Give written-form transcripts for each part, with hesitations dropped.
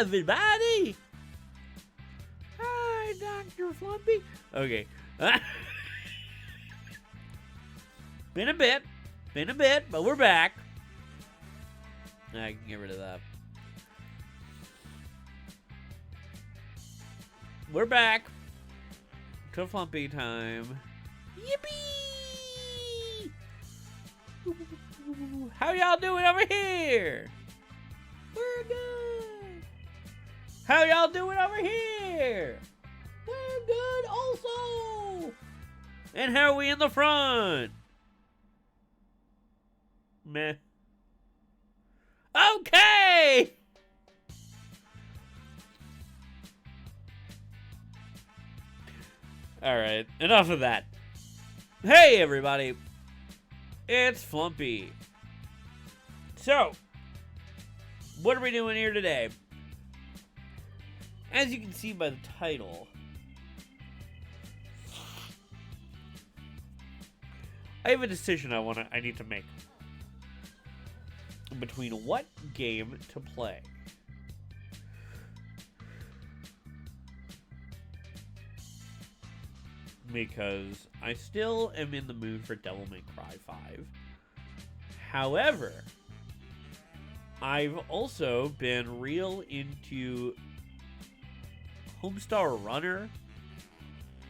everybody! Hi, Dr. Flumpy. Okay. Been a bit, but we're back. I can get rid of that. We're back to Flumpy time. Yippee! How y'all doing over here? We're good. How y'all doing over here? We're good also. And how are we in the front? Meh. Okay. Alright, enough of that. Hey everybody, it's Flumpy. So, what are we doing here today? As you can see by the title, I have a decision I need to make between what game to play. Because I still am in the mood for Devil May Cry 5. However, I've also been real into Homestar Runner.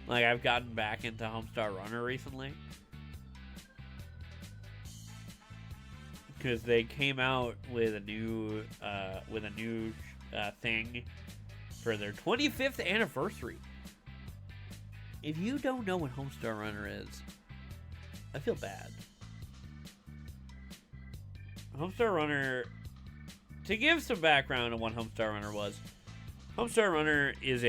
Like, I've gotten back into Homestar Runner recently. Because they came out with a new thing for their 25th anniversary. If you don't know what Homestar Runner is, I feel bad. Homestar Runner, to give some background on what Homestar Runner was, Homestar Runner is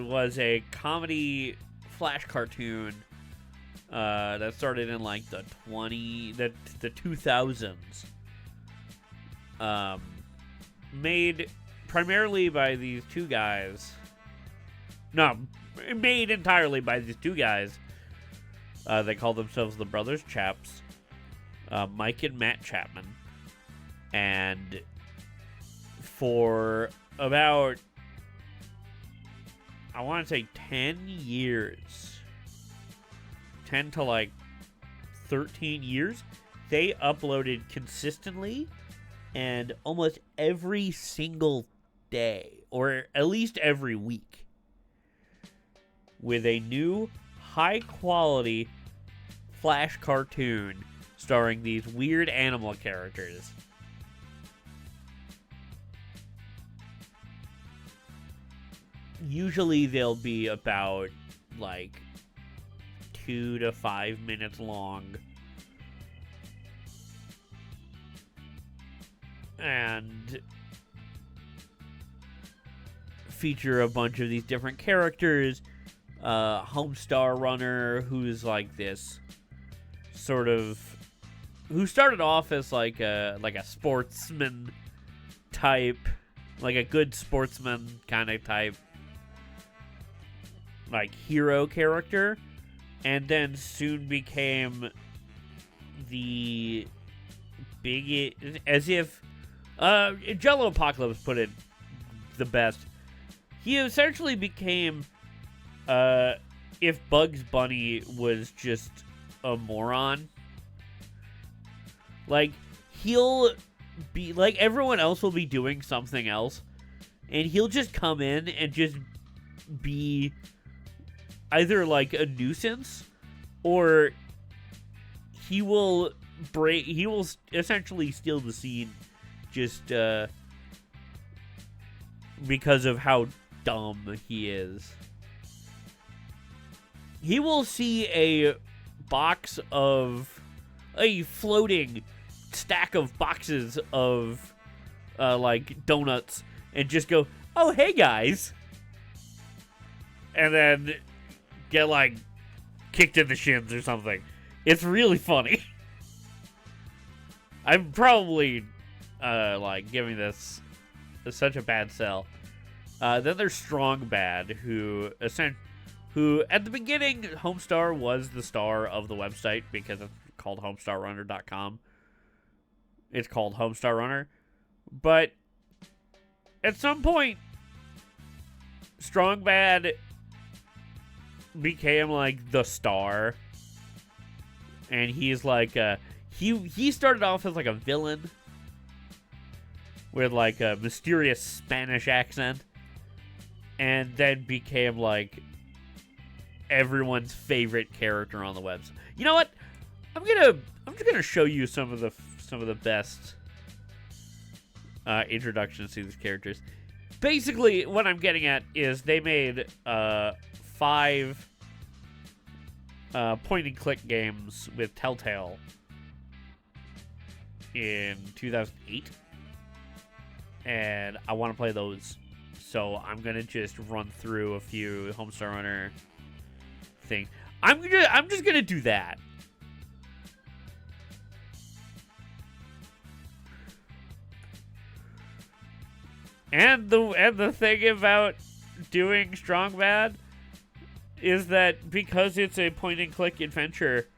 was a comedy flash cartoon that started in like the 2000s. Made primarily by these two guys. No, made entirely by these two guys. They call themselves the Brothers Chaps. Mike and Matt Chapman. And for about, I want to say 10 years. 10 to like 13 years. They uploaded consistently. And almost every single day, or at least every week, with a new, high-quality flash cartoon starring these weird animal characters. Usually they'll be about, like, 2 to 5 minutes long. And feature a bunch of these different characters. Homestar Runner, who's like this sort of, who started off as like a sportsman type, like a good sportsman kind of type, like hero character, and then soon became the as if Jello Apocalypse put it the best. He essentially became if Bugs Bunny was just a moron. Like, he'll be like, everyone else will be doing something else, and he'll just come in and just be either like a nuisance, or he will essentially steal the scene just because of how dumb he is. He will see a floating stack of boxes of like donuts and just go, "Oh, hey guys," and then get like kicked in the shins or something. It's really funny. I'm probably like giving this such a bad sell. Then there's Strong Bad, who at the beginning, Homestar was the star of the website because it's called homestarrunner.com. It's called Homestar Runner. But at some point, Strong Bad became like the star. And he's like he started off as like a villain with like a mysterious Spanish accent, and then became like everyone's favorite character on the website. You know what? I'm just gonna show you some of the best introductions to these characters. Basically, what I'm getting at is they made 5 point-and-click games with Telltale in 2008, and I want to play those, so I'm gonna just run through a few Homestar Runner things. I'm just gonna do that. And the thing about doing Strong Bad is that because it's a point-and-click adventure,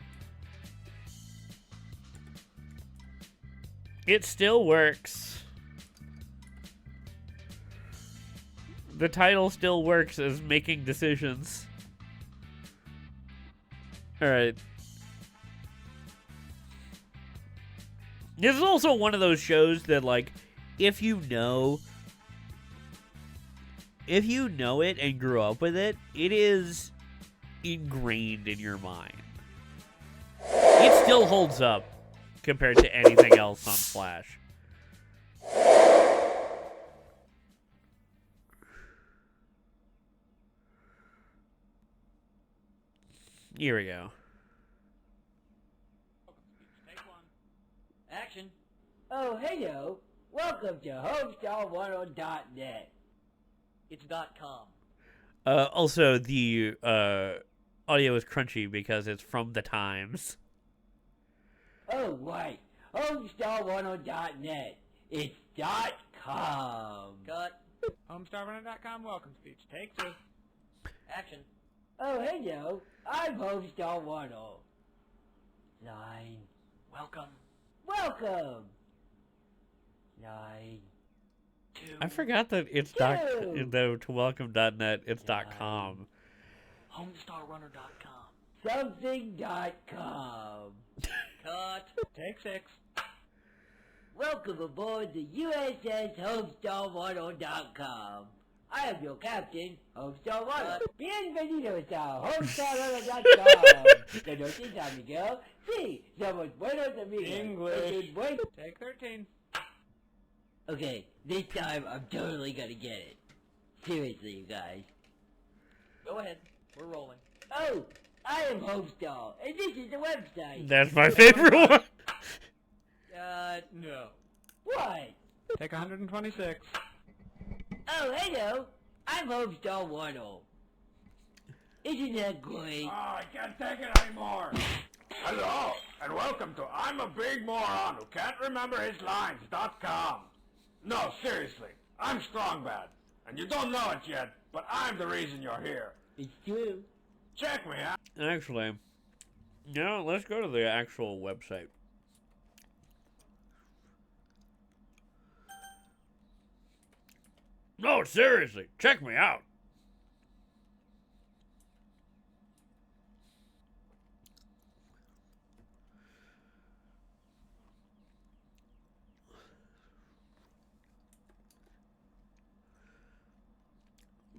it still works. The title still works as making decisions. Alright. This is also one of those shows that, like, if you know it and grew up with it, it is ingrained in your mind. It still holds up compared to anything else on Flash. Here we go. Take 1. Action. Oh, hello. Welcome to homestar10.net. It's .com. Also, the audio is crunchy because it's from the Times. Oh, right. Homestar10.net. It's .com. Cut. Homestarrunner.com welcome speech. Take 2. Action. Oh, hello. I'm Homestar10. Line. Welcome. Welcome. Line. 2. I forgot that it's to welcome.net, it's .com. Homestarrunner.com. Something.com. Cut. Take 6. Welcome aboard the USS Homestar10.com. I am your captain, Homestar Runner. Bienvenidos a homestarrunner.com. The noches, amigo. Sí, somos buenos amigos. English. Wait. Take 13. Okay, this time I'm totally gonna get it. Seriously, you guys. Go ahead. We're rolling. Oh, I am Homestar, and this is the website. That's my favorite one. No. What? Take 126. Oh, hello. I'm Homestar10. Isn't that great? Oh, I can't take it anymore. Hello, and welcome to I'm a Big Moron Who Can't Remember His Lines.com. No, seriously, I'm Strong Bad, and you don't know it yet, but I'm the reason you're here. It's true. Check me out. Actually, no, let's go to the actual website. No, seriously, check me out.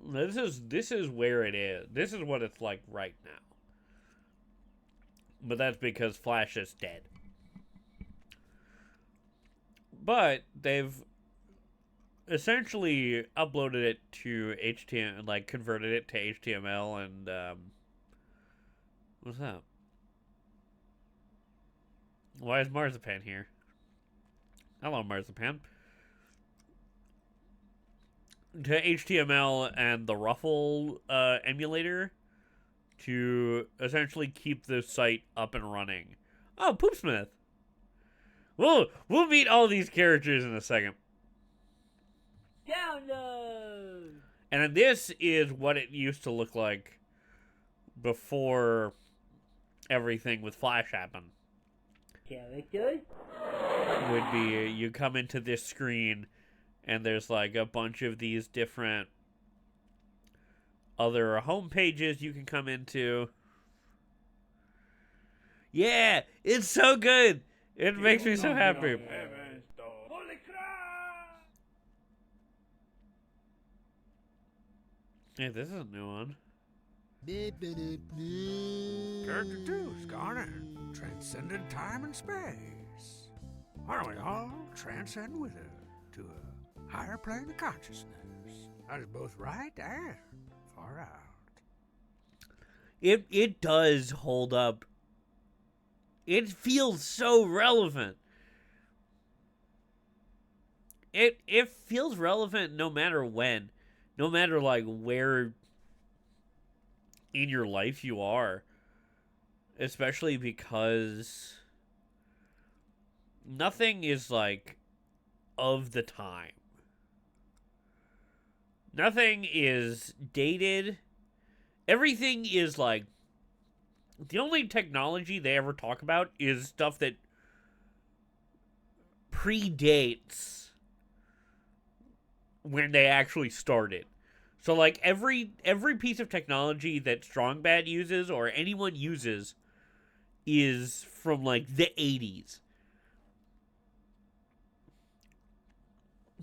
This is where it is. This is what it's like right now. But that's because Flash is dead. But they've essentially uploaded it to HTML, like converted it to HTML, and what's that? Why is Marzipan here? Hello, Marzipan. To HTML and the Ruffle emulator to essentially keep the site up and running. Oh, Poopsmith. We'll meet all these characters in a second. Download! And this is what it used to look like before everything with Flash happened. Characters? would be you come into this screen and there's like a bunch of these different other home pages you can come into. Yeah, it's so good. It makes me so happy. Holy crap! Hey, this is a new one. Character 2's gone and transcended time and space. Why don't we all transcend with her to a higher plane of consciousness? That is both right and far out. It does hold up. It feels so relevant. It feels relevant no matter when. No matter like where in your life you are. Especially because nothing is like of the time. Nothing is dated. Everything is like, the only technology they ever talk about is stuff that predates when they actually started. So like every piece of technology that Strong Bad uses or anyone uses is from like the 80s.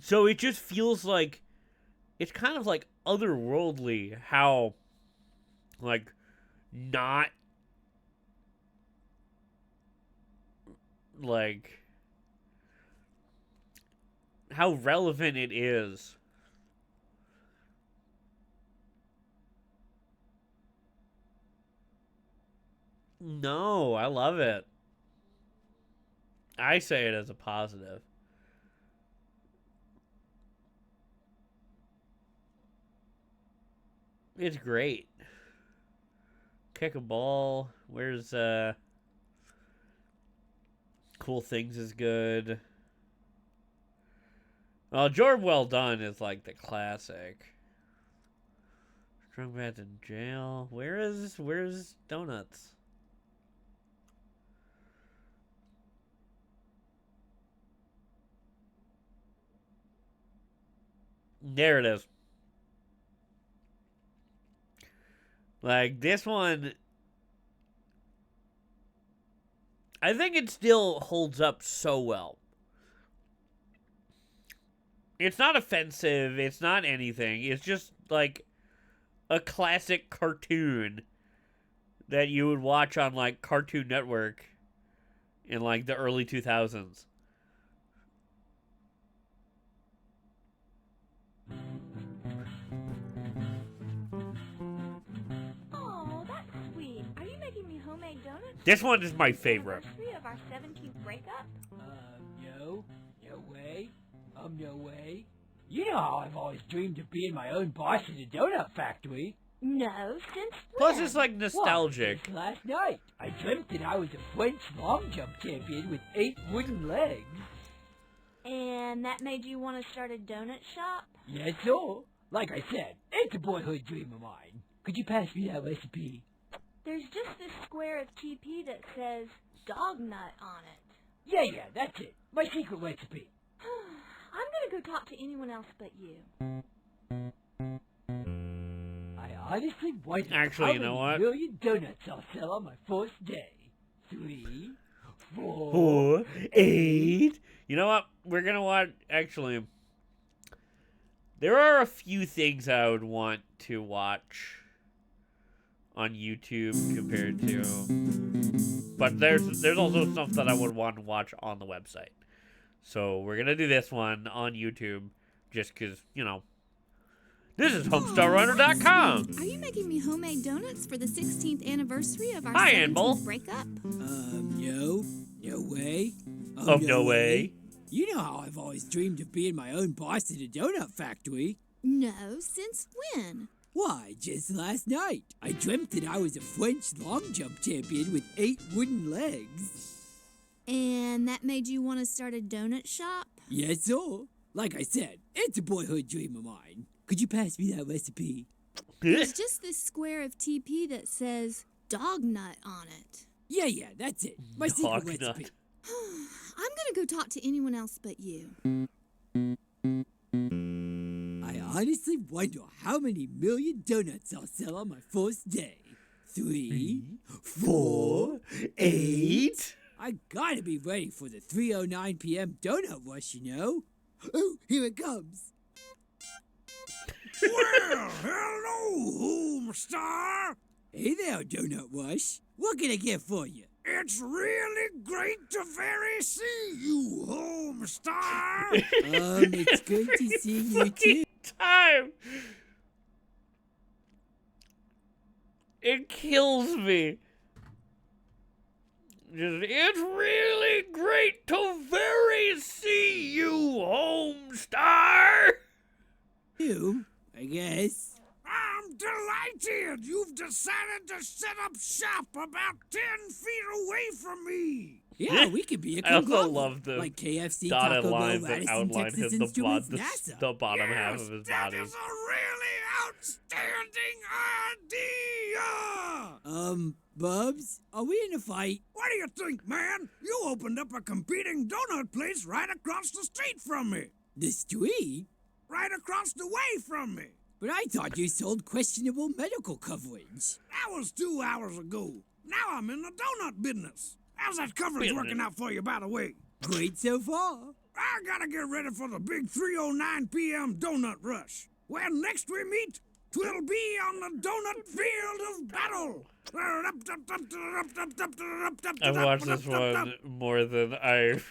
So it just feels like it's kind of like otherworldly how like not like how relevant it is. No, I love it. I say it as a positive. It's great. Kick a ball. Where's Cool Things is good. Well, Job Well Done is like the classic. Strong Bad's in jail. Where's Donuts? There it is. Like, this one, I think it still holds up so well. It's not offensive. It's not anything. It's just, like, a classic cartoon that you would watch on, like, Cartoon Network in, like, the early 2000s. This one is my favorite. Anniversary of our 17th breakup? No. No way. No way. You know how I've always dreamed of being my own boss at a donut factory. No, since Plus, when? it's like nostalgic. Well, last night, I dreamt that I was a French long jump champion with 8 wooden legs. And that made you want to start a donut shop? Yes, sir. Like I said, it's a boyhood dream of mine. Could you pass me that recipe? There's just this square of TP that says dog nut on it. Yeah, that's it. My secret recipe. I'm gonna go talk to anyone else but you. I honestly wonder Actually, how you know many what? million donuts I'll sell on my first day. 3, 4, 4, 8. You know what? We're gonna watch. Actually, there are a few things I would want to watch on YouTube compared to, but there's also stuff that I would want to watch on the website. So we're gonna do this one on YouTube, just because, you know, this is HomestarRunner.com. Are you making me homemade donuts for the 16th anniversary of our Hi, 17th Anvil. breakup? No. No way. No way. You know how I've always dreamed of being my own boss at a donut factory. No, since when? Why, just last night, I dreamt that I was a French long jump champion with 8 wooden legs. And that made you want to start a donut shop? Yes, sir. Like I said, it's a boyhood dream of mine. Could you pass me that recipe? There's just this square of TP that says dog nut on it. Yeah, that's it. My secret Dog nut. recipe. I'm gonna go talk to anyone else but you. I honestly wonder how many million donuts I'll sell on my first day. 3, 4, 8. I gotta be ready for the 3:09 p.m. donut rush, you know. Oh, here it comes. Well, hello, Homestar. Hey there, Donut Rush. What can I get for you? It's really great to very see you, Homestar. It's good to see you too. Time. It kills me. It's really great to very see you, Homestar. You, I guess. I'm delighted you've decided to set up shop about 10 feet away from me. Yeah, we could be a I also conglomerate, love the like KFC, dotted Taco Bell, lines that Radisson, outline Texas his Instruments, NASA. the bottom half Yes, of his that body. is a really outstanding idea. Bubs, are we in a fight? What do you think, man? You opened up a competing donut place right across the street from me. The street? Right across the way from me. But I thought you sold questionable medical coverage. That was 2 hours ago. Now I'm in the donut business. How's that coverage working out for you, by the way? Great so far. I gotta get ready for the big 3:09 p.m. donut rush. When next we meet, 'twill be on the donut field of battle. I've watched this one more than I've...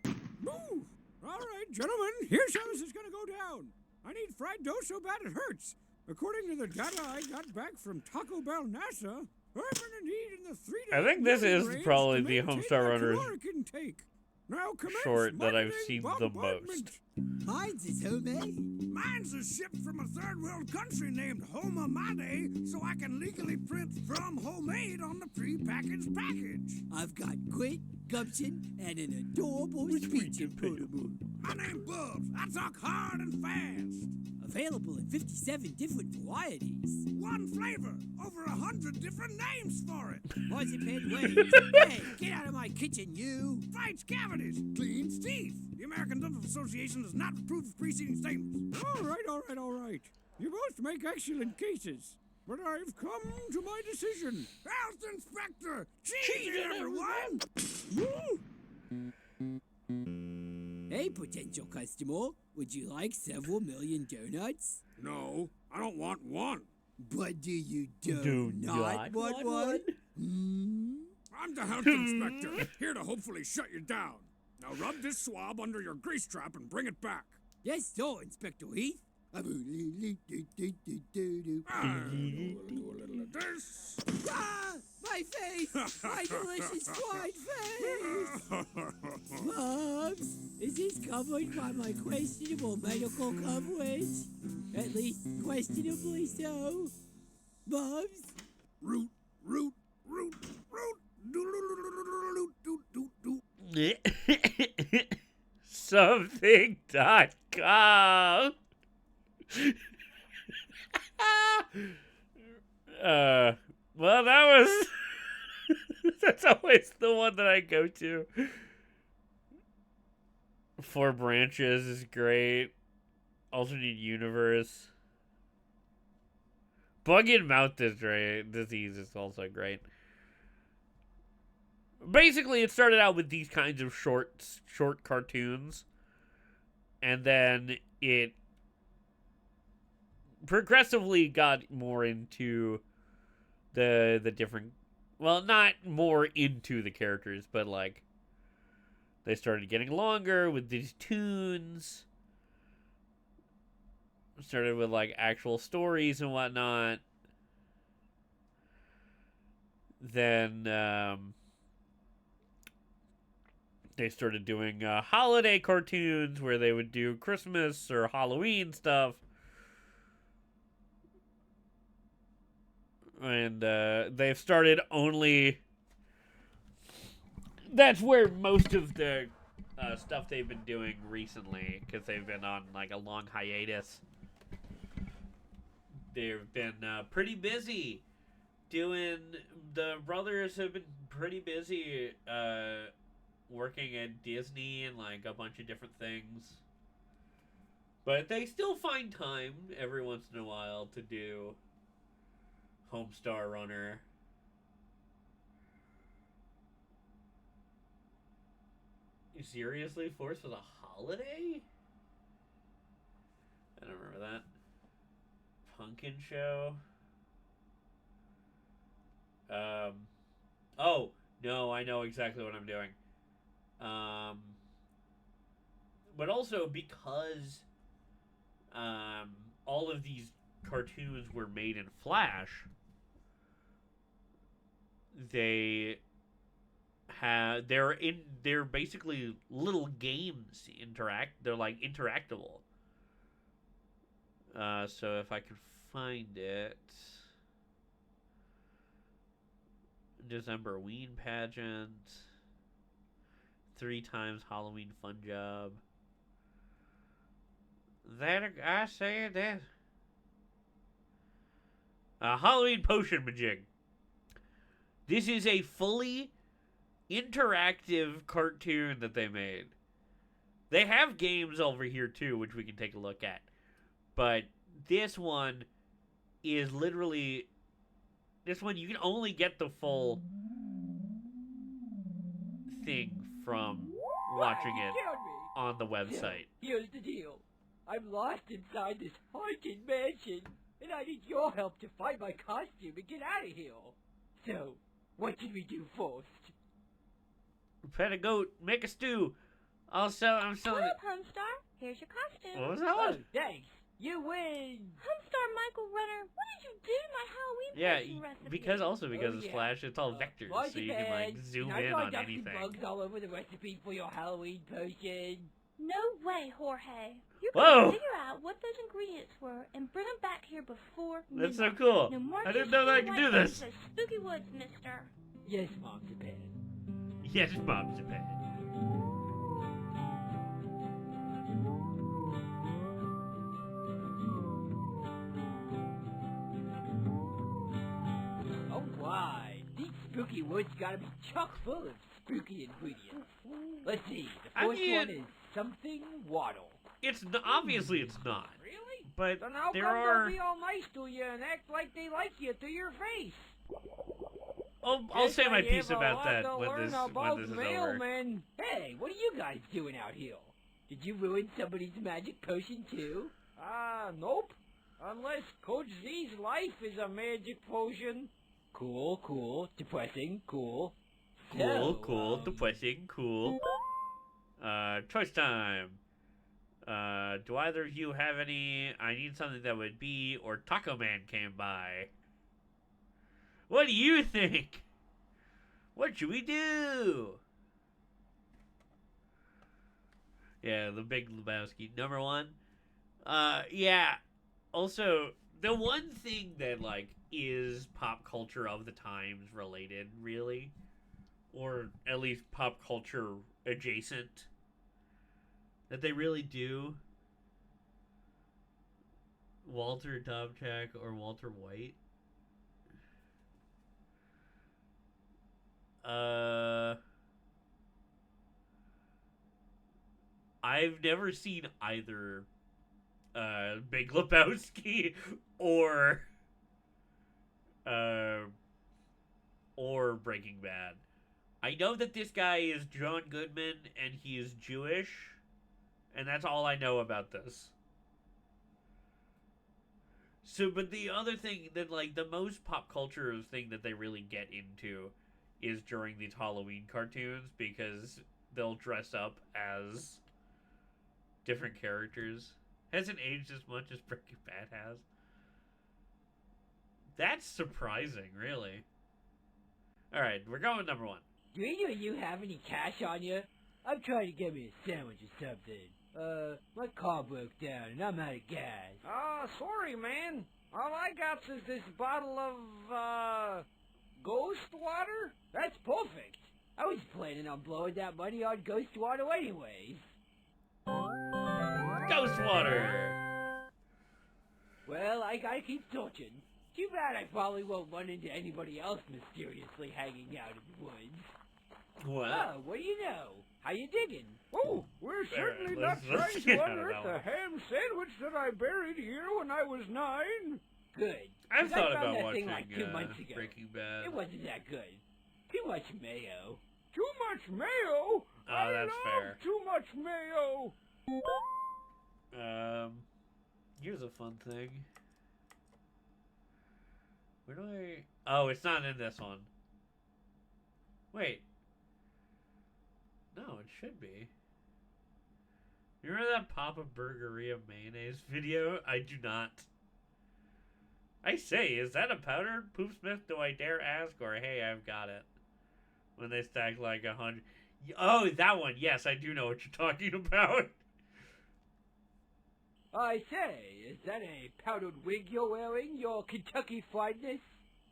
Ooh. All right, gentlemen, here's how this is going to go down. I need fried dough so bad it hurts. According to the data I got back from Taco Bell NASA, I'm going to need in the 3 to I think this is range probably to the maintain Homestar my Runners caloric intake. Now commence short that I've marketing seen the bombardment. most. Mine's is homemade. Mine's is shipped from a third world country named Homa Made, so I can legally print from homemade on the pre-packaged package. I've got grit, gumption, and an adorable speech impediment. My name Bubs. I talk hard and fast. Available in 57 different varieties. One flavor, over 100 different names for it. Marzipan wings. Hey, get out of my kitchen, you. Fights cavities, cleans teeth. The American Dental Association does not approve of preceding statements. All right. You both make excellent cases. But I've come to my decision. Health Inspector! Cheese it, everyone! Hey, potential customer. Would you like several million donuts? No, I don't want one. But do you Do not not want want one? Hmm? I'm the Health Inspector, here to hopefully shut you down. Now rub this swab under your grease trap and bring it back. Yes, sir, Inspector Heath. I'll do a little of this. Ah, my face! My delicious fried face! Bubs, is this covered by my questionable medical coverage? At least questionably so. Bubs? Root. Something.com. Well, that was... That's always the one that I go to. 4 Branches is great. Alternate Universe. Bug-in-mouth disease is also great. Basically, it started out with these kinds of short cartoons. And then it progressively got more into the different... Well, not more into the characters, but, like, they started getting longer with these tunes. Started with, like, actual stories and whatnot. Then, they started doing holiday cartoons where they would do Christmas or Halloween stuff. And they've started only... That's where most of the stuff they've been doing recently, because they've been on like a long hiatus. They've been pretty busy doing... The brothers have been pretty busy working at Disney and like a bunch of different things. But they still find time every once in a while to do Homestar Runner. Seriously? Force was a holiday? I don't remember that. Pumpkin Show. Oh, no, I know exactly what I'm doing. But also because all of these cartoons were made in Flash, they're basically little games. They're like interactable. So if I can find it, December Ween pageant, 3 times Halloween fun job. That I say that. Halloween potion majig. This is a fully interactive cartoon that they made. They have games over here too, which we can take a look at. But this one is literally... This one, you can only get the full thing from watching it on the website. Here's the deal. I'm lost inside this haunted mansion, and I need your help to find my costume and get out of here. So, what should we do first? Pet a goat, make a stew. I'm selling Hello, it. Homestar. Here's your costume. What was that Oh, one? thanks. You win. Homestar Michael Runner, what did you do to my Halloween potion recipe? because it's yeah. Flash, it's all vectors, Right so you can like bed. zoom And in I on lined up some anything. bugs all over the recipe for your Halloween potion. No way, Jorge. You Whoa. gotta figure out what those ingredients were and bring them back here before That's so midnight. cool. No more I didn't know that I tasting could do white this. eggs at Spooky Woods, mister. Yes, Mom Japan. Yes, Mom Japan. Alright, these spooky woods gotta be chock full of spooky ingredients. Let's see, the I first mean- one is something waddle. Obviously it's not, Really? but Then how there come are. they'll be all nice to you and act like they like you to your face? I'll Guess say my I piece have a about lot that to when learn this about is over. mailmen. Hey, what are you guys doing out here? Did you ruin somebody's magic potion too? Nope. Unless Coach Z's life is a magic potion. Cool. Depressing, cool. Cool, depressing, cool. Choice time. Do either of you have any I need something that would be or Taco Man came by? What do you think? What should we do? Yeah, the Big Lebowski. Number 1. Yeah. Also, the one thing that, like, is pop culture of the times related, really, or at least pop culture adjacent, that they really do, Walter Dobchak or Walter White. I've never seen either Big Lebowski or Breaking Bad. I know that this guy is John Goodman and he is Jewish, and that's all I know about this. So, but the other thing that, like, the most pop culture thing that they really get into is during these Halloween cartoons, because they'll dress up as different characters. Hasn't aged as much as Breaking Bad has. That's surprising, really. Alright, we're going with number 1. Do either of you have any cash on you? I'm trying to get me a sandwich or something. My car broke down and I'm out of gas. Sorry, man. All I got is this bottle of, ghost water? That's perfect. I was planning on blowing that money on ghost water anyways. Ghost Water! Well, I gotta keep searching. Too bad I probably won't run into anybody else mysteriously hanging out in the woods. What? Oh, what do you know? How you digging? Oh, we're certainly not let's trying get to out of unearth that the one. ham sandwich that I buried here when I was 9. Good. I've 'Cause I thought found about that watching thing like 2 months ago. Breaking Bad. It wasn't that good. Too much mayo. Too much mayo? I that's love fair. too much mayo. Here's a fun thing. Where do I... Oh, it's not in this one. Wait. No, it should be. You remember that Papa Burgeria mayonnaise video? I do not. I say, is that a powdered Poop Smith? Do I dare ask? Or, hey, I've got it. When they stack like 100... Oh, that one. Yes, I do know what you're talking about. I say, is that a powdered wig you're wearing, your Kentucky friedness?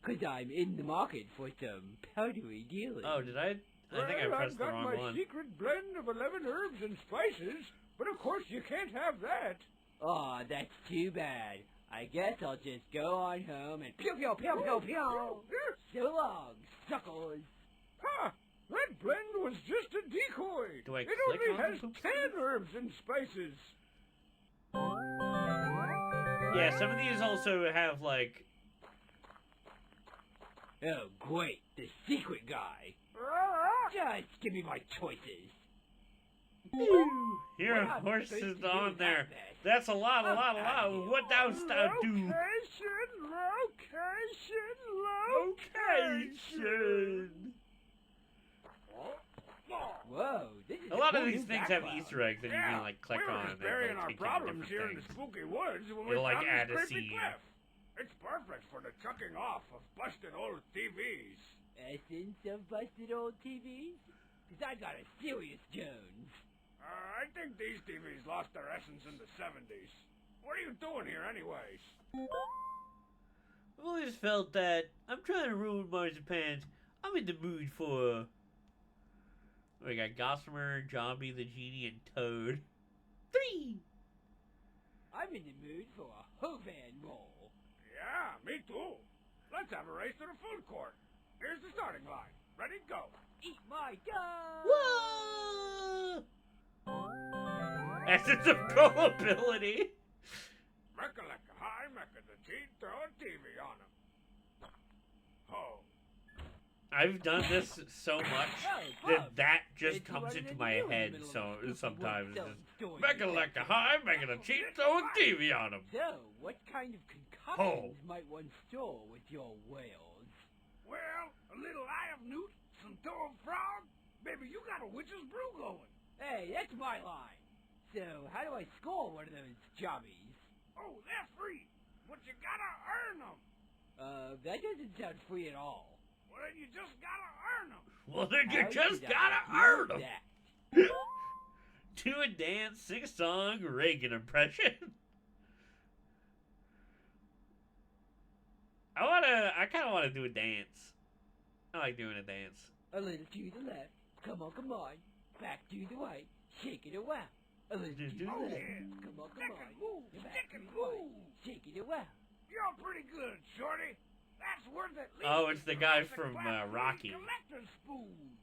'Cause I'm in the market for some powdery dealing. Oh, did I? I think I Well, pressed I've the got wrong my one. secret blend of 11 herbs and spices, but of course you can't have that. Aw, that's too bad. I guess I'll just go on home and pew pew pew pew pew. So long, suckers. Ha! That blend was just a decoy. Do I it click only on the has poop 10 herbs and spices. Yeah, some of these also have like... Oh, great, the secret guy. Just give me my choices. Here, What I'm horse supposed is to do on with there. that mess? That's a lot. What thou'st thou do? Location. Whoa, this is A lot of cool these new things have background. Easter eggs that you can like click we were on just and burying they'll our take you to problems different here in the things. spooky woods when we It'll, like, found add a this creepy scene. cliff. It's perfect for the chucking off of busted old TVs. Essence of busted old TVs? 'Cause I got a serious Jones. I think these TVs lost their essence in the 70s. What are you doing here anyways? I've always felt that I'm trying to ruin marzipan. I'm in the mood for... We got Gossamer, Zombie, the Genie, and Toad. 3! I'm in the mood for a Hovan roll. Yeah, me too. Let's have a race to the food court. Here's the starting line. Ready, go. Eat my dog! Whoa! Essence of gullibility. Mecca-lecca high, mecca the cheat, throw a TV on him. Oh. I've done this so much that just comes into my head sometimes. Mecca-lecca high, mecca the cheat, throw a TV on him. So, what kind of concoctions might one store with your whales? Well, a little eye of newt, some toe of frog. Baby, you got a witch's brew going. Hey, that's my line. So, how do I score one of those jobbies? Oh, they're free, but you gotta earn them. That doesn't sound free at all. Well, then you just gotta earn them. Well, then you How just did I gotta do earn them. that? Do a dance, sing a song, Reagan impression. I kind of want to do a dance. I like doing a dance. A little to the left. Come on, come on. Back to the right. Shake it around. A little to the Oh, left. yeah. Come on, come Stick on. and move, Back stick to and the right. move. Shake it around. You're pretty good, Shorty. That's worth at least. Oh, it's the guy Jurassic from, Park Rocky. Collector's spoon.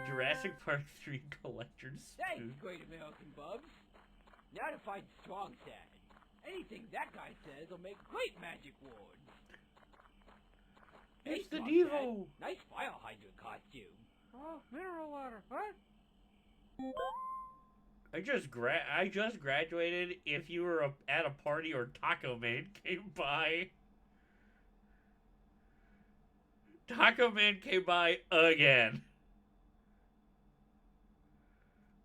Jurassic Park 3 Collector's Thanks, Spoon. Great American Bubs. Now to find strong sand. Anything that guy says will make great magic wands. It's the Strong Devo. Sand. Nice fire hydrant costume. Oh, mineral water. What? I just graduated. If you were at a party or Taco Man came by. Taco Man came by again.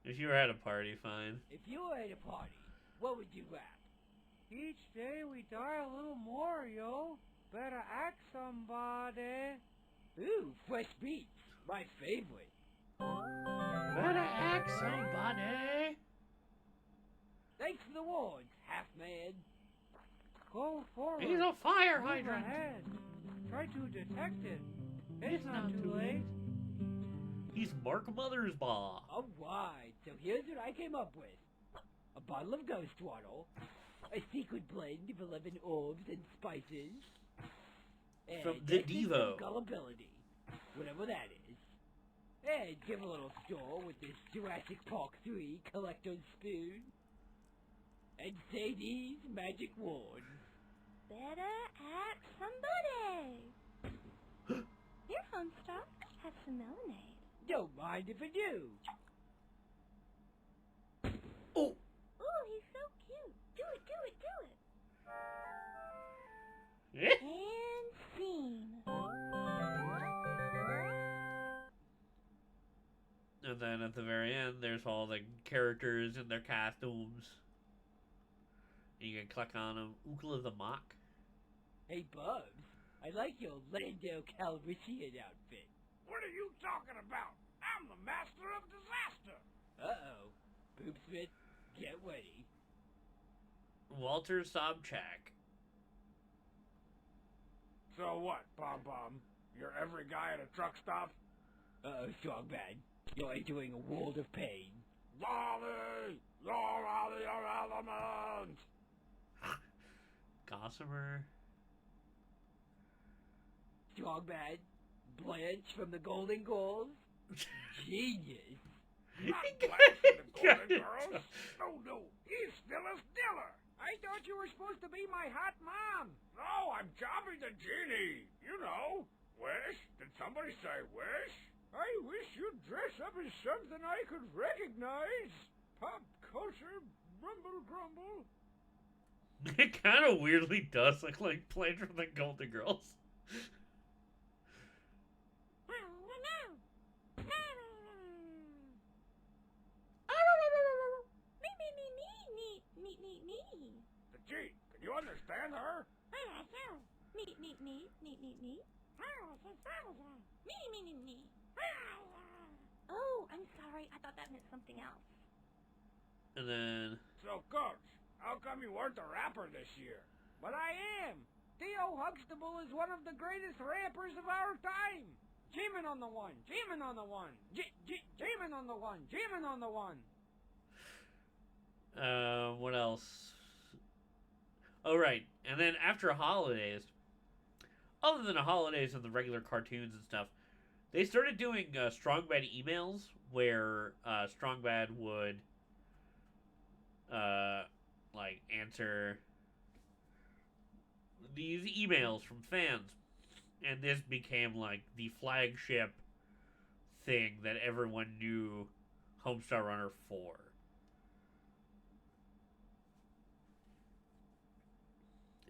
If you were at a party, fine. If you were at a party, what would you rap? Each day we die a little more, yo. Better act somebody. Ooh, fresh beats. My favorite. Better act somebody. Thanks for the warns, half man. Go forward. He's a fire Move hydrant. ahead. Try to detect it. It's not too late. He's Mark Mothersbaugh. Alright, so here's what I came up with. A bottle of Ghost Water, A secret blend of 11 herbs and spices. And From the Devo. Gullibility. Whatever that is. And give a little stir with this Jurassic Park 3 collector's spoon. And say these magic words. Better ask somebody. Here, Homestuck, have some lemonade. Don't mind if I do. Oh! Ooh, he's so cute. Do it, do it, do it. Eh? And scene. And then at the very end, there's all the characters in their costumes. You can click on them. Ookla the Mock. Hey, Bubs, I like your Lando Calrissian outfit. What are you talking about? I'm the master of disaster. Uh-oh. Boobsmith, get ready. Walter Sobchak. So what, Pom Pom? You're every guy at a truck stop? Uh-oh, Strongman. You're entering a world of pain. Dolly! You're out of your element! Gossamer. Strongman. Blanche from the Golden Girls. Genius. Not Blanche and the Golden Girls. No, he's Phyllis Diller. I thought you were supposed to be my hot mom. No, I'm Jobby the Genie. You know. Wish? Did somebody say wish? I wish you'd dress up as something I could recognize. Pop culture, rumble grumble. It kind of weirdly does look like Blanche from the Golden Girls. The G, can you understand her? Oh, I'm sorry. I thought that meant something else. And then... So, Coach, how come you weren't a rapper this year? But I am. Theo Huxtable is one of the greatest rappers of our time. Jamin on the one, Jamin on the one, Jamin on the one, Jamin on the one. What else? Oh, right. And then after holidays, other than the holidays and the regular cartoons and stuff, they started doing Strong Bad emails where Strong Bad would like answer these emails from fans. And this became like the flagship thing that everyone knew Homestar Runner for.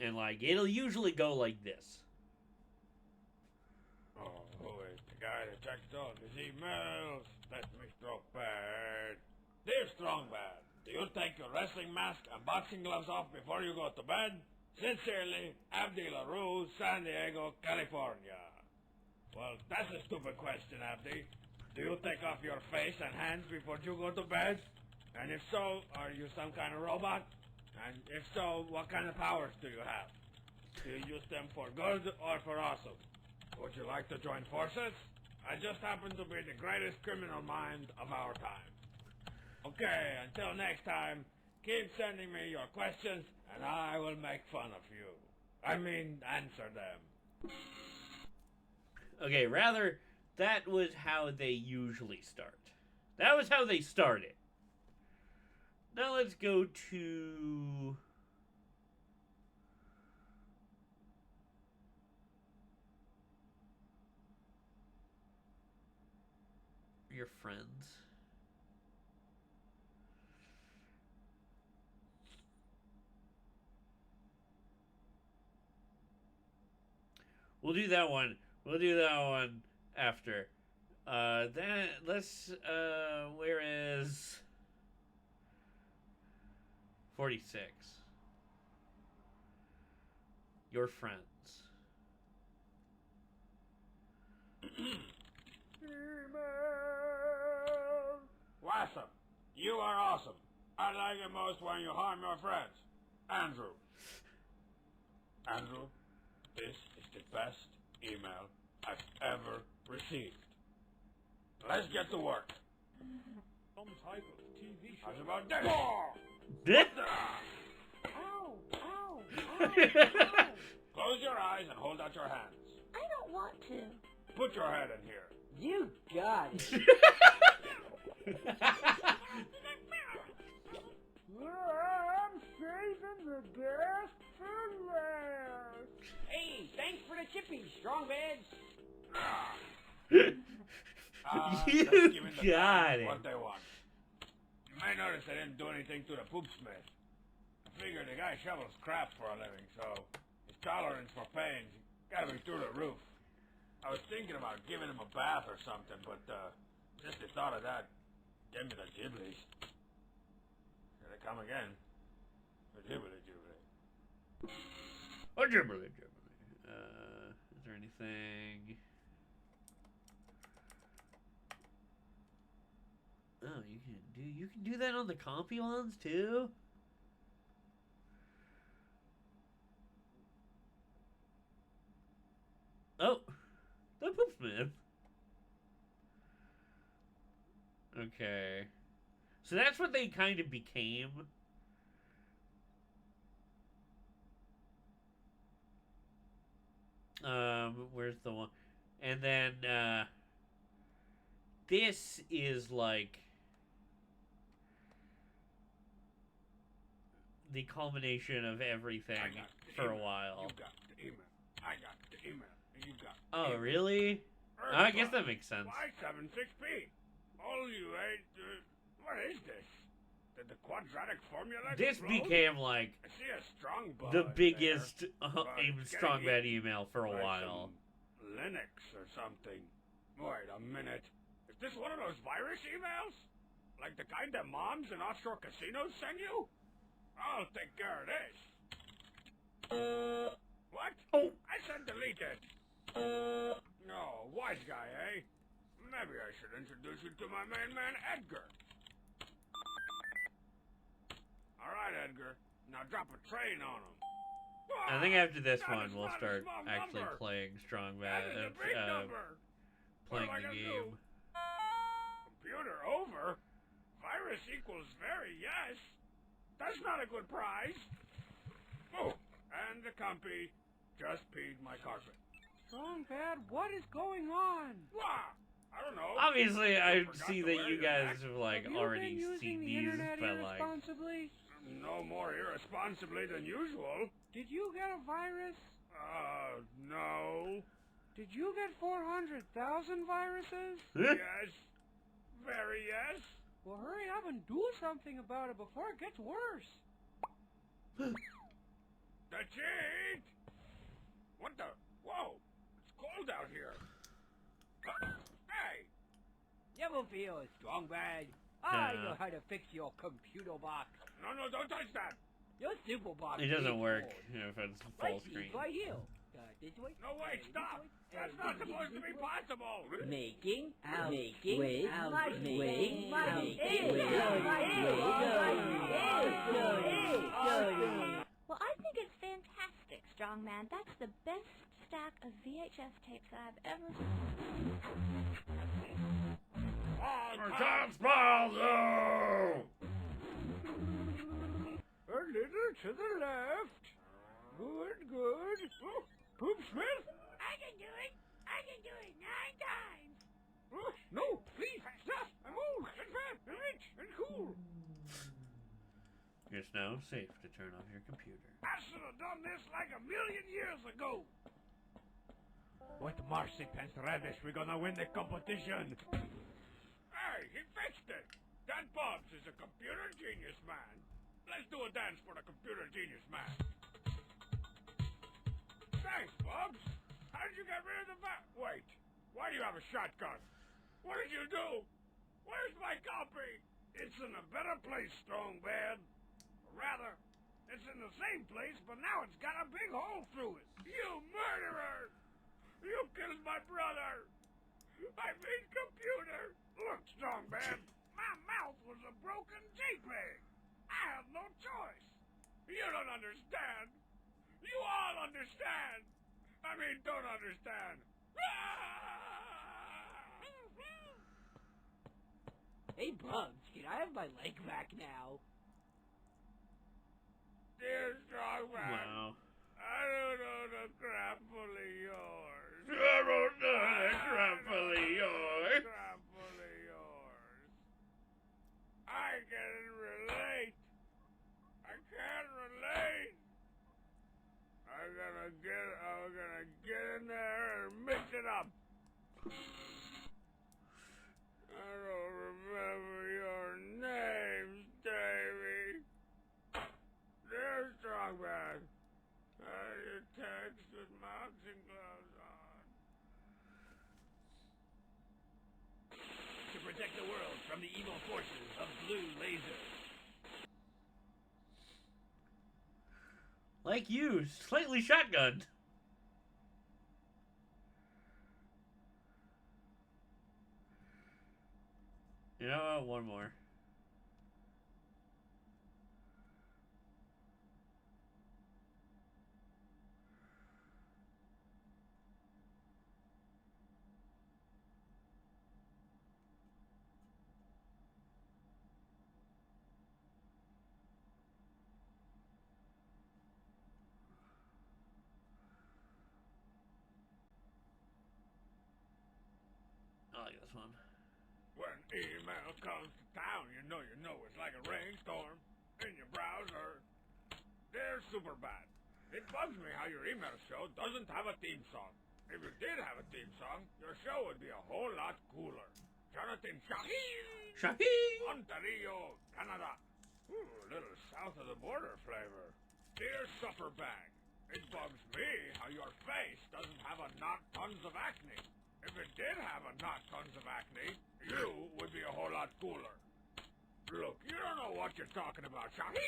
And like it'll usually go like this. Oh, who is the guy that checked all his emails? Let me stroke bad. Dear Strongbad, do you take your wrestling mask and boxing gloves off before you go to bed? Sincerely, Abdi LaRue, San Diego, California. Well, that's a stupid question, Abdi. Do you take off your face and hands before you go to bed? And if so, are you some kind of robot? And if so, what kind of powers do you have? Do you use them for good or for awesome? Would you like to join forces? I just happen to be the greatest criminal mind of our time. Okay, until next time, keep sending me your questions, and I will make fun of you. I mean, answer them. Okay, rather, that was how they usually start. That was how they started. Now let's go to... your friends. We'll do that one. We'll do that one after. Then let's where is 46? Your friends. Awesome. You are awesome. I like it most when you harm your friends. Andrew. Andrew, this is the best email I've ever received. Let's get to work. Some type of TV show. How's about this? This? Oh, Close your eyes and hold out your hands. I don't want to. Put your head in here. You got it. I'm saving the best for last. Hey, thanks for the chippies, strong beds. You Just giving the got fans it. what they want. You may notice I didn't do anything to the poop smith. I figure the guy shovels crap for a living, so his tolerance for pain's gotta be through the roof. I was thinking about giving him a bath or something, but just the thought of that gave me the jibblies. Here they come again. The jibbly jibbly. Oh, jibbly, jibbly. Is there anything? Oh, you can do that on the compy ones too? Oh, the Poopsmith. Okay. So that's what they kind of became. Where's the one? And then, this is like the culmination of everything for a while. You got the email. I got the email. And you got the Oh, email. really? I guess that makes sense. Why 76p? All you ate, what is this? Did the quadratic formula This explode? became like I see a strong buzz the biggest but it's strong getting bad email for a like while. some Linux or something. Wait a minute. Is this one of those virus emails? Like the kind that moms in offshore casinos send you? I'll take care of this. What? Oh. I said delete it. No, wise guy, eh? Maybe I should introduce you to my main man, Edgar. All right, Edgar. Now drop a train on him. I think after this That one is we'll not a start small actually number. playing Strong That Bad, is a big number. playing What am I the gonna game. do? Computer over? Virus equals very yes. That's not a good prize. Oh, and the compy just peed my carpet. Strong bad, what is going on? Wah! I don't know. Obviously, I Forgot see to that wear you your guys neck. have like Have you already been using seen the these, internet but like, irresponsibly? No more irresponsibly than usual. Did you get a virus? No. Did you get 400,000 viruses? Yes. Very yes. Well, hurry up and do something about it before it gets worse. The cheat! What the? Whoa! It's cold out here. Hey! Never feel strong bad. I Yeah. know how to fix your computer box. No, don't touch that! Your super box. it doesn't needs work more. if it's full Right, screen. right here. This way. No, wait, stop! That's not supposed to be possible! Making, out, Making wait, out, out, making wait, out, out, making wait, out, out. Well, I think it's fantastic, Strongman. That's the best stack of VHS tapes I've ever seen. A little to the left. Good, good. Oh, Poop Smith? I can do it. I can do it 9 times. Oh, no, please, stop. I'm old and fat and rich and cool. It's now safe to turn off your computer. I should have done this like 1,000,000 years ago! With Marcy Pence Radish, we're gonna win the competition! Hey, he fixed it! Dan Bobs is a computer genius man! Let's do a dance for the computer genius man! Thanks, Bobs! How did you get rid of the Wait, why do you have a shotgun? What did you do? Where's my copy? It's in a better place, Strong Bad. Rather, it's in the same place, but now it's got a big hole through it. You murderer! You killed my brother! I mean computer! Look, Strong Man, my mouth was a broken JPEG! I had no choice! You don't understand! You all understand! I mean, don't understand! Hey, Bugs, can I have my leg back now? Dear Strong Man, Wow. another crap full of yours. Another crap full of yours. Crap full of yours. I can't relate. I can't relate. I'm gonna get in there and mix it up. I don't remember your names, Davy. Dear Strongman, I your text with boxing gloves on. To protect the world from the evil forces of blue laser. Like you, slightly shotgunned. You know what? One more. I like this one. When email comes to town, you know it's like a rainstorm in your browser. They're super bad. It bugs me how your email show doesn't have a theme song. If it did have a theme song, your show would be a whole lot cooler. Jonathan Shaheen! Shaheen! Ontario, Canada. Ooh, a little south of the border flavor. Dear Sufferbag, it bugs me how your face doesn't have a not tons of acne. If it did have a not tons of acne, you would be a whole lot cooler. Look, you don't know what you're talking about, Shaheen!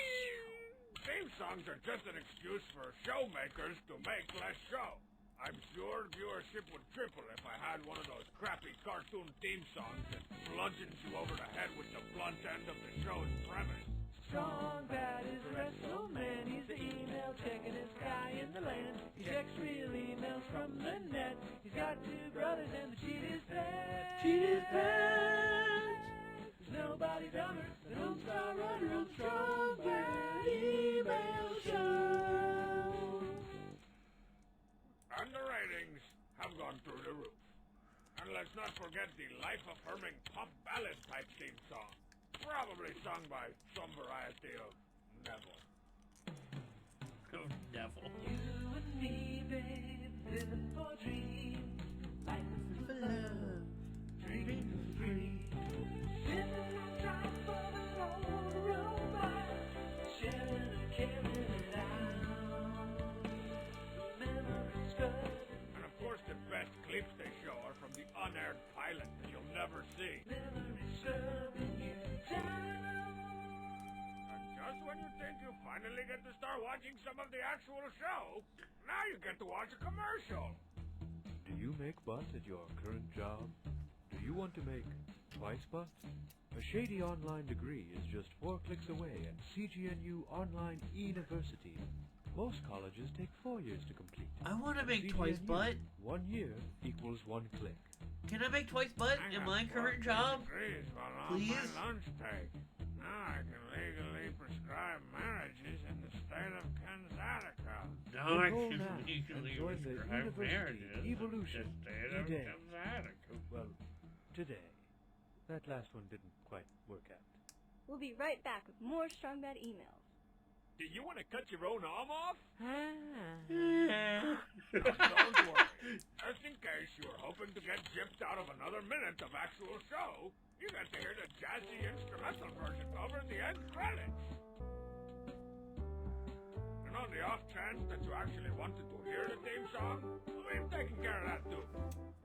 Theme songs are just an excuse for show makers to make less show. I'm sure viewership would triple if I had one of those crappy cartoon theme songs that bludgeons you over the head with the blunt end of the show's premise. Strong, bad is WrestleMan. He's the email checkin'est guy in the land. He checks real emails from the net. He's got two brothers and the cheat is pants. Cheat is pants. There's nobody dumber than Home Star Runner on Strong, Bad Email Show. And the ratings have gone through the roof. And let's not forget the life-affirming pop ballad type theme song. Probably sung by some variety of Neville. Oh, devil. You and me, babe, living for dreams. Life is for love, dreams are free. Living our time for the road by, sharing and carrying it out. The memories good. And of course the best clips they show are from the unaired pilot that you'll never see. Memories serving you down. And just when you think you finally get to start watching some of the actual show, now you get to watch a commercial. Do you make bus at your current job? Do you want to make twice bus? A shady online degree is just 4 clicks away at CGNU Online University. Most colleges take 4 years to complete. I want to make CGNU, twice butt. 1 year equals 1 click. Can I make twice butt I in got my 4 current job? degrees while on Please? my lunch break. Now I can legally prescribe marriages in the state of Kansas. No, I Enroll can now legally and join the prescribe University marriages. Evolution in the state of today. Kansas. Well, today. That last one didn't quite work out. We'll be right back with more Strong Bad emails. Do you want to cut your own arm off? Yeah. Don't worry. Just in case you were hoping to get gypped out of another minute of actual show, you get to hear the jazzy instrumental version over the end credits. And on the off chance that you actually wanted to hear the theme song, we've taken care of that too.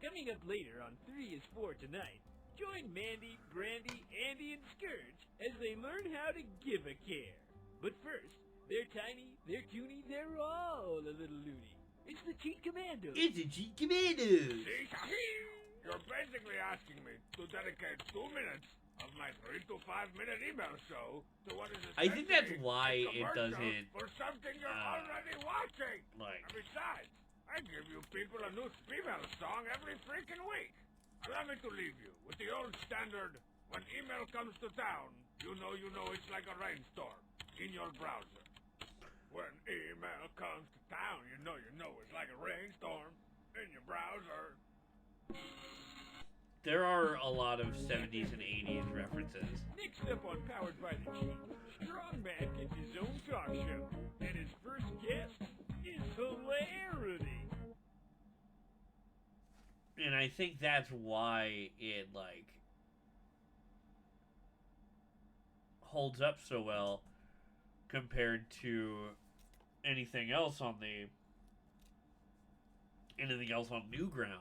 Coming up later on 3 is 4 tonight, join Mandy, Brandy, Andy, and Scourge as they learn how to give a care. But first, they're tiny, they're puny, they're all a little loony. It's the Cheat Commandos. It's a Cheat Commandos. See, Shaheen? You're basically asking me to dedicate 2 minutes of my 3 to 5 minute email show to what is I think that's essentially why a it commercial doesn't, for something you're already watching. like, And besides, I give you people a new female song every freaking week. Allow me to leave you with the old standard, when email comes to town, you know it's like a rainstorm in your browser. When email comes to town, you know it's like a rainstorm in your browser. There are a lot of 70s and 80s references. Next up on Powered by the Chief, Strongman gets his own talk show, and his first guest is hilarity. And I think that's why it, like, holds up so well compared to anything else on Newgrounds.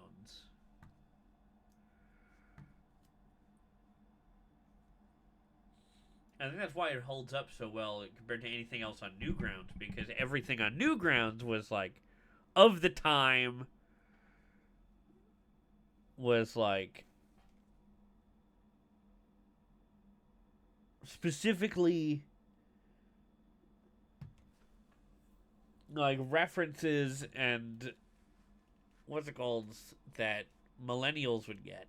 I think that's why it holds up so well compared to anything else on Newgrounds, because everything on Newgrounds was, like, of the time, was, like, specifically, like, references and what's it called that millennials would get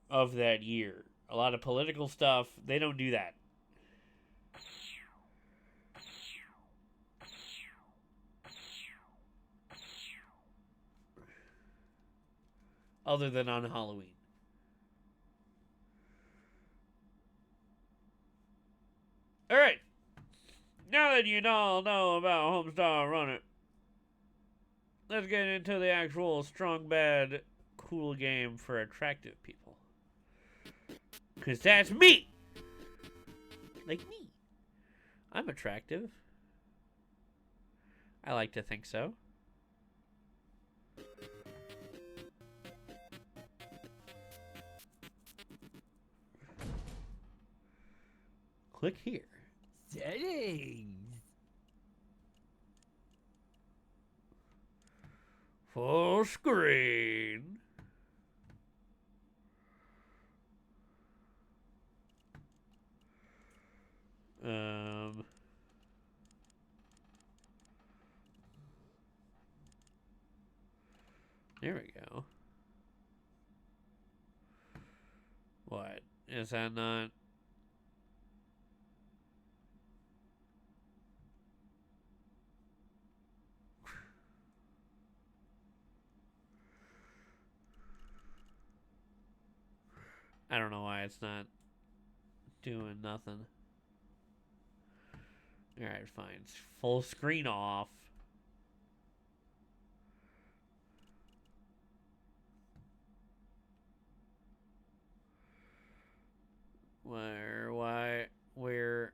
of that year. A lot of political stuff, they don't do that. Other than on Halloween. Alright. Now that you all know about Homestar Run It, let's get into the actual strong, bad, cool game for attractive people. Because that's me! Like me. I'm attractive. I like to think so. Click here. Settings. Full screen. There we go. What? Is that not... I don't know why it's not doing nothing. Alright, fine. It's full screen off. Where...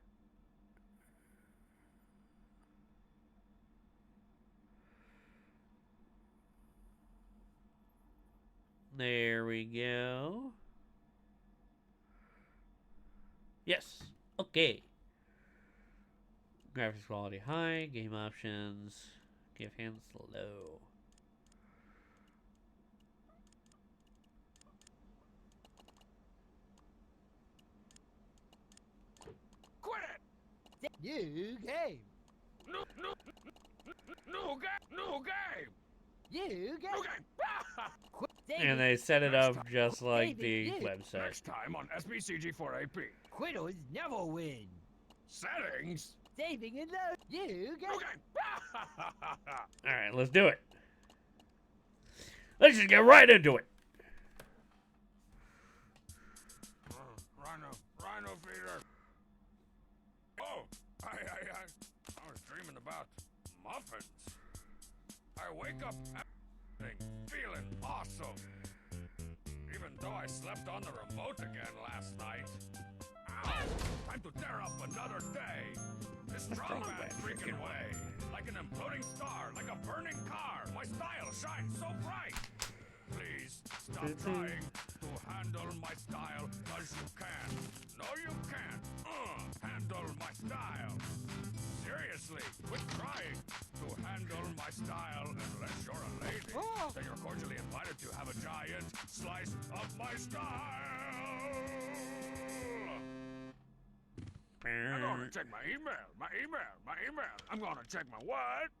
There we go. Yes. Okay. Graphics quality high. Game options. Give hands low. Quit it! New game. New game! New game. New game! Quit And they set it up just like the David, website. Next time on SBCG4AP. Quitters never win. Settings! Saving in the new game. New game! Alright, let's do it. Let's just get right into it. Rhino feeder. Oh, I was dreaming about muffins. I wake up feeling awesome. Even though I slept on the remote again last night. Ow! Time to tear up another day. This strong man freaking way. Like an imploding star, like a burning car. My style shines so bright. Please stop trying to handle my style, cause you can't. No, you can't. Handle my style. Seriously, quit trying to handle my style unless you're a lady. Then you're cordially invited to have a giant slice of my style. I'm gonna check my email. I'm gonna check my what?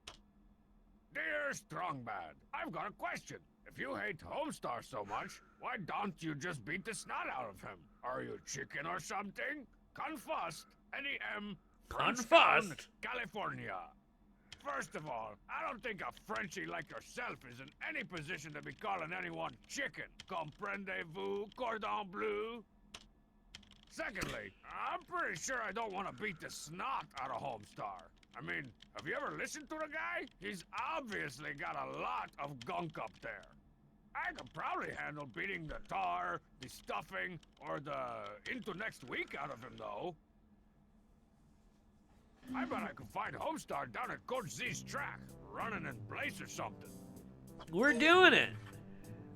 Dear Strongbad, I've got a question. If you hate Homestar so much, why don't you just beat the snot out of him? Are you chicken or something? Confust, NEM, Frenchtown, California. First of all, I don't think a Frenchie like yourself is in any position to be calling anyone chicken. Comprendez-vous, cordon bleu? Secondly, I'm pretty sure I don't want to beat the snot out of Homestar. I mean, have you ever listened to the guy? He's obviously got a lot of gunk up there. I could probably handle beating the tar, the stuffing, or the into next week out of him, though. I bet I could find Homestar down at Coach Z's track, running in place or something. We're doing it.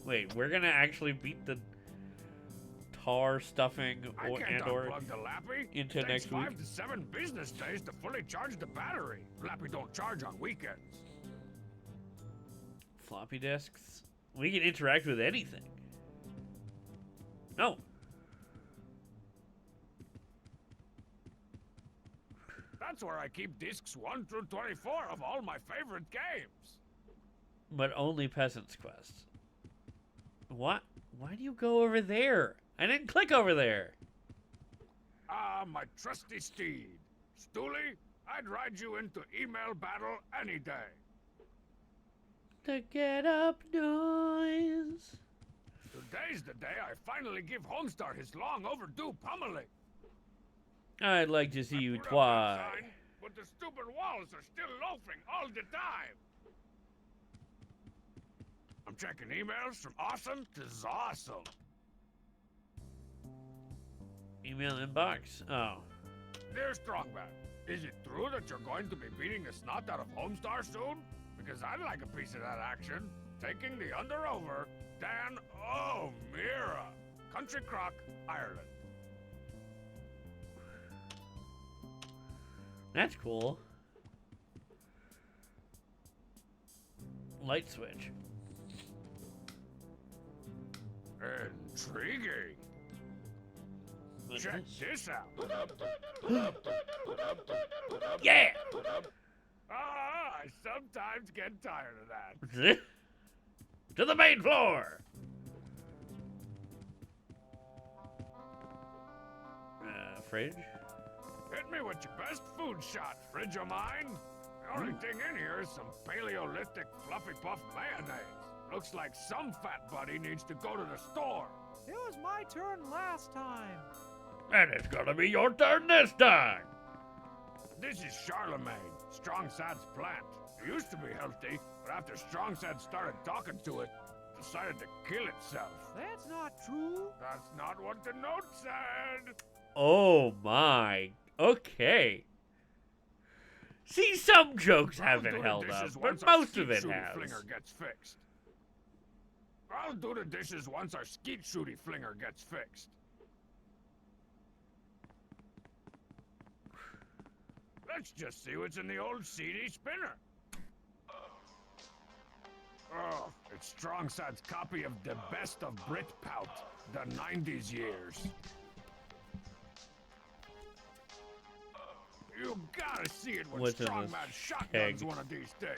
Wait, we're gonna actually beat the tar stuffing I can't or unplug the Lappy. into It takes next week? 5 to 7 business days to fully charge the battery. Lappy don't charge on weekends. Floppy disks. We can interact with anything. No. That's where I keep discs 1 through 24 of all my favorite games. But only Peasant's Quest. What? Why do you go over there? I didn't click over there. Ah, my trusty steed. Stooley, I'd ride you into email battle any day. The get up noise. Today's the day I finally give Homestar his long overdue pummeling. I'd like to see I you put up that twy. sign, but the stupid walls are still loafing all the time. I'm checking emails from awesome to zawesome. Email inbox. Oh. Dear Strongman, is it true that you're going to be beating the snot out of Homestar soon? Because I'd like a piece of that action. Taking the under over, Dan O'Meara, Country Crock, Ireland. That's cool. Light switch. Intriguing. What's Check this? this out. Yeah! Ah, I sometimes get tired of that. To the main floor! Fridge? Hit me with your best food shot, fridge of mine. The only thing in here is some Paleolithic fluffy puff mayonnaise. Looks like some fat buddy needs to go to the store. It was my turn last time. And it's gonna be your turn this time! This is Charlemagne, Strongsad's plant. It used to be healthy, but after Strongsad started talking to it, decided to kill itself. That's not true. That's not what the note said. Oh my. Okay. See, some jokes I'll haven't do the held up, dishes but once our most of skeet it shooty has. flinger gets fixed. I'll do the dishes once our skeet shooty flinger gets fixed. Let's just see what's in the old CD spinner. Oh, it's Strongsad's copy of The Best of Britpout, the 90s years. You gotta see it when What's in this Strongman shotguns keg? one of these things.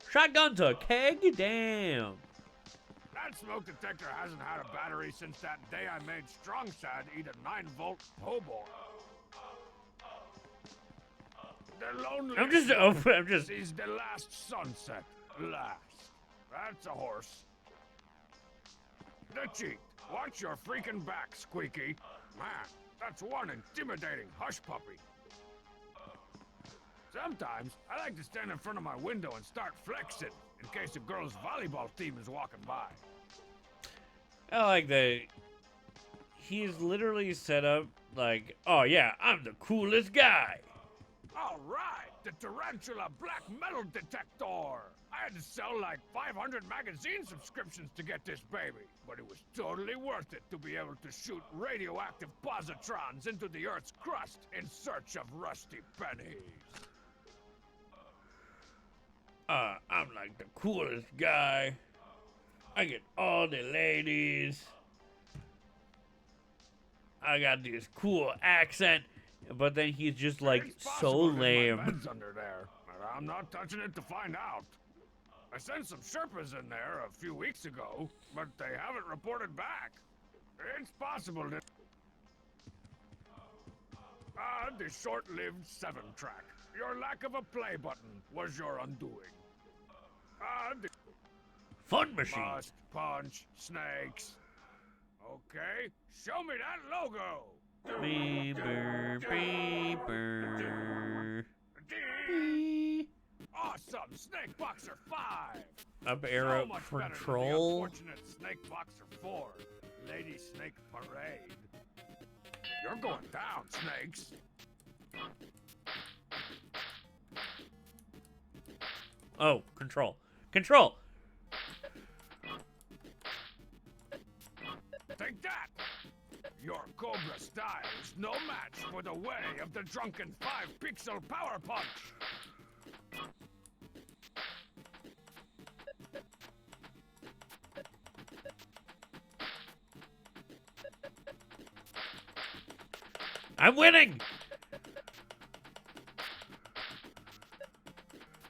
Shotgun's a keg? Damn. That smoke detector hasn't had a battery since that day I made Strongsad eat a 9-volt po' boy. The lonely I'm just sees the last sunset. Last. That's a horse. The cheat. Watch your freaking back, Squeaky. Man, that's one intimidating hush puppy. Sometimes I like to stand in front of my window and start flexing in case a girl's volleyball team is walking by. I like that he's literally set up like, oh yeah, I'm the coolest guy. All right, the Tarantula Black Metal Detector. I had to sell like 500 magazine subscriptions to get this baby, but it was totally worth it to be able to shoot radioactive positrons into the Earth's crust in search of rusty pennies. I'm like the coolest guy. I get all the ladies. I got this cool accent, but then he's just like It's so possible that my lame. bed's under there, but I'm not touching it to find out. I sent some Sherpas in there a few weeks ago, but they haven't reported back. It's possible that... The short-lived 7-track. Your lack of a play button was your undoing. The Fun machine. must punch snakes. Okay, show me that logo. Beeper, beeper. Awesome, Snake Boxer 5. Up arrow So much control. better than the unfortunate Snake Boxer 4. Lady Snake Parade. You're going down, snakes. Oh, control. Control! Take that! Your Cobra style is no match for the way of the drunken 5-pixel power punch. I'm winning!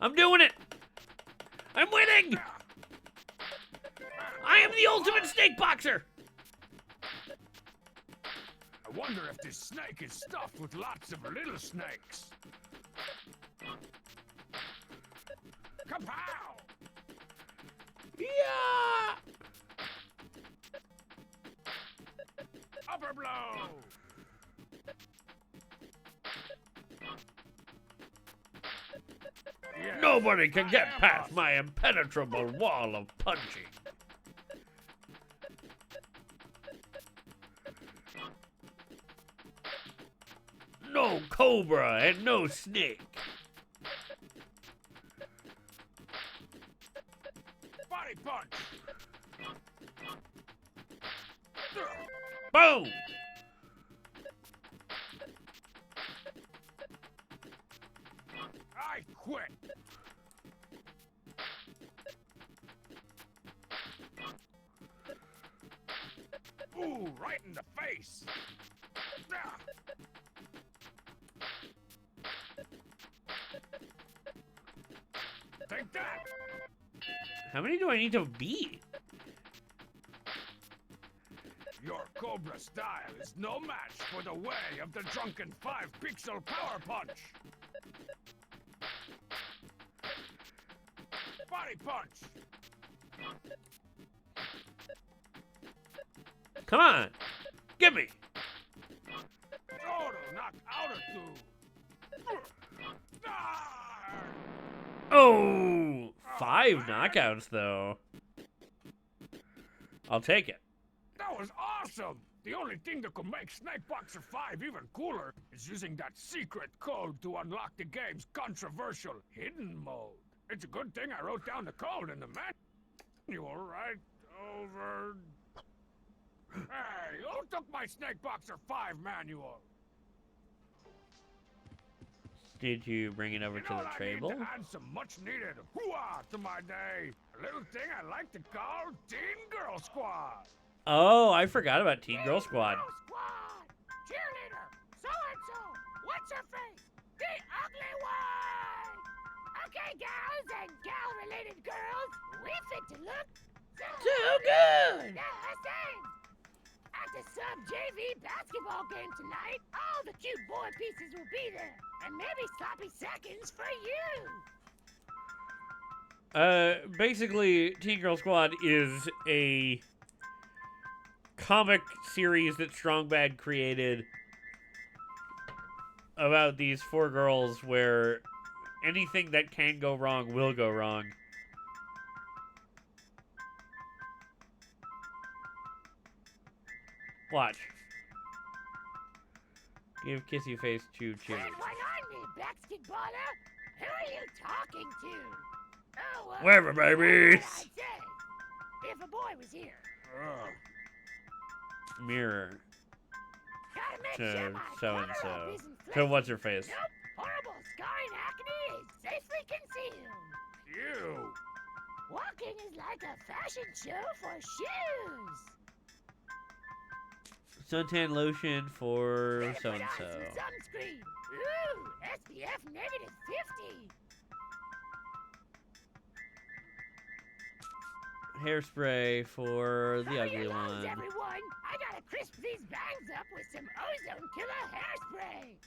I'm doing it! I'm winning! I am the ultimate snake boxer! I wonder if this snake is stuffed with lots of little snakes. Kapow! Yeah! Upper blow! Yes, Nobody can I get am past awesome. my impenetrable wall of punching. No cobra and no snake. Body punch! Boom! I quit! Ooh, right in the face! Ah. Take that! How many do I need to beat? Your Cobra style is no match for the way of the drunken 5-pixel power punch! Body punch! Come on! Give me! Total knock out of two! Ah! Oh! 5 knockouts, though. I'll take it. That was awesome! The only thing that could make Snake Boxer 5 even cooler is using that secret code to unlock the game's controversial hidden mode. It's a good thing I wrote down the code in the manual right over... Hey, who took my Snake Boxer 5 manual? Did you bring it over to the table? I need to add some much-needed hoo-ah to my day. A little thing I like to call Teen Girl Squad. Oh, I forgot about Teen Girl Squad. Girl Squad! Cheerleader! So-and-so! What's her face? The ugly one! Okay, gals and gal-related girls, we fit to look So good! Yeah, same! At the sub-JV basketball game tonight, all the cute boy pieces will be there. And maybe sloppy seconds for you! Basically, Teen Girl Squad is a comic series that Strong Bad created about these 4 girls where anything that can go wrong will go wrong. Watch. Give kissy face to cheers. Stand one on me, basketballer! Who are you talking to? Oh, Whatever, babies. I'd say, if a boy was here. Mirror Gotta make to sure my so-and-so. cover-up isn't To flipped. what's her face? Nope, horrible scarring acne is safely concealed. You! Walking is like a fashion show for shoes. Suntan lotion for Better put on so-and-so. some sunscreen. Ooh, SPF -50. Hairspray for the Hurry ugly along, one. everyone. I got a crisp these bangs up with some ozone killer hairspray.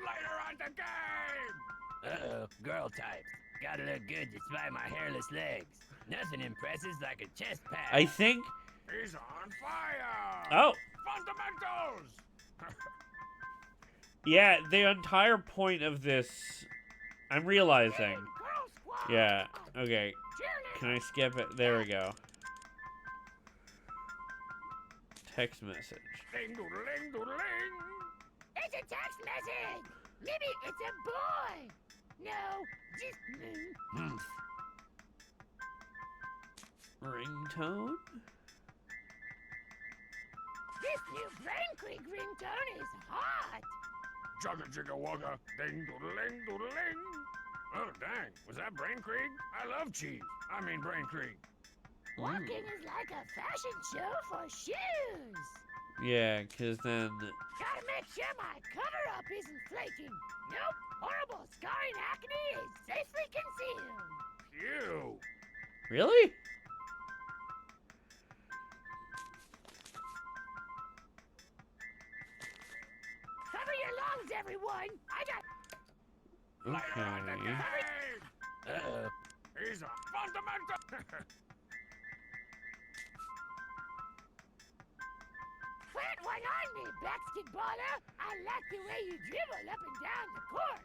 Later on the game! Uh-oh, girl types. Gotta look good despite my hairless legs. Nothing impresses like a chest pad. I think. He's on fire! Oh. Fundamentals! Yeah, the entire point of this, I'm realizing. Girl squad. Yeah, okay. Cheerleader. Can I skip it? There we go. Text message. Ding-doodle-ling, doodle-ling! It's a text message. Maybe it's a boy. No, just Ringtone? This new Brain Creek ringtone is hot. Jugga jigga wugga, ding doodle-ling, doodle-ling! Oh, dang, was that Brain Creek? I love cheese. I mean Brain Creek. Walking is like a fashion show for shoes. Yeah, because then. Gotta make sure my cover-up isn't flaking. Nope, horrible scarring acne is safely concealed. Phew! Really? Cover your lungs, everyone. I got Later on the Okay. game! Uh-oh. He's a fundamental! Plant one on me, basketballer. I like the way you dribble up and down the court.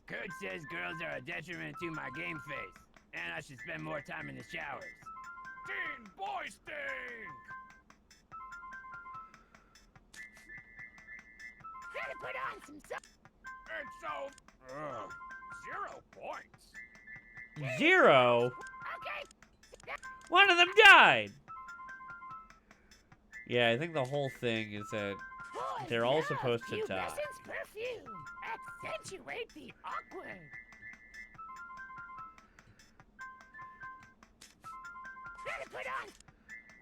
Coach says girls are a detriment to my game face, and I should spend more time in the showers. Teen boy stink! Gotta put on some It's so... 0 points. 0? Okay. One of them died! Yeah, I think the whole thing is that Boys they're all love supposed to die. pubescence perfume. Accentuate the awkward. Gotta put on.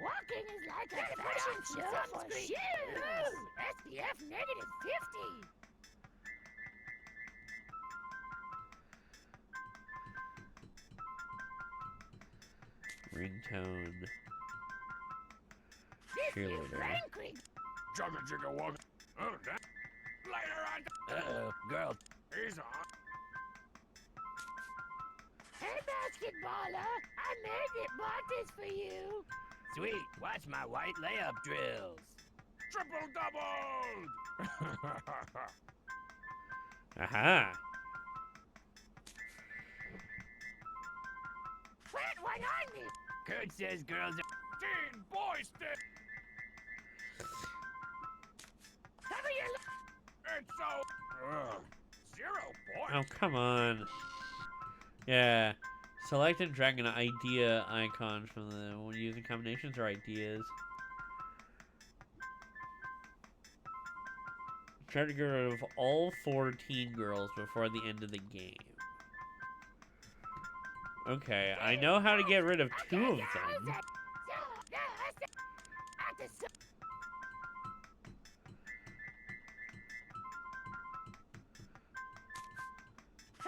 Walking is like a fashion show for shoes. SPF negative 50. Ringtone. This new Cheerleader. Brain Creek. Jugga jigga wugga. Oh, dang. Later on the... Uh-oh, girl. He's on. Hey, basketballer. I made it. Bought this for you. Sweet, watch my white layup drills. Triple doubled! Aha! Plant one on me. Coach says girls are... Teen boy stink! Cover your... It's so... 0 points. Oh, come on. Yeah. Select and drag an idea icon from the when using combinations or ideas. Try to get rid of all 14 girls before the end of the game. Okay, I know how to get rid of 2 of them.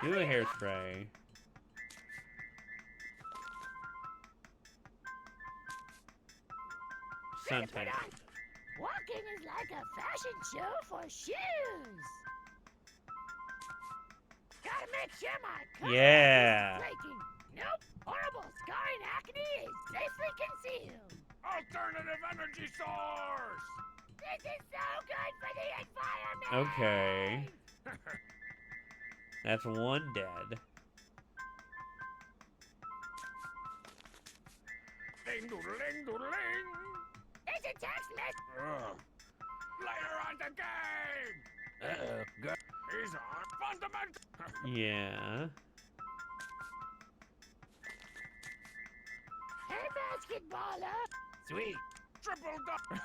Do a hairspray. Suntan. Walking is like a fashion show for shoes. Gotta make sure my cover Yeah. isn't flaking. Nope, horrible scarring acne is safely concealed. Alternative energy source! This is so good for the environment. Okay. That's 1 dead. Ding doodle-ling, doodle-ling! It's a text message. Later on the game! Uh-oh, girl. He's on fundamental! Yeah. Hey, basketballer. Sweet. Triple double!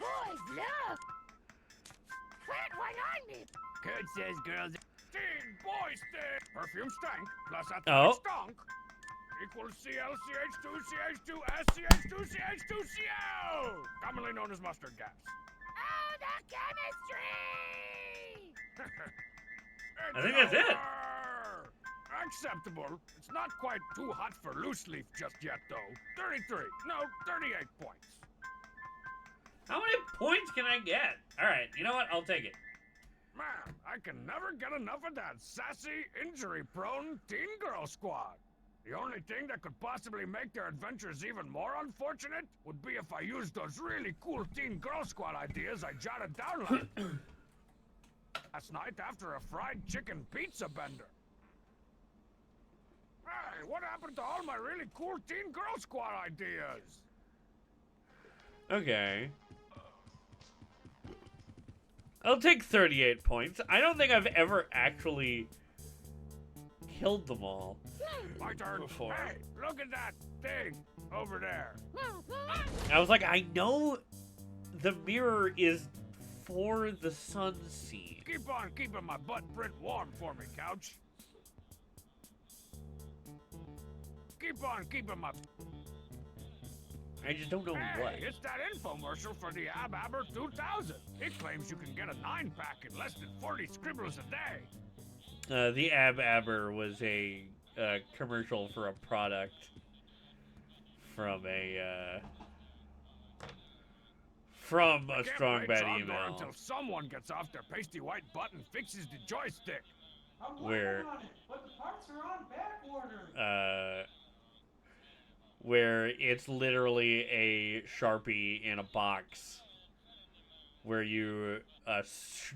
Boys love. Plant one on me. Coach says girls are... Teen boy stink! Perfume stank plus Oh. athletic stunk equals ClCH2CH2SCH2CH2Cl! Commonly known as mustard gas. Oh, the chemistry. I think that's it. over! Acceptable. It's not quite too hot for loose leaf just yet, though. 33. No, 38 points. points can I get? All right, you know what? I'll take it. Man, I can never get enough of that sassy, injury-prone teen girl squad. The only thing that could possibly make their adventures even more unfortunate would be if I used those really cool teen girl squad ideas I jotted down last night after a fried chicken pizza bender. Hey, what happened to all my really cool teen girl squad ideas? Okay. I'll take 38 points. I don't think I've ever actually killed them all. My turn. Before. Hey, look at that thing over there. I was like, I know the mirror is for the sun seed. Keep on keeping my butt print warm for me, Couch. Keep on keeping my... I just don't know Hey, what. it's that infomercial for the AbAber 2000. It claims you can get a 9-pack in less than 40 scribbles a day. The AbAber was a commercial for a product from a strong bad email. Until someone gets off their pasty white butt and fixes the joystick. I'm Where- working on it, but the parts are on back order. Where it's literally a Sharpie in a box where you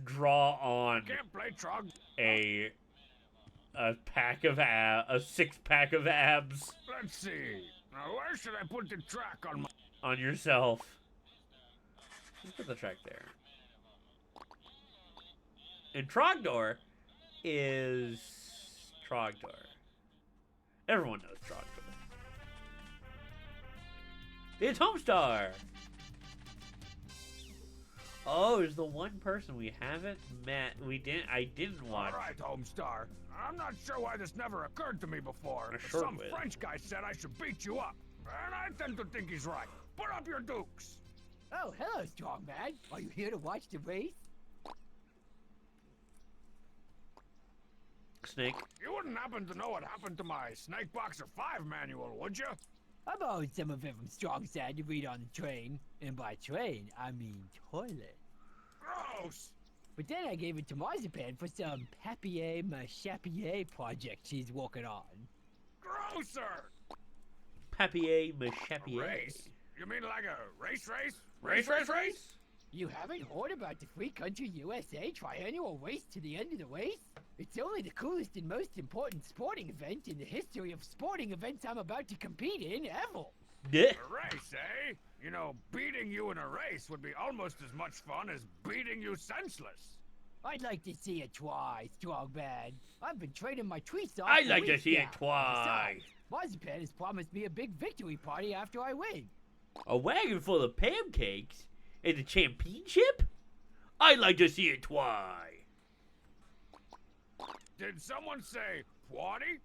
draw on Can't play Trog. a pack of a 6-pack of abs Let's see. Now, where should I put the track on my... on yourself. Just put the track there. And Trogdor is Trogdor. Everyone knows Trogdor. It's Homestar! Oh, is the one person we haven't met. I didn't watch. All right, Homestar. I'm not sure why this never occurred to me before. A But short some wit. French guy said I should beat you up. And I tend to think he's right. Put up your dukes. Oh, hello, Strongman. Are you here to watch the race? Snake. You wouldn't happen to know what happened to my Snake Boxer 5 manual, would you? I borrowed some of it from Strongstad to read on the train. And by train, I mean toilet. Gross! But then I gave it to Marzipan for some papier-mâche project she's working on. Grosser! Papier-mâche. Race? You mean like a race? Race? You haven't heard about the Free Country USA triannual race to the end of the race? It's only the coolest and most important sporting event in the history of sporting events I'm about to compete in ever. Yeah. A race, eh? You know, beating you in a race would be almost as much fun as beating you senseless. I'd like to see it try, Strongbad. I've been training my tweets off I'd for like to weeks see now. it try. Besides, Marzipan has promised me a big victory party after I win. A wagon full of pancakes? In the championship? I'd like to see it try. Did someone say Pwadi?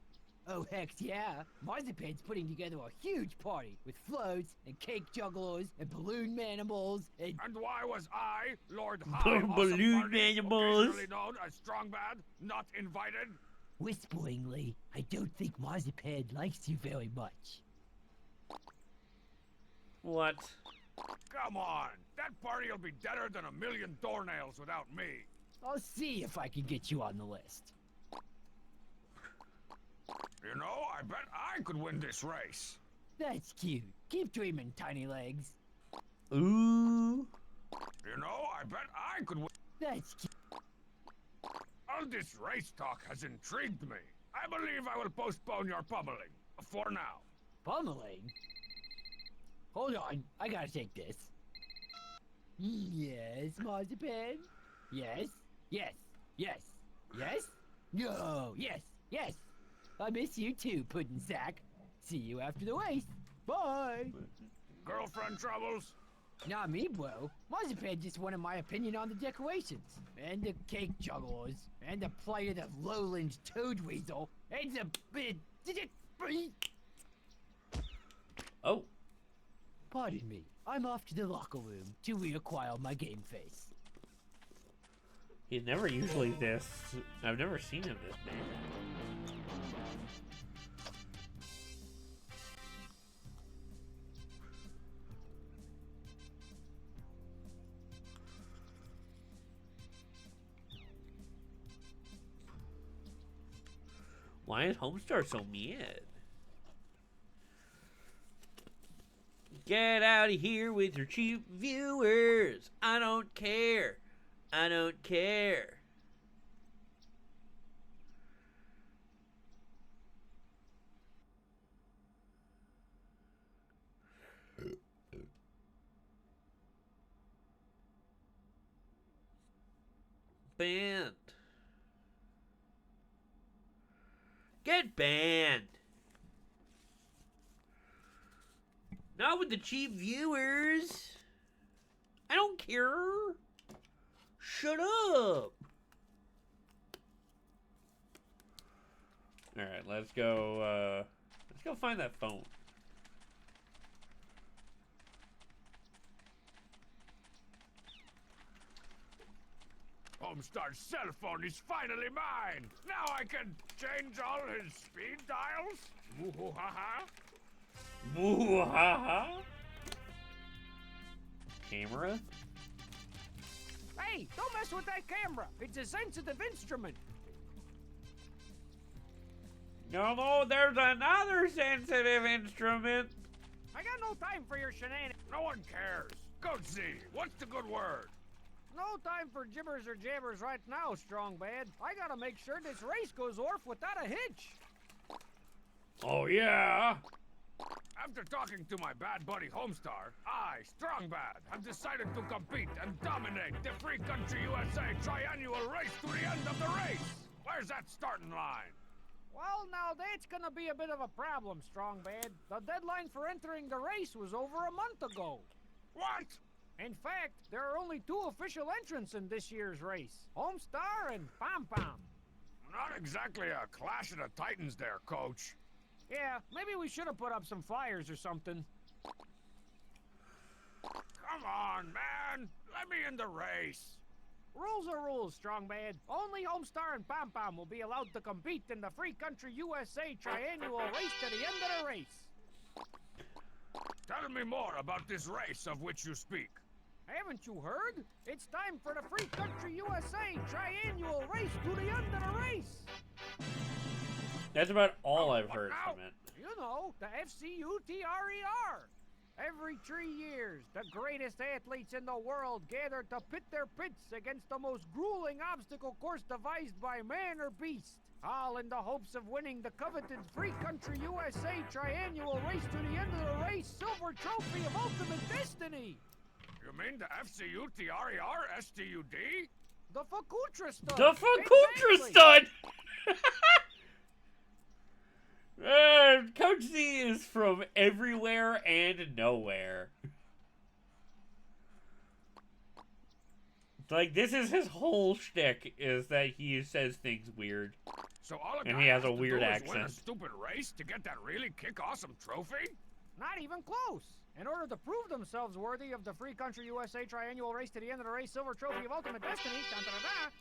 Oh, heck yeah. Marzipan's putting together a huge party with floats and cake jugglers and balloon manimals and... And why was I, Lord High Awesome Balloon Party, manimals. occasionally known as Strongbad, not invited? Whisperingly, I don't think Marzipan likes you very much. What? Come on, that party'll be deader than a million doornails without me. I'll see if I can get you on the list. You know, I bet I could win this race. That's cute. Keep dreaming, Tiny Legs. Ooh. You know, I bet I could win. That's cute. All this race talk has intrigued me. I believe I will postpone your pummeling. For now. Pummeling? Hold on, I gotta take this. Yes, Marzipan? Yes, yes, yes, yes? No, yes, yes. I miss you too, Puddin' Sack. See you after the race. Bye. Girlfriend troubles? Not me, bro. Marzipan just wanted my opinion on the decorations, and the cake jugglers, and the plight of the lowland toad weasel, and the... Oh. Pardon me, I'm off to the locker room to reacquire my game face. He's never usually this. I've never seen him this big. Why is Homestar so mad? Get out of here with your cheap viewers. I don't care. I don't care. Banned. Get banned. Not with the cheap viewers. I don't care. Shut up. Alright, let's go find that phone. Homestar's cell phone is finally mine. Now I can change all his speed dials. Woo-hoo-ha-ha. Woo-ha-ha. Camera? Hey, don't mess with that camera. It's a sensitive instrument. No, there's another sensitive instrument. I got no time for your shenanigans. No one cares. Go see. What's the good word? No time for gibbers or jabbers right now, Strong Bad. I gotta make sure this race goes off without a hitch. Oh, yeah? After talking to my bad buddy Homestar, I, Strong Bad, have decided to compete and dominate the Free Country USA triannual race to the end of the race. Where's that starting line? Well, now that's gonna be a bit of a problem, Strong Bad. The deadline for entering the race was over a month ago. What? In fact, there are only 2 official entrants in this year's race, Homestar and Pom Pom. Not exactly a clash of the titans there, Coach. Yeah, maybe we should have put up some flyers or something. Come on, man. Let me in the race. Rules are rules, Strong Bad. Only Homestar and Pom Pom will be allowed to compete in the Free Country USA triannual race to the end of the race. Tell me more about this race of which you speak. Haven't you heard? It's time for the Free Country USA triannual race to the end of the race. That's about all I've heard from it. You know, the FCUTRER. Every 3 years, the greatest athletes in the world gather to pit their pits against the most grueling obstacle course devised by man or beast, all in the hopes of winning the coveted Free Country USA triannual race to the end of the race silver trophy of ultimate destiny. You mean the FCUTRER STUD? The Fakutra stud. The Fakutra stud! Coach Z is from everywhere and nowhere. Like, this is his whole shtick, is that he says things weird. So all a and guy he has has a to weird do is accent. win a stupid race to get that really kick-awesome trophy? Not even close. In order to prove themselves worthy of the Free Country USA triannual race to the end of the race silver trophy of ultimate destiny,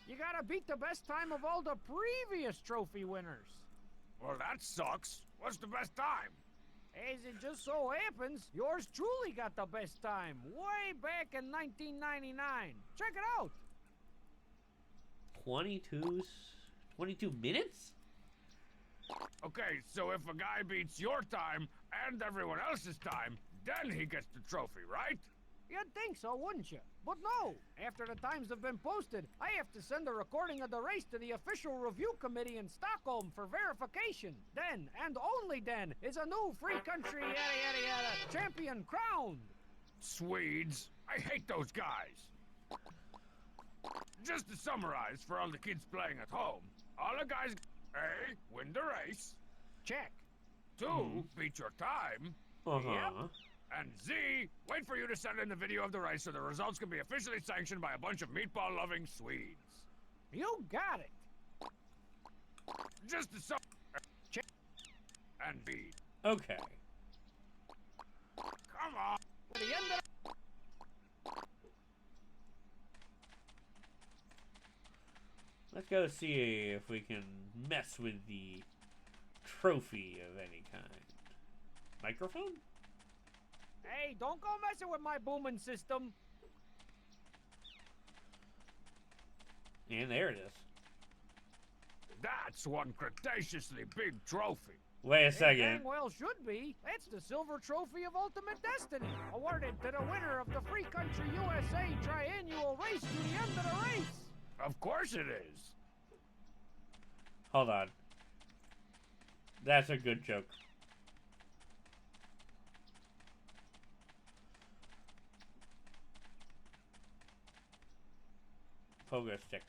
you gotta beat the best time of all the previous trophy winners. Well, that sucks. What's the best time? As it just so happens, yours truly got the best time, way back in 1999. Check it out. 22 minutes? Okay, so if a guy beats your time and everyone else's time, then he gets the trophy, right? You'd think so, wouldn't you? But no. After the times have been posted, I have to send a recording of the race to the official review committee in Stockholm for verification. Then, and only then, is a new Free Country yada yada yada champion crowned. Swedes. I hate those guys. Just to summarize for all the kids playing at home, all the guys A, win the race. Check. 2, beat your time. Uh-huh. And Z, wait for you to send in the video of the race so the results can be officially sanctioned by a bunch of meatball-loving Swedes. You got it. Just to check and beat. Okay. Come on. To the end of Let's go see if we can mess with the trophy of any kind. Microphone? Hey, don't go messing with my booming system. And there it is. That's one Cretaceously big trophy. Wait a It second. dang well should be. It's the Silver Trophy of Ultimate Destiny, awarded to the winner of the Free Country USA Triannual Race to the end of the race. Of course it is. Hold on. That's a good joke. Pogo stick.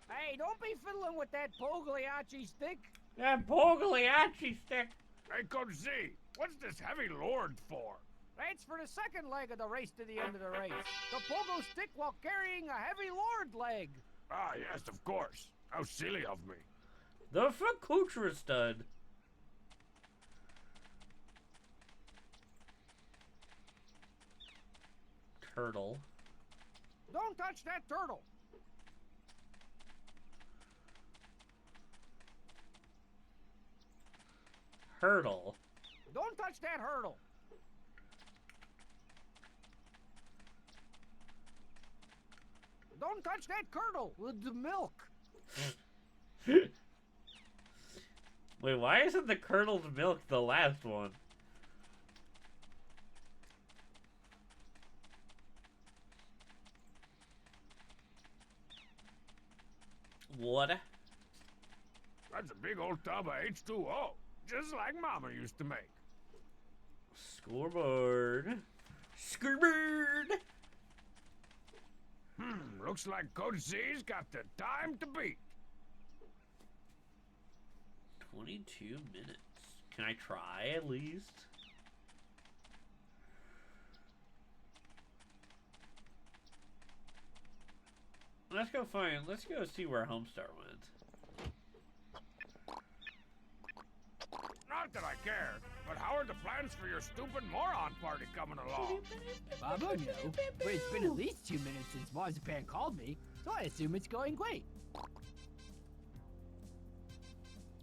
Hey, don't be fiddling with that Pogliacci stick. That Pogliacci stick. Hey, Coach Z, what's this heavy lord for? That's for the second leg of the race to the end of the race. The pogo stick while carrying a heavy lord leg. Ah, yes, of course. How silly of me. The Fakutra stud. Turtle. Don't touch that turtle. Hurdle. Don't touch that hurdle. Don't touch that curdle with the milk. Wait, why isn't the curdled milk the last one? What? That's a big old tub of H2O, just like Mama used to make. Scoreboard. Scoreboard! Looks like Coach Z's got the time to beat. 22 minutes. Can I try at least? Let's go see where Homestar went. Not that I care, but how are the plans for your stupid moron party coming along? I don't know, but it's been at least 2 minutes since Marzipan called me, so I assume it's going great.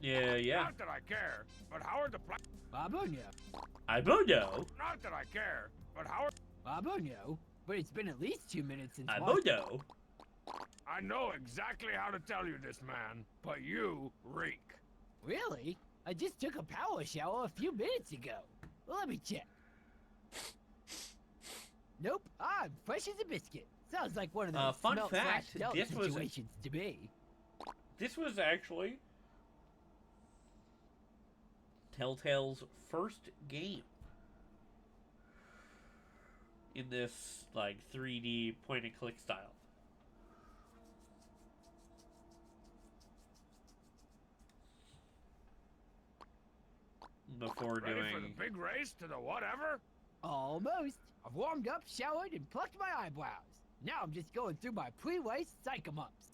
Yeah. Not that I care, but how are the plans? I don't know. I don't know. Not that I care, but how are... I don't know, but it's been at least 2 minutes since I don't know. I know exactly how to tell you this, man, but you reek. Really? I just took a power shower a few minutes ago. Well, let me check. Nope, I'm fresh as a biscuit. Sounds like one of those Fun smelt fact, slash this was- situations to me. This was actually Telltale's first game in this like 3D point and click style. Before Ready doing for the big race to the whatever? Almost. I've warmed up, showered, and plucked my eyebrows. Now I'm just going through my pre-race psych-em-ups.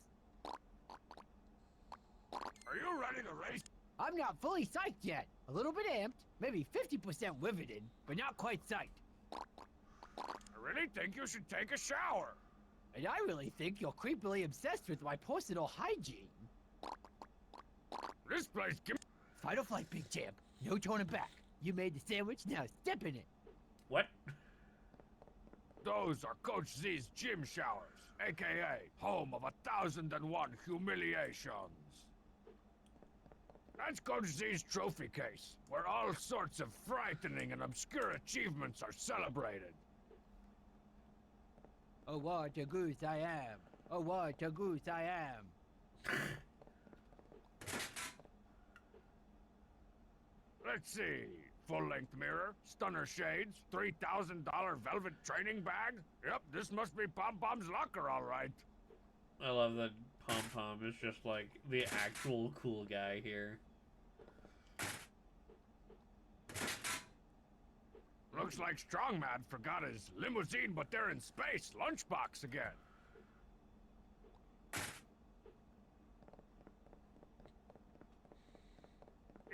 Are you ready to race? I'm not fully psyched yet. A little bit amped, maybe 50% riveted, but not quite psyched. I really think you should take a shower. And I really think you're creepily obsessed with my personal hygiene. This place give Fight or flight, big champ. No turning back. You made the sandwich, now step in it. what? Those are Coach Z's gym showers, aka home of 1,001 humiliations. That's Coach Z's trophy case, where all sorts of frightening and obscure achievements are celebrated. Oh, what a goose I am. Oh, what a goose I am. Let's see. Full-length mirror, stunner shades, $3,000 velvet training bag. Yep, this must be Pom Pom's locker, all right. I love that Pom Pom is just like the actual cool guy here. Looks like Strongman forgot his limousine, but they're in space lunchbox again.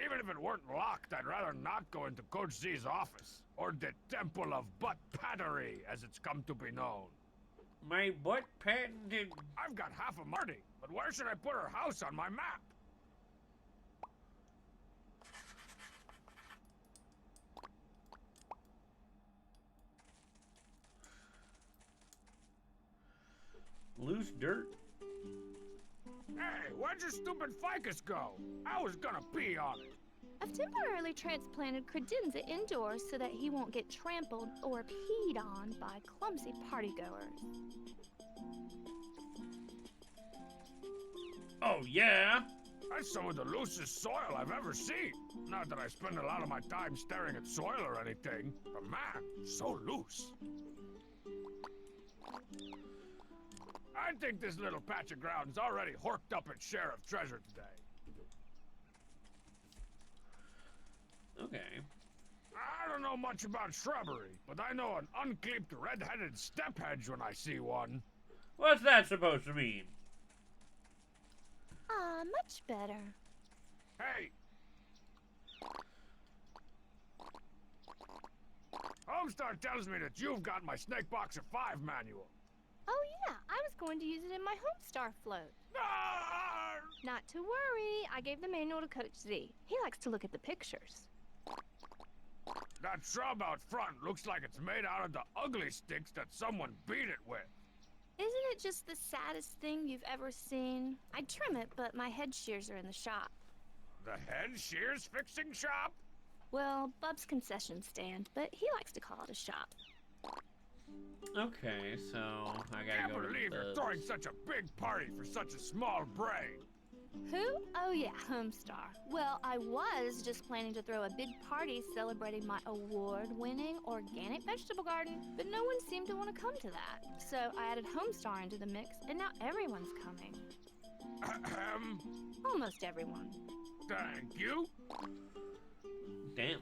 Even if it weren't locked, I'd rather not go into Coach Z's office, or the Temple of Butt Pattery, as it's come to be known. My butt patented. I've got half a Marty, but where should I put her house on my map? Loose dirt. Hey, where'd your stupid ficus go? I was gonna pee on it. I've temporarily transplanted credenza indoors so that he won't get trampled or peed on by clumsy partygoers. Oh, yeah? That's some of the loosest soil I've ever seen. Not that I spend a lot of my time staring at soil or anything, but man, so loose. I think this little patch of ground's already horked up its share of treasure today. Okay. I don't know much about shrubbery, but I know an unclipped red-headed step hedge when I see one. What's that supposed to mean? Ah, much better. Hey! Homestar tells me that you've got my Snake Boxer 5 manual. Oh yeah, I was going to use it in my Homestar float. Ah! Not to worry, I gave the manual to Coach Z. He likes to look at the pictures. That shrub out front looks like it's made out of the ugly sticks that someone beat it with. Isn't it just the saddest thing you've ever seen? I'd trim it, but my head shears are in the shop. The head shears fixing shop? Well, Bub's concession stand, but he likes to call it a shop. Okay, so I gotta Can't go to believe you're throwing such a big party for such a small brain. Who? Oh yeah, Homestar. Well, I was just planning to throw a big party celebrating my award-winning organic vegetable garden, but no one seemed to want to come to that. So I added Homestar into the mix, and now everyone's coming. Almost everyone. Thank you. Damn.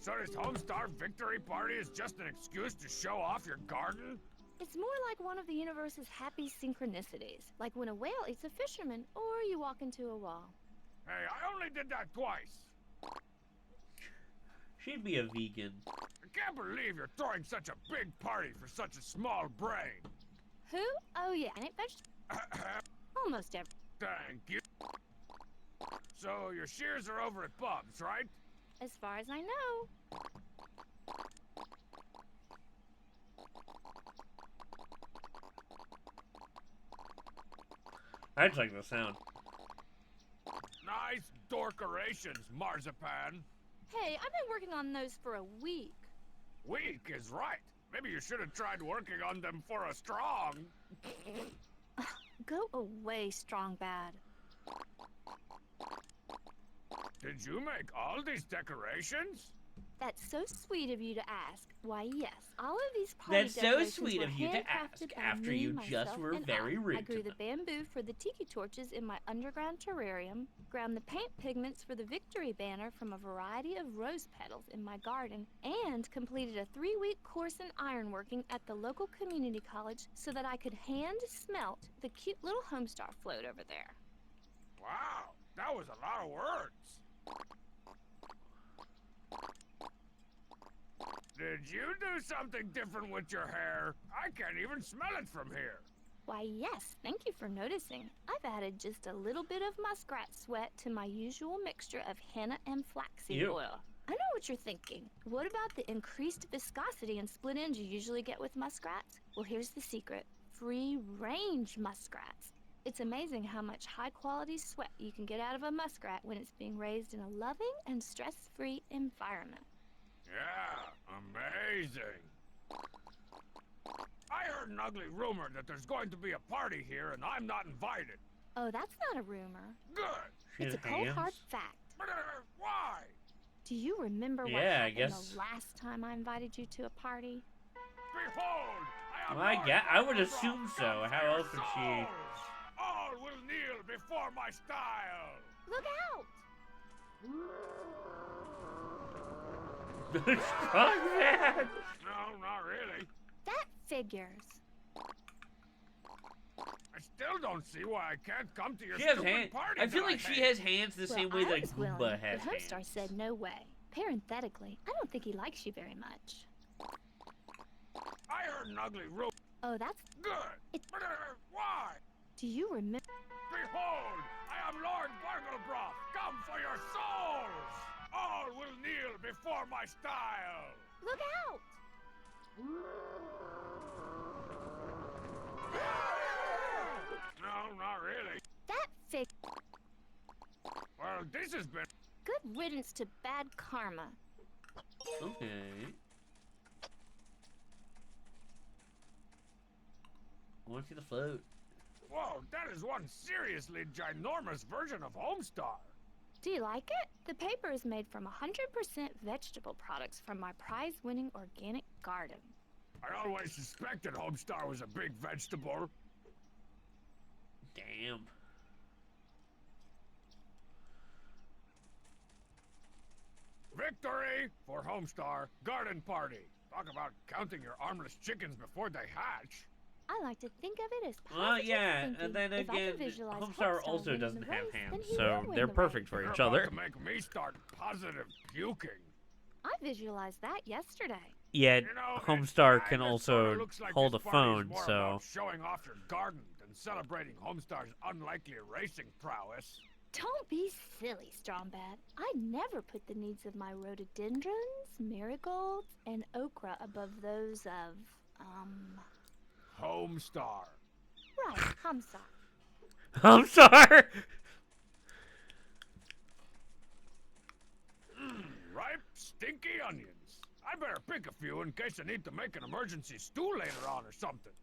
So this Homestar victory party is just an excuse to show off your garden? It's more like one of the universe's happy synchronicities, like when a whale eats a fisherman, or you walk into a wall. Hey, I only did that twice. She'd be a vegan. I can't believe you're throwing such a big party for such a small brain. Who? Oh yeah, and it almost every. Thank you. So your shears are over at Bub's, right? As far as I know. I just like the sound. Nice dorkorations, Marzipan. Hey, I've been working on those for a week. Weak is right. Maybe you should have tried working on them for a strong. Go away, Strong Bad. Did you make all these decorations? That's so sweet of you to ask. Why, yes, all of these party That's so decorations sweet were of you to handcrafted ask by after me, you myself, just were and very rude I grew to the them. bamboo for the tiki torches in my underground terrarium, ground the paint pigments for the victory banner from a variety of rose petals in my garden, and completed a 3-week course in ironworking at the local community college so that I could hand smelt the cute little Homestar float over there. Wow, that was a lot of words. Did you do something different with your hair? I can't even smell it from here. Why, yes, thank you for noticing. I've added just a little bit of muskrat sweat to my usual mixture of henna and flaxseed oil. I know what you're thinking. What about the increased viscosity and split ends you usually get with muskrats? Well, here's the secret. Free-range muskrats. It's amazing how much high-quality sweat you can get out of a muskrat when it's being raised in a loving and stress-free environment. Yeah, amazing. I heard an ugly rumor that there's going to be a party here and I'm not invited. Oh, that's not a rumor. Good. It's a cold, hard fact. But why? Do you remember what Yeah, I happened guess. the last time I invited you to a party? Behold, I am Well, Lord I would Barnacle assume Broth. so. Come for How your else would she? souls. All will kneel before my style. Look out! Strong man. No, not really. That figures. I still don't see why I can't come to your She has stupid hands. party. I feel that like she hate. has hands the same way I that was willing, Goomba has but Homestar hands. said no way. Parenthetically, I don't think he likes you very much. I heard an ugly rumor. Oh, that's Good. But why? Do you remember? Behold, I am Lord Barnacle Broth. Come for your souls. All will kneel before my style. Look out! No, not really. this has been... Good riddance to bad karma. Okay. I want to see the float. Whoa, that is one seriously ginormous version of Homestar. Do you like it? The paper is made from 100% vegetable products from my prize-winning organic garden. I always suspected Homestar was a big vegetable. Damn. Victory for Homestar Garden Party. Talk about counting your armless chickens before they hatch. I like to think of it as Well, positive yeah, thinking. and then If I again, can visualize Homestar also winning the doesn't have race, hands, then he so will win they're the perfect race. for You're each about other. to make me start positive puking. I visualized that yesterday. Yet, You know, Homestar it can kinda also sorta looks like hold a this party is phone, more so... about showing off your garden than celebrating Homestar's unlikely racing prowess. Don't be silly, Strongbad. I never put the needs of my rhododendrons, marigolds, and okra above those of, Homestar. Right, Hamsa. Homestar! Ripe, stinky onions. I better pick a few in case I need to make an emergency stew later on or something.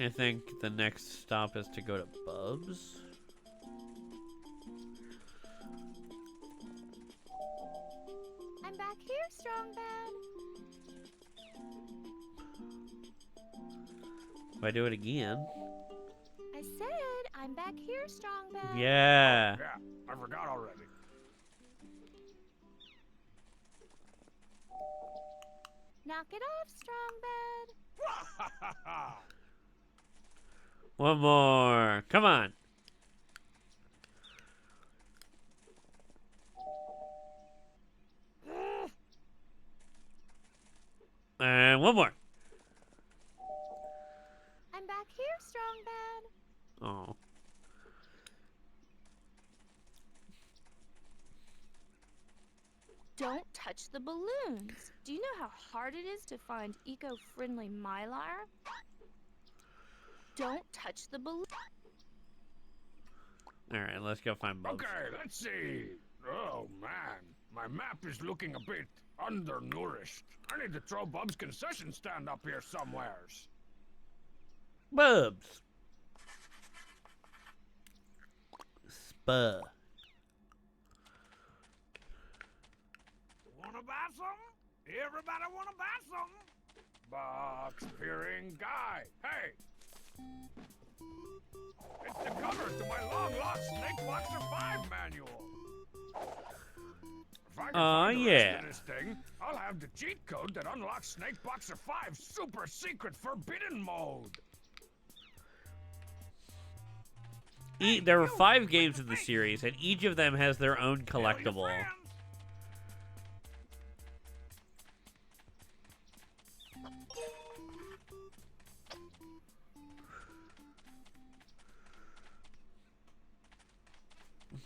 I think the next stop is to go to Bub's. I'm back here, Strongbad. If I do it again. I said I'm back here, Strongbad. Yeah. Yeah, I forgot already. Knock it off, Strongbad. One more. Come on. And one more. I'm back here, Strongbad. Oh. Don't touch the balloons. Do you know how hard it is to find eco-friendly mylar? Don't touch the balloon. Alright, let's go find Bub's. Okay, let's see. Oh, man. My map is looking a bit undernourished. I need to throw Bub's concession stand up here somewheres. Bub's. Spuh. Wanna buy something? Everybody wanna buy something? Box peering guy. Hey! It's the cover to my long-lost Snake Boxer 5 manual. If I can find the rest of this thing, I'll have the cheat code that unlocks Snake Boxer 5's super secret forbidden mode. There were 5 games in the series, and each of them has their own collectible.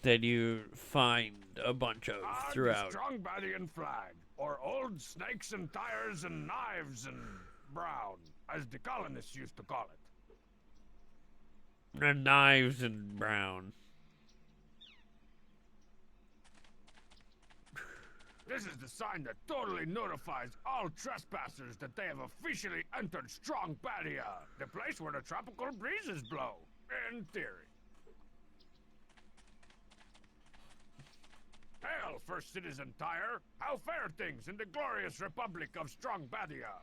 That you find a bunch of throughout. The Strongbadian flag, or old snakes and tires and knives and brown, as the colonists used to call it. And knives and brown. This is the sign that totally notifies all trespassers that they have officially entered Strongbadia, the place where the tropical breezes blow, in theory. Hail, First Citizen Tire! How fare things in the glorious Republic of Strongbadia?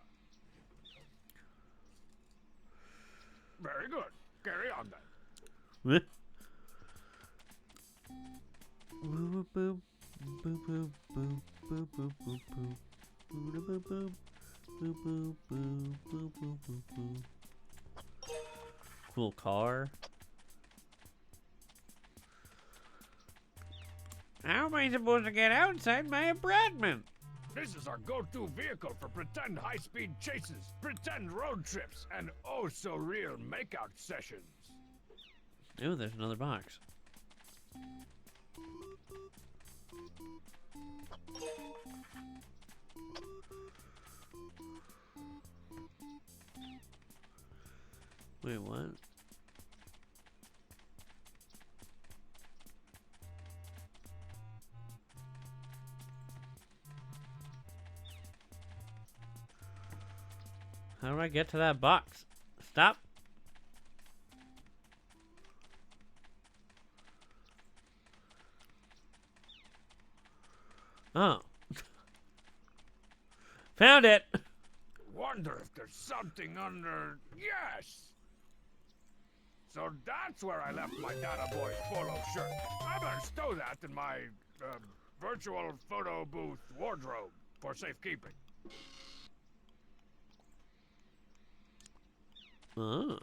Very good. Carry on then. Boop, boop, boop, boop, boop, boop, boop, boop, boop. Boop, boop, boop. Boop, boop, boop, boop, boop, boop, boop. Cool car. How am I supposed to get outside my apartment? This is our go-to vehicle for pretend high-speed chases, pretend road trips, and oh-so-real makeout sessions. Ooh, there's another box. Wait, what? How do I get to that box? Stop. Oh. Found it! Wonder if there's something under... Yes! So that's where I left my Data Boy polo shirt. I better stow that in my virtual photo booth wardrobe for safekeeping. Oh.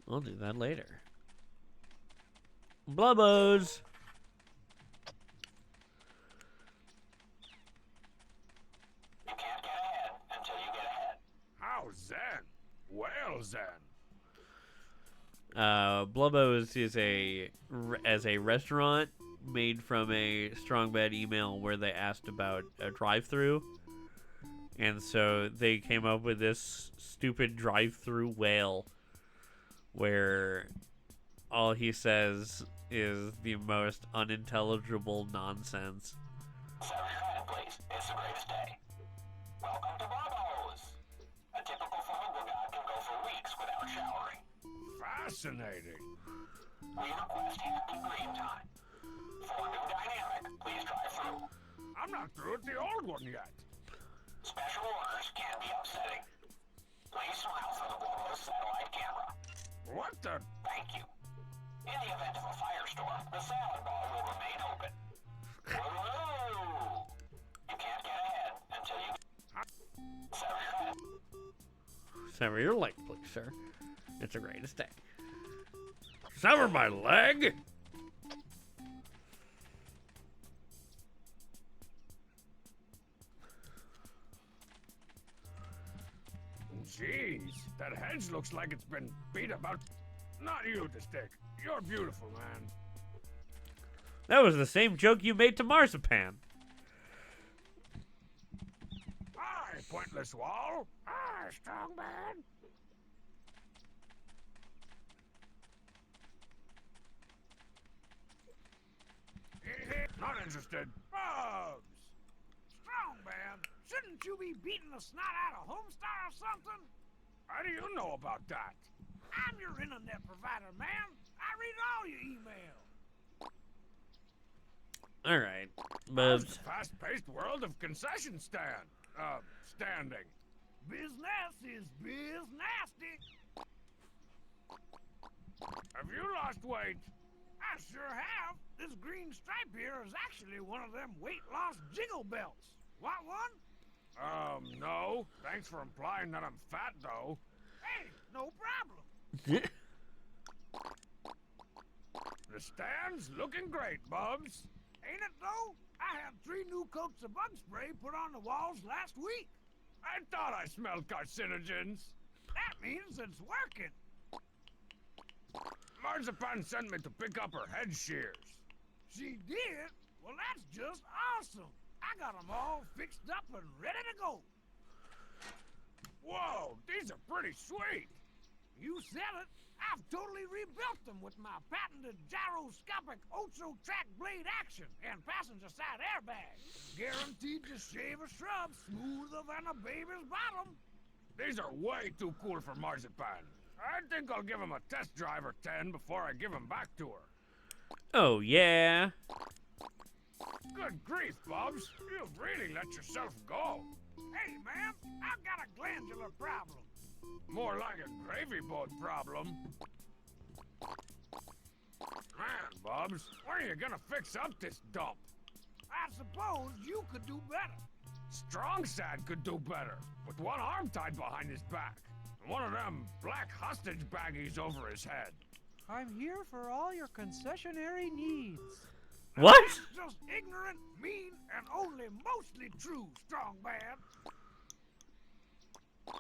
I'll do that later. Blubbos! You can't get ahead until you get ahead. How zen? Well zen. Blubbos is a restaurant made from a strong bad email where they asked about a drive-through. And so they came up with this stupid drive-through whale where all he says is the most unintelligible nonsense. Sever your head, please. It's the greatest day. Welcome to Bubbles. A typical photo god can go for weeks without showering. Fascinating. We request happy green time. For new dynamic, please try through. I'm not through with the old one yet. Special orders can be upsetting. Please smile for the Bubbles satellite camera. What the? Thank you. In the event of a firestorm, the salad ball will remain open. Whoa! You can't get ahead until you... Sever your head. Sever your leg, please, sir. It's the greatest day. Sever my leg? Jeez, that hedge looks like it's been beat about. Not you, the stick. You're beautiful, man. That was the same joke you made to Marzipan. Hi, pointless wall. Hi, strong man. Not interested. Bugs! Strong man, shouldn't you be beating the snot out of Homestar or something? How do you know about that? I'm your internet provider, man. I read all your email. Alright, How's Bubs. the fast-paced world of concession standing. Business is biz nasty. Have you lost weight? I sure have. This green stripe here is actually one of them weight loss jiggle belts. Want one? No. Thanks for implying that I'm fat, though. Hey, no problem. The stand's looking great, Bubs. Ain't it though? I had 3 new coats of bug spray put on the walls last week. I thought I smelled carcinogens. That means it's working. Marzipan sent me to pick up her head shears. She did? Well, that's just awesome. I got them all fixed up and ready to go. Whoa, these are pretty sweet. You said it. I've totally rebuilt them with my patented gyroscopic Ocho track blade action and passenger side airbag. Guaranteed to shave a shrub smoother than a baby's bottom. These are way too cool for Marzipan. I think I'll give him a test drive or 10 before I give him back to her. Oh, yeah. Good grief, Bubs. You've really let yourself go. Hey, man, I've got a glandular problem. More like a gravy boat problem. Man, Bubs, when are you gonna fix up this dump? I suppose you could do better. Strong Sad could do better, with one arm tied behind his back, and one of them black hostage baggies over his head. I'm here for all your concessionary needs. What? That's just ignorant, mean, and only mostly true, strong man.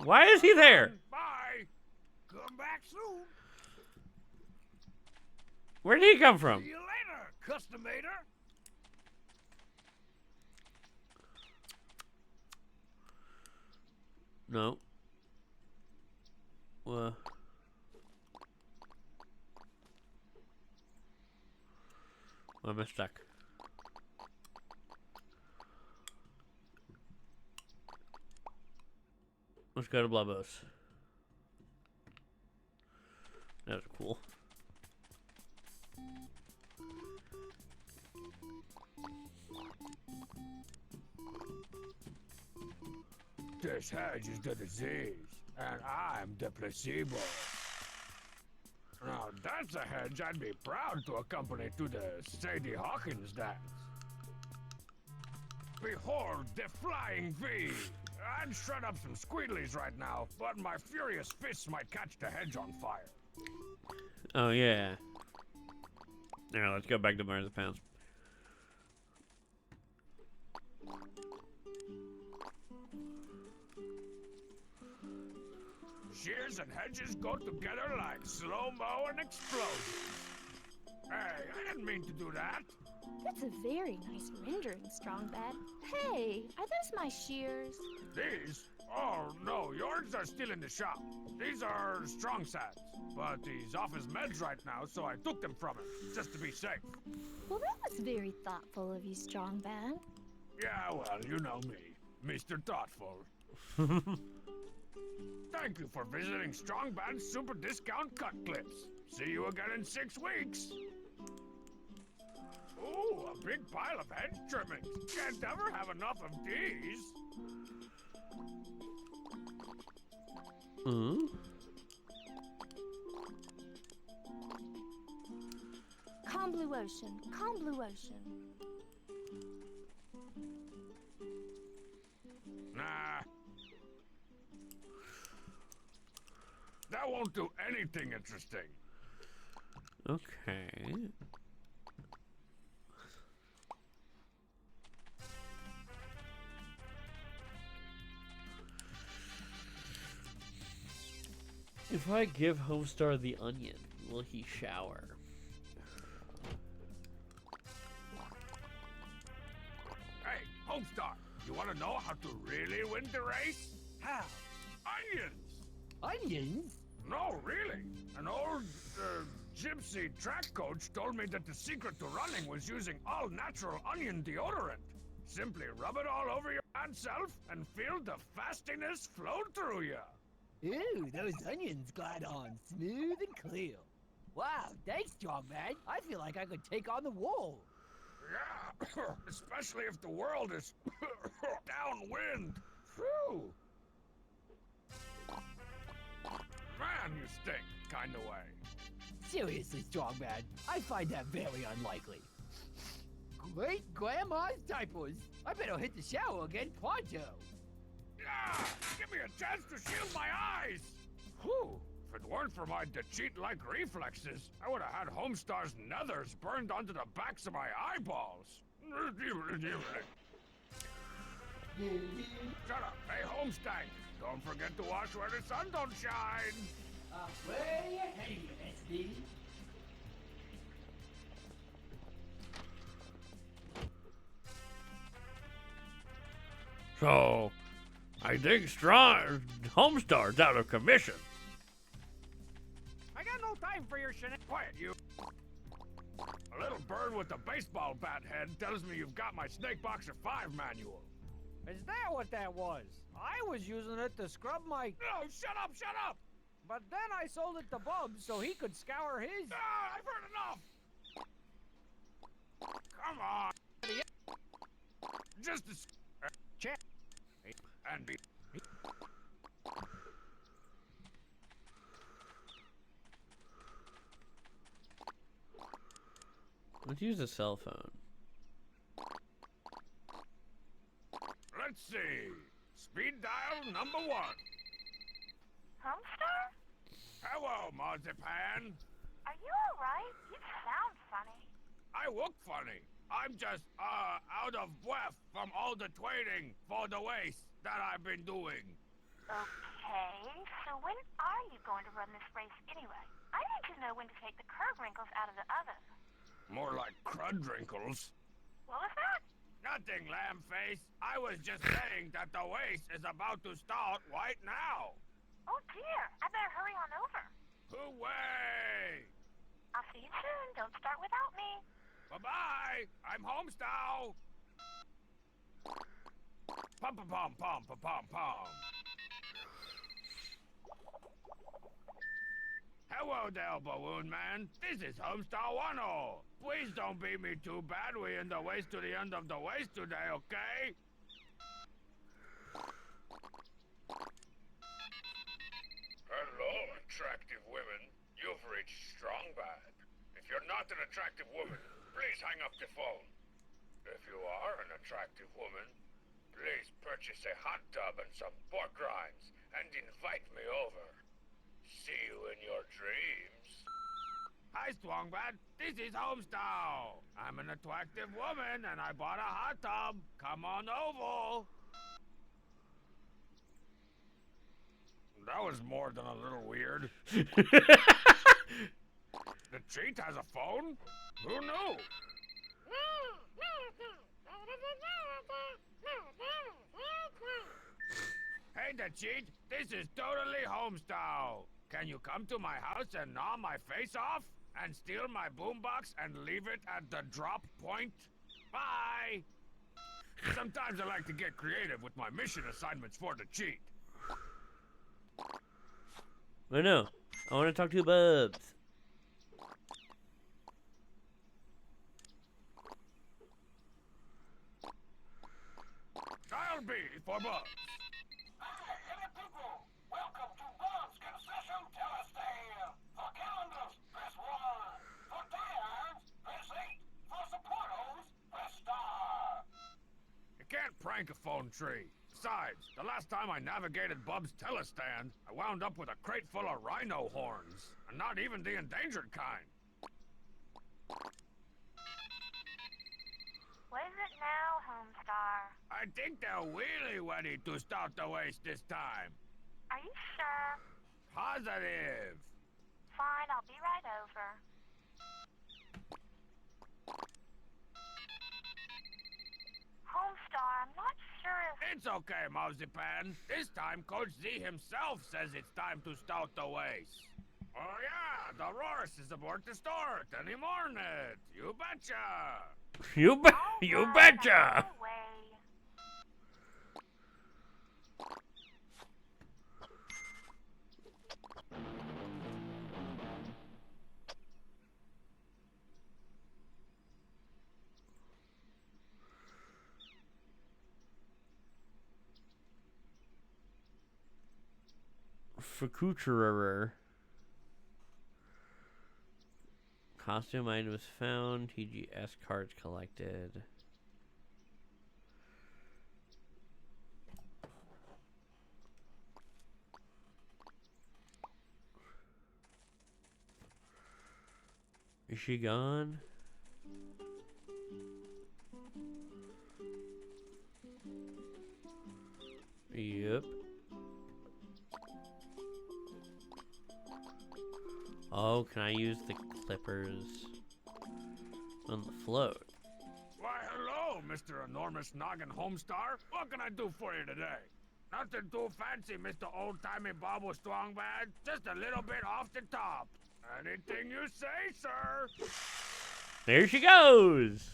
Why is he there? Bye. Come back soon. Where did he come from? See you later, customator. No. Whoa. Why am I stuck? Let's go to Blubbo's. That was cool. This hedge is the disease, and I'm the placebo. Now that's a hedge I'd be proud to accompany to the Sadie Hawkins dance. Behold the flying V! I'd shred up some squeedlies right now, but my furious fists might catch the hedge on fire. Oh yeah. Now let's go back to Marzipan's. Shears and hedges go together like slow-mo and explosions. Hey, I didn't mean to do that. That's a very nice rendering, Strong Bad. Hey, are those my shears? These? Oh, no, yours are still in the shop. These are strong sads, but he's off his meds right now, so I took them from him, just to be safe. Well, that was very thoughtful of you, Strong Bad. Yeah, well, you know me, Mr. Thoughtful. Thank you for visiting Strong Bad's Super Discount Cut Clips. See you again in 6 weeks. Ooh, a big pile of hedge trimmings. Can't ever have enough of these. Calm Blue Ocean, Calm Blue Ocean. Nah. That won't do anything interesting. Okay. If I give Homestar the onion, will he shower? Hey, Homestar, you want to know how to really win the race? How? Onions! Onions? No, really. An old, gypsy track coach told me that the secret to running was using all-natural onion deodorant. Simply rub it all over your bad self and feel the fastiness flow through you. Ooh, those onions glide on smooth and clear. Wow, thanks, Strong Man. I feel like I could take on the world. Yeah, especially if the world is downwind. Phew. Man, you stink, kind of way. Seriously, Strong Man, I find that very unlikely. Great Grandma's diapers. I better hit the shower again pronto. Yeah, give me a chance to shield my eyes. Whew. If it weren't for my cheat-like reflexes, I would have had Homestar's nethers burned onto the backs of my eyeballs. Shut up. Hey, Homestank. Don't forget to wash where the sun don't shine. Way ahead of you, SD. So, I think Homestar's out of commission. I got no time for your shenanigans. Quiet, you. A little bird with a baseball bat head tells me you've got my Snake Boxer 5 manual. Is that what that was? I was using it to scrub my... No, shut up, shut up! But then I sold it to Bubs so he could scour his... Ah, I've heard enough! Come on! Just a... Check. And be... Let's use a cell phone. Let's see. Speed dial number 1. Homestar? Hello, Marzipan. Are you alright? You sound funny. I look funny. I'm just, out of breath from all the training for the race that I've been doing. Okay, so when are you going to run this race anyway? I need to know when to take the curb wrinkles out of the oven. More like crud wrinkles. What was that? Nothing, lamb face. I was just saying that the race is about to start right now. Oh dear, I better hurry on over. Hooray! I'll see you soon. Don't start without me. Bye-bye! I'm Homestow! Pum-pum-pum-pum-pum-pum-pum. Hello there, Balloon Man. This is Homestow 10. Please don't beat me too bad. We're in the ways to the end of the ways today, okay? Hello, attractive women. You've reached Strongbad. If you're not an attractive woman, please hang up the phone. If you are an attractive woman, please purchase a hot tub and some pork rinds and invite me over. See you in your dreams. Hi, Strongbad. This is Homestow. I'm an attractive woman and I bought a hot tub. Come on over. That was more than a little weird. The cheat has a phone? Who knew? Hey, the cheat. This is totally Homestow. Can you come to my house and gnaw my face off? And steal my boombox and leave it at the drop point? Bye! Sometimes I like to get creative with my mission assignments for the cheat. I know. I want to talk to Bubs. Dial B for Bubs. Hey, people! Welcome to Bob's Concession Telesale! For calendars, press 1. For dials, press 8. For supporters, press star. You can't prank a phone tree. Besides, the last time I navigated Bub's telestand, I wound up with a crate full of rhino horns. And not even the endangered kind. What is it now, Homestar? I think they're really ready to start the race this time. Are you sure? Positive. Fine, I'll be right over. Homestar, I'm not sure if... It's okay, Mousepan. This time, Coach Z himself says it's time to start the race. Oh yeah, the Roris is aboard to start any morning. You betcha. You betcha. Accoutreur. Costume item was found. TGS cards collected. Is she gone? Yep. Oh, can I use the clippers on the float? Why, hello, Mr. Enormous Noggin Homestar. What can I do for you today? Nothing too fancy, Mr. Old-Timey Bobble Strongbad. Just a little bit off the top. Anything you say, sir. There she goes.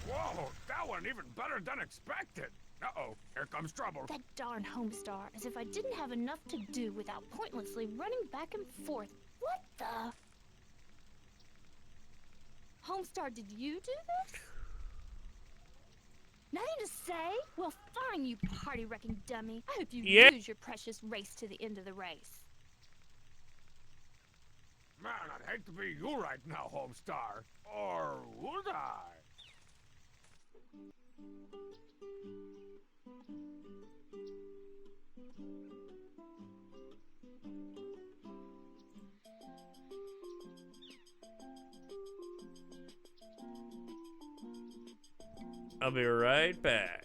Whoa, that went even better than expected. Uh-oh, here comes trouble. That darn Homestar, as if I didn't have enough to do without pointlessly running back and forth. What the? Homestar, did you do this? Nothing to say? Well, fine, you party-wrecking dummy. I hope you lose your precious race to the end of the race. Man, I'd hate to be you right now, Homestar. Or would I? I'll be right back.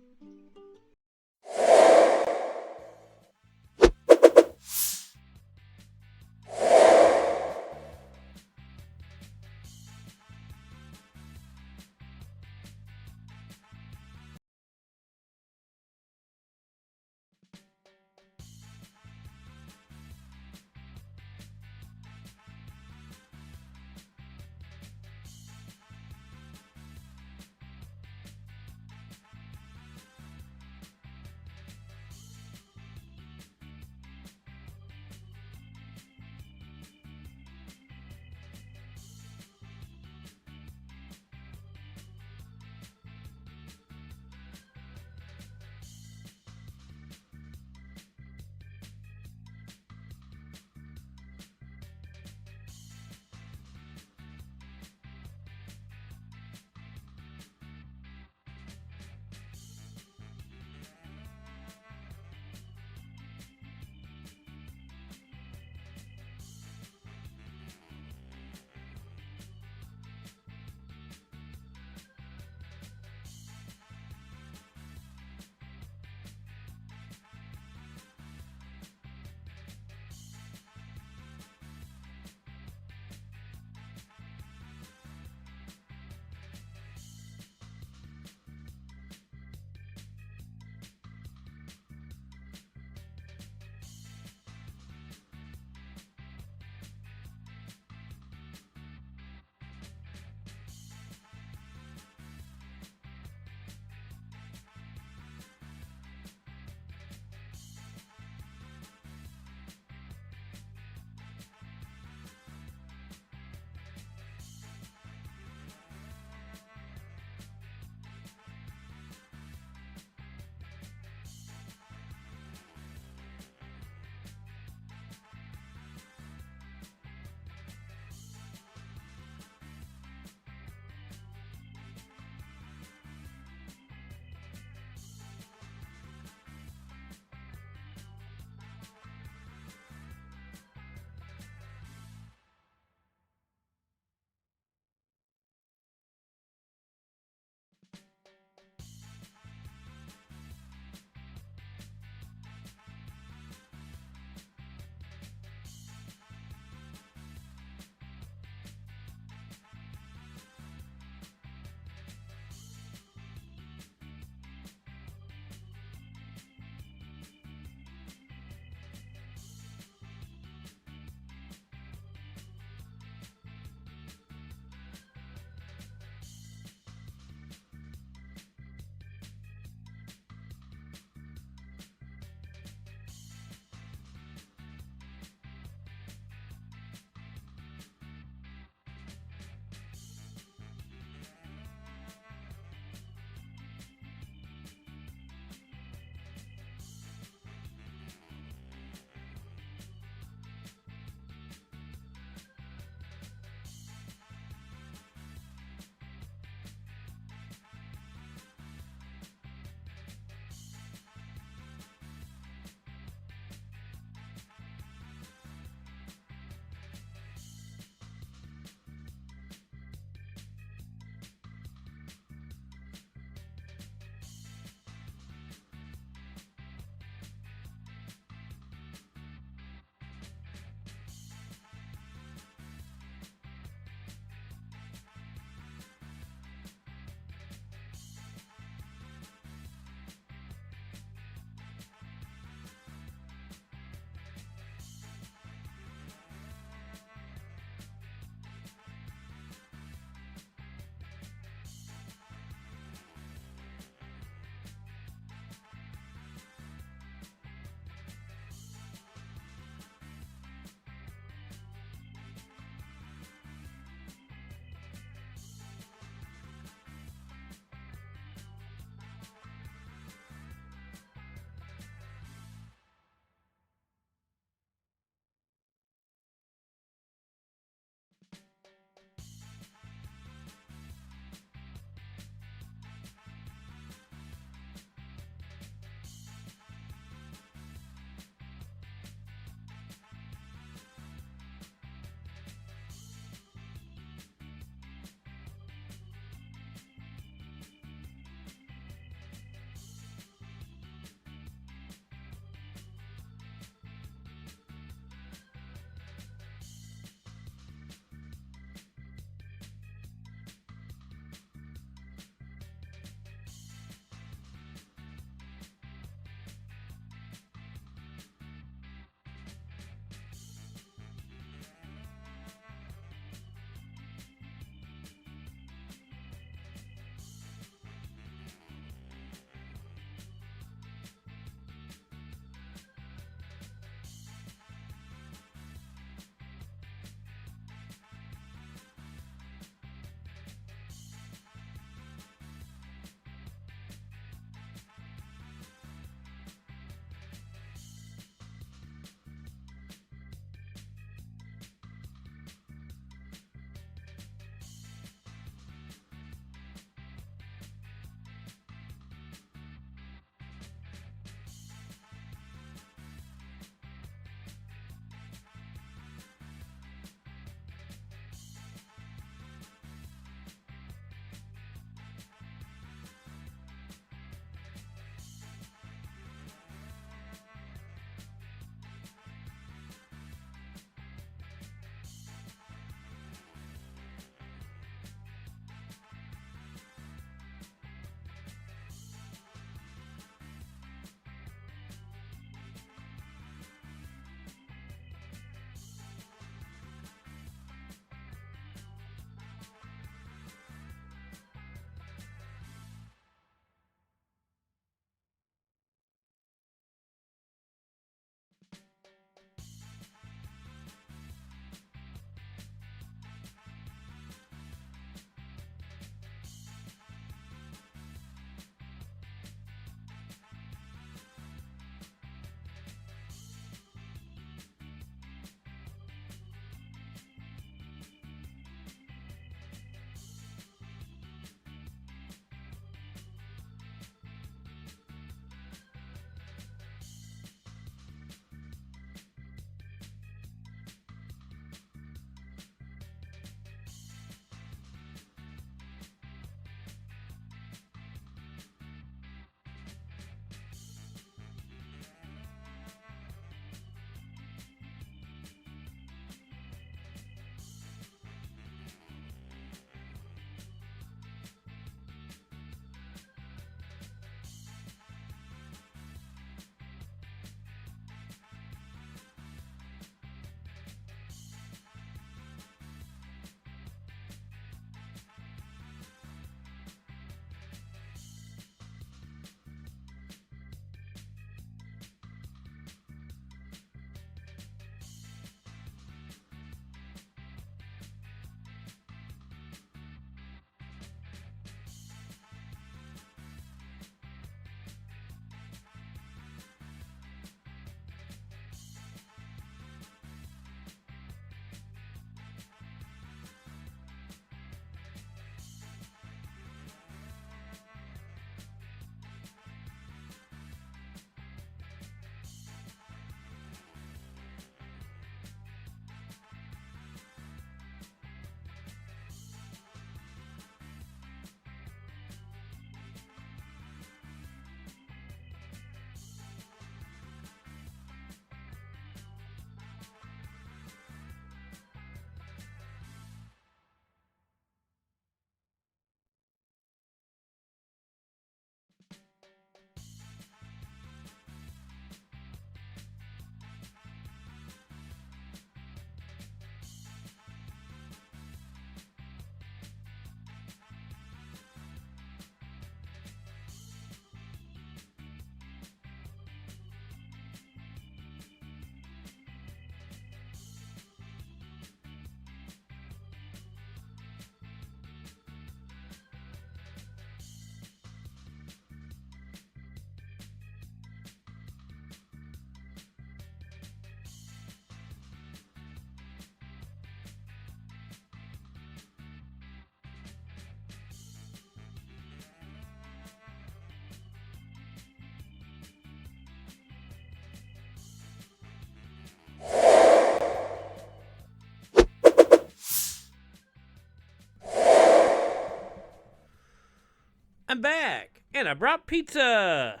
I'm back, and I brought pizza.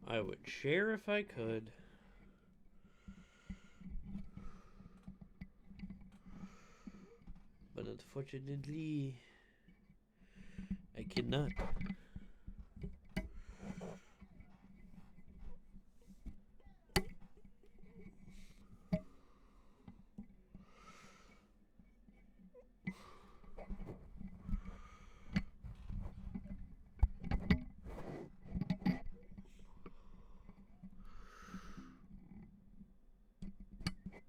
I would share if I could. But unfortunately, I cannot.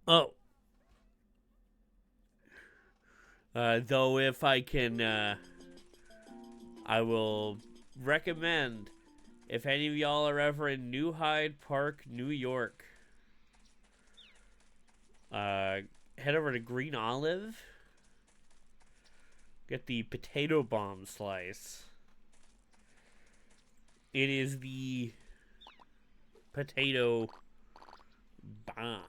Oh. Though if I can, I will recommend, if any of y'all are ever in New Hyde Park, New York, head over to Green Olive, get the potato bomb slice. It is the potato bomb.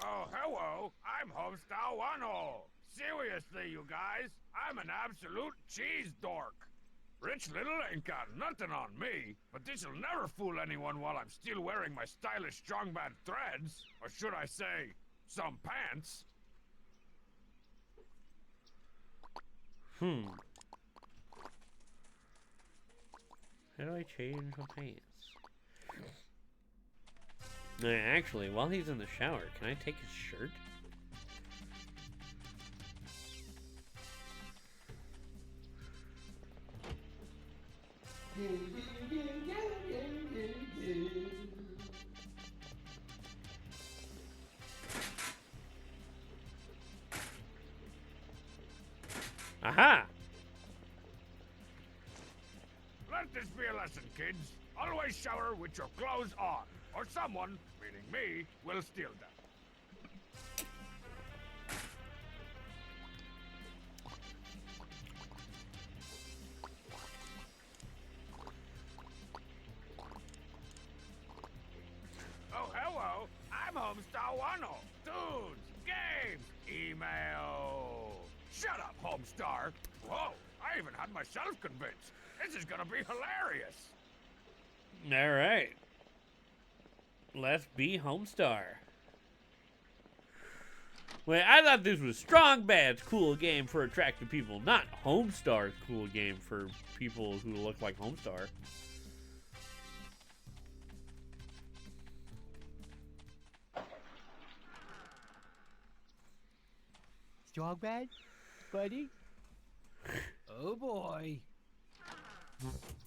Oh, hello. I'm Homestar Wano. Seriously, you guys, I'm an absolute cheese dork. Rich Little ain't got nothing on me, but this'll never fool anyone while I'm still wearing my stylish strongbad threads. Or should I say, some pants. How do I change my pants? Actually, while he's in the shower, can I take his shirt? Aha! Let this be a lesson, kids. Always shower with your clothes on, or someone, meaning me, will steal them. Oh, hello. I'm Homestar Wano. Dudes, games, email. Shut up, Homestar. Whoa, I even had myself convinced. This is gonna be hilarious. All right. Let's be Homestar. Wait, I thought this was Strong Bad's cool game for attractive people, not Homestar's cool game for people who look like Homestar. Strong Bad? Buddy? Oh boy.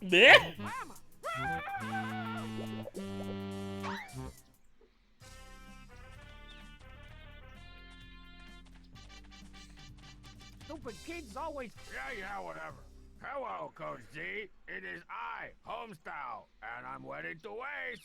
Yeah. Stupid kids always... Yeah, whatever. Hello, Coach Z. It is I, Homestar, and I'm ready to race.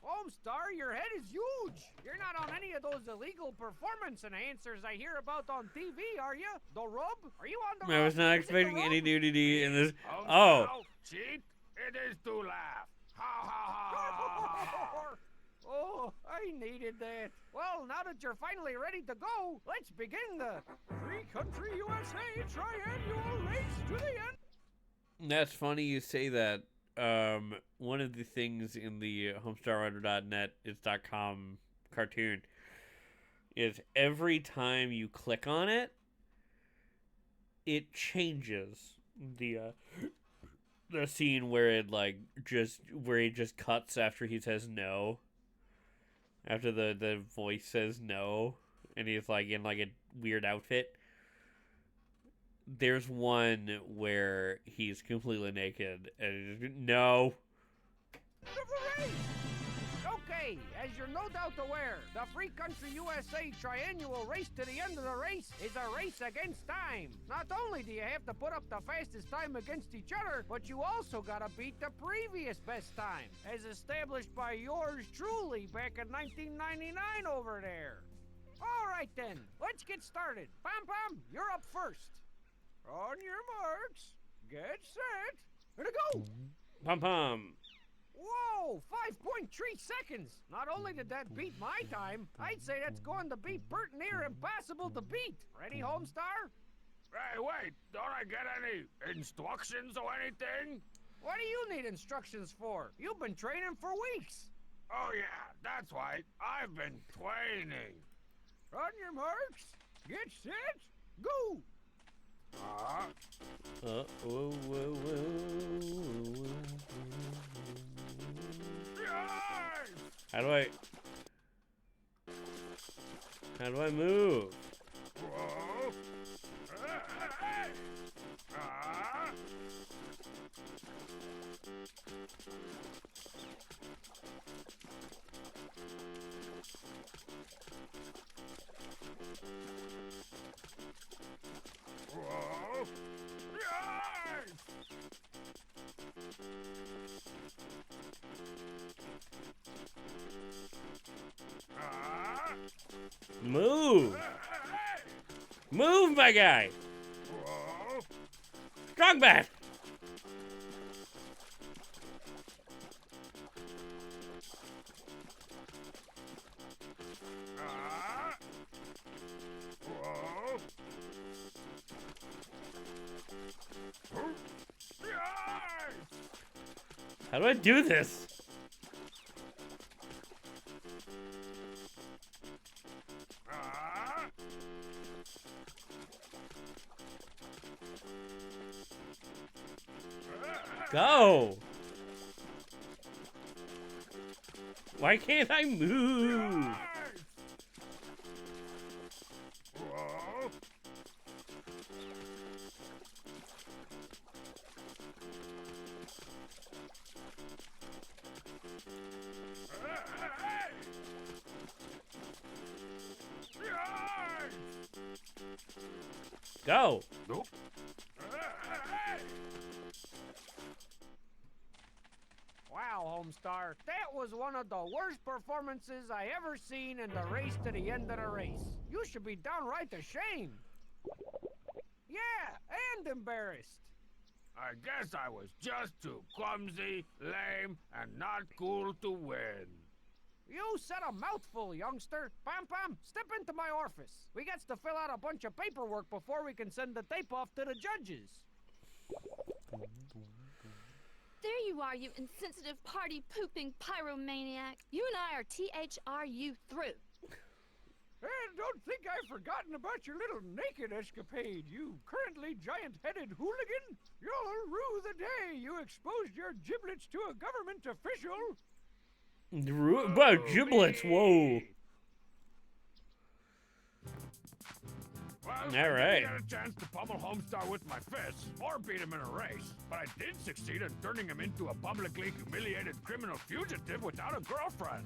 Homestar, your head is huge. You're not on any of those illegal performance enhancers I hear about on TV, are you? The rub? Are you on the rub? I was not expecting any nudity in this. Homestar, Oh. cheat? It is to laugh. Ha ha ha ha ha ha. Oh, I needed that. Well, now that you're finally ready to go, let's begin the Free Country USA Triannual Race to the End. That's funny you say that. One of the things in the homestarrunner.net is .com cartoon is every time you click on it, it changes the scene where it where he just cuts after he says no. After the voice says no, and he's like in like a weird outfit. There's one where he's completely naked and no. Go Okay, as you're no doubt aware, the Free Country USA Triannual Race to the End of the Race is a race against time. Not only do you have to put up the fastest time against each other, but you also gotta beat the previous best time, as established by yours truly back in 1999 over there. All right then, let's get started. Pom Pom, you're up first. On your marks, get set, and a go! Pom Pom. Whoa, 5.3 seconds. Not only did that beat my time, I'd say that's going to be pert near impossible to beat. Ready, Homestar? Hey, wait, don't I get any instructions or anything? What do you need instructions for? You've been training for weeks. Oh yeah, that's right. I've been training. On your marks, get set, go! Whoa, whoa, whoa. How do I move? Whoa. Whoa. Move! Move, my guy! Whoa. Strong back! Whoa. How do I do this? Go! Why can't I move? Whoa. Go! Nope. Wow, Homestar, that was one of the worst performances I ever seen in the race to the end of the race. You should be downright ashamed. Yeah, and embarrassed. I guess I was just too clumsy, lame, and not cool to win. You said a mouthful, youngster. Pom Pom, step into my office. We got to fill out a bunch of paperwork before we can send the tape off to the judges. There you are, you insensitive party-pooping pyromaniac. You and I are THRU through. And don't think I've forgotten about your little naked escapade, you currently giant-headed hooligan. You'll rue the day you exposed your giblets to a government official. Wow, giblets, whoa. Well, All I right. didn't get a chance to pummel Homestar with my fists or beat him in a race, but I did succeed in turning him into a publicly humiliated criminal fugitive without a girlfriend.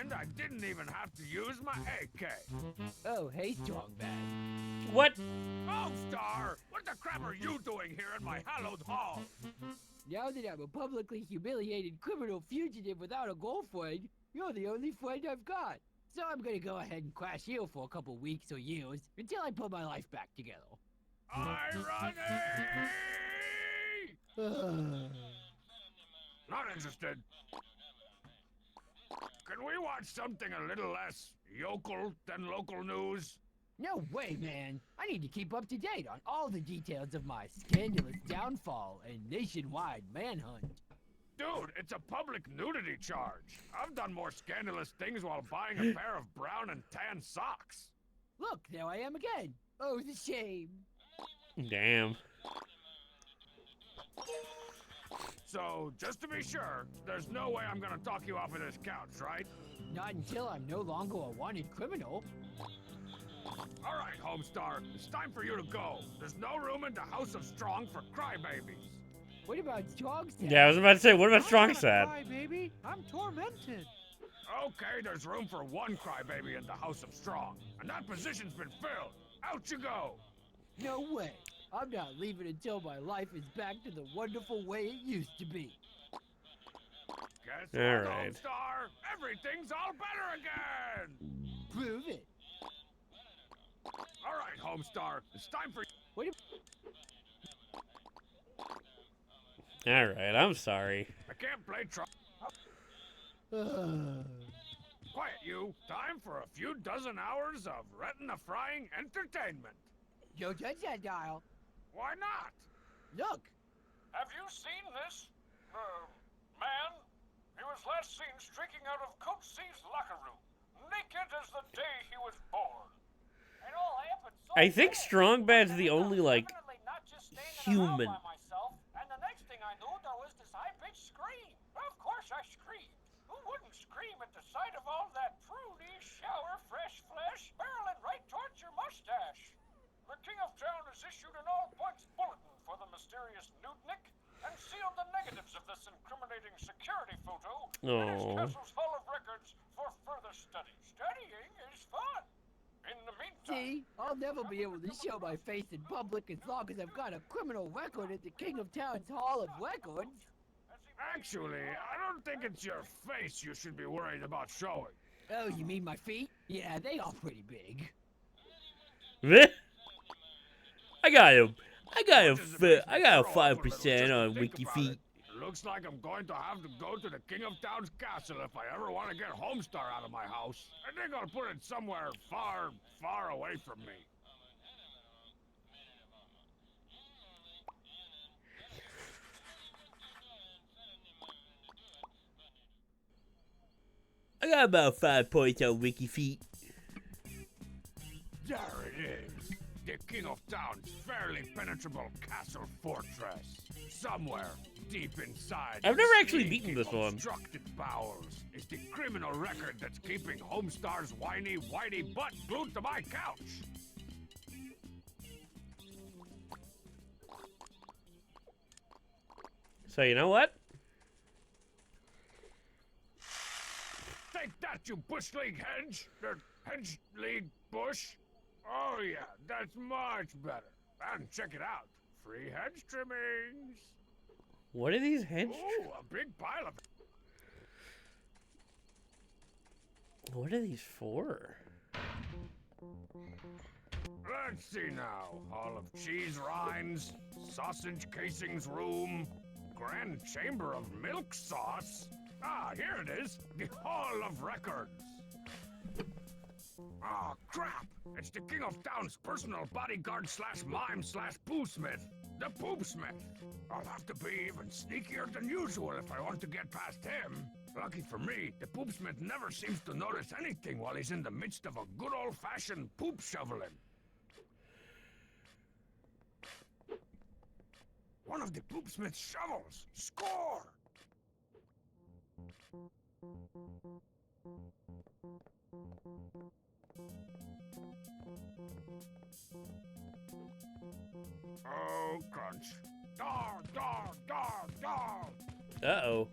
And I didn't even have to use my AK. Oh, hey, Strongman. What? Homestar, what the crap are you doing here in my hallowed hall? Now that I'm a publicly humiliated criminal fugitive without a girlfriend, you're the only friend I've got. So I'm gonna go ahead and crash you for a couple weeks or years until I put my life back together. Irony! Not interested. Can we watch something a little less yokel than local news? No way, man. I need to keep up to date on all the details of my scandalous downfall and nationwide manhunt. Dude, it's a public nudity charge. I've done more scandalous things while buying a pair of brown and tan socks. Look, there I am again. Oh, the shame. Damn. So, just to be sure, there's no way I'm gonna talk you off of this couch, right? Not until I'm no longer a wanted criminal. All right, Homestar, it's time for you to go. There's no room in the House of Strong for crybabies. What about Strong Sad? Yeah, I was about to say, what about Strong I'm not Sad? a crybaby. I'm tormented. Okay, there's room for one crybaby in the House of Strong, and that position's been filled. Out you go. No way. I'm not leaving until my life is back to the wonderful way it used to be. Guess All what, right. Homestar? Everything's all better again. Prove it. All right, Homestar. It's time for. What? All right, I'm sorry. I can't play Quiet, you. Time for a few dozen hours of retina-frying entertainment. Don't touch that dial. Why not? Look. Have you seen this? Man? He was last seen streaking out of Coach C's locker room, naked as the day he was born. It all happened so I think fast. Strong Bad's the only, like, Definitely not just standing human. around by myself, and the next thing I knew, there was this high-pitched scream. Of course I screamed. Who wouldn't scream at the sight of all that pruny, shower, fresh flesh barreling right towards your mustache? The King of Town has issued an all-points bulletin for the mysterious nudnik and sealed the negatives of this incriminating security photo in his castle's Hall of Records for further study. Studying is fun. In the meantime... See, I'll never be able to show my face in public as long as I've got a criminal record at the King of Town's Hall of Records. Actually, I don't think it's your face you should be worried about showing. Oh, you mean my feet? Yeah, they are pretty big. I got a 5% on Wiki Feet. Looks like I'm going to have to go to the King of Town's castle if I ever want to get Homestar out of my house. I think I'll put it somewhere far, far away from me. I got about 5 points on Wiki Feet. There it is. The King of Town's fairly penetrable castle fortress. Somewhere deep inside. I've never actually beaten this one. Obstructed bowels is the criminal record that's keeping Homestar's whiny, whitey butt glued to my couch. So you know what? Take that, you Bush League hedge! Hedge League Bush! Oh yeah, that's much better. And check it out. Free hedge trimmings. What are these hedge? Ooh, a big pile of... What are these for? Let's see now. Hall of cheese rinds, sausage casings room, grand chamber of milk sauce. Ah, here it is. The Hall of Records. Oh, crap. It's the King of Town's personal bodyguard slash mime slash poosmith. The Poopsmith. I'll have to be even sneakier than usual if I want to get past him. Lucky for me, the Poopsmith never seems to notice anything while he's in the midst of a good old-fashioned poop shoveling. One of the Poopsmith's shovels. Score! Oh, crunch. Dar, dar, dar, dar. Uh-oh.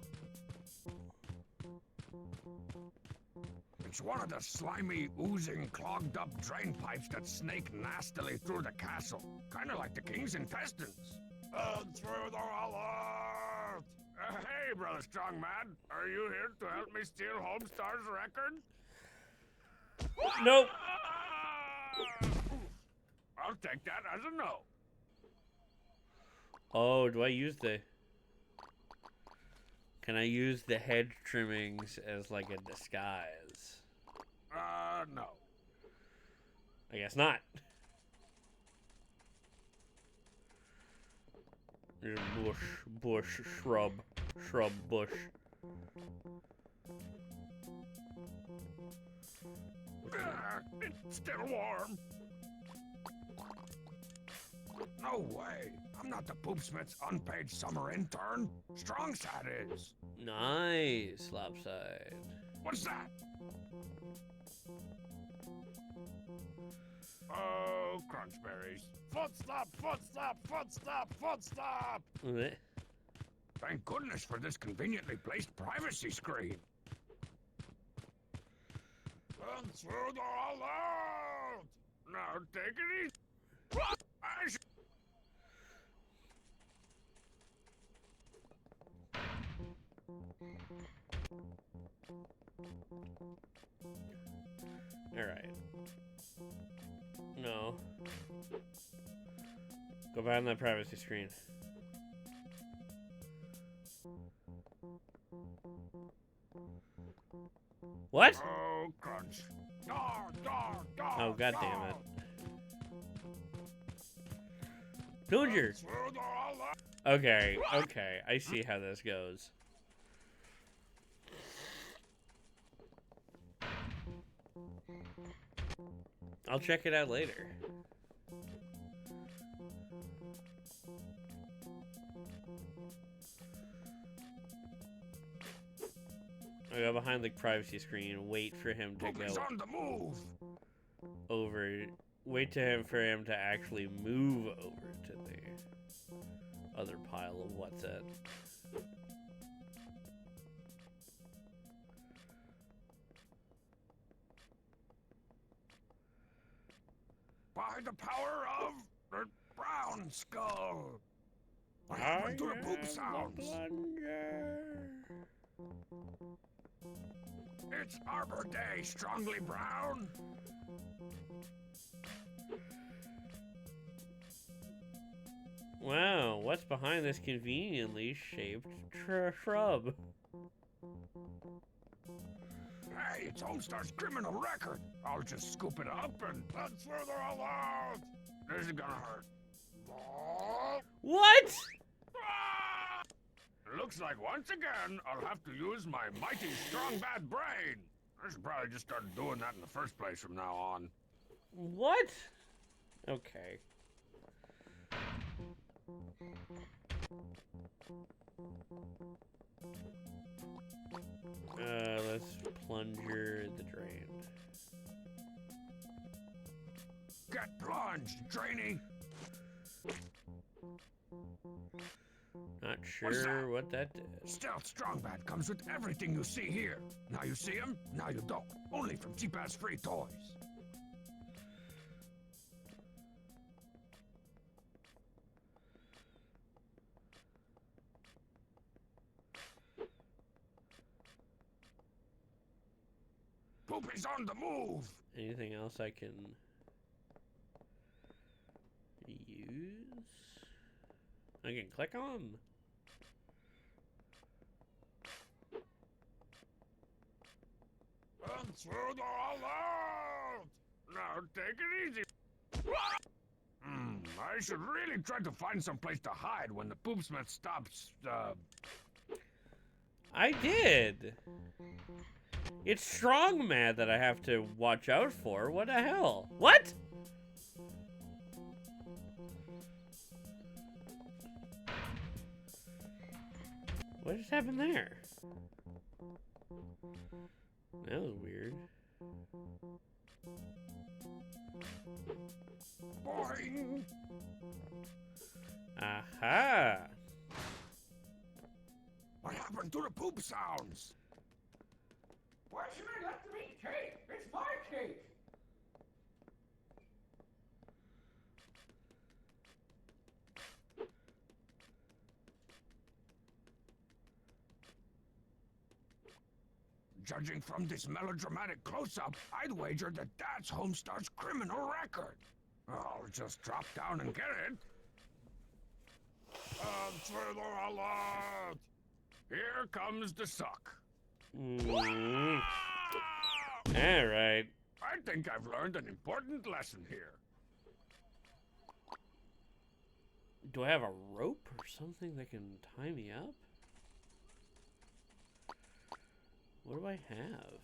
It's one of the slimy, oozing, clogged-up drain pipes that snake nastily through the castle. Kind of like the king's intestines. And through the alert! Hey, Brother Strongman. Are you here to help me steal Homestar's record? Nope. I'll take that as a no. Oh, do I use the... Can I use the hedge trimmings as like a disguise? No. I guess not. Bush, shrub, bush. It's still warm. No way. I'm not the Poopsmith's unpaid summer intern. Strongside is. Nice, Lopside. What's that? Oh, crunchberries. Foot stop, foot stop, foot stop, foot stop! What? Thank goodness for this conveniently placed privacy screen. Intruder alert! Now take it easy. What? Alright. No. Go behind that privacy screen. What? Oh, crunch. Oh, god damn it. Villager! Okay, okay. I see how this goes. I'll check it out later. I go behind the privacy screen and wait for him to go on the move. over. Wait for him to actually move over to the other pile of what's it. By the power of the brown skull. What happened to the poop sounds? It's Arbor Day, strongly brown. Wow, what's behind this conveniently shaped shrub? Hey, it's Homestar's criminal record. I'll just scoop it up and that's further alert. This is gonna hurt. What? Looks like once again I'll have to use my mighty strong bad brain. I should probably just start doing that in the first place from now on. What? Okay. Let's plunger the drain. Get plunged, trainee. Not sure what that did. Stealth Strongbad comes with everything you see here. Now you see him, now you don't. Only from cheap-ass free toys. Poopy's on the move! Anything else I can use? I can click on. Intruder alert! Now take it easy. I should really try to find some place to hide when the poop smith stops, I did! It's Strong Mad that I have to watch out for. What the hell? What? What just happened there? That was weird. Boing! Aha! What happened to the poop sounds? Why should I let them eat cake? It's my cake! Judging from this melodramatic close-up, I'd wager that that's Homestar's criminal record. I'll just drop down and get it. Intruder alert! Here comes the suck. Alright. I think I've learned an important lesson here. Do I have a rope or something that can tie me up? What do I have?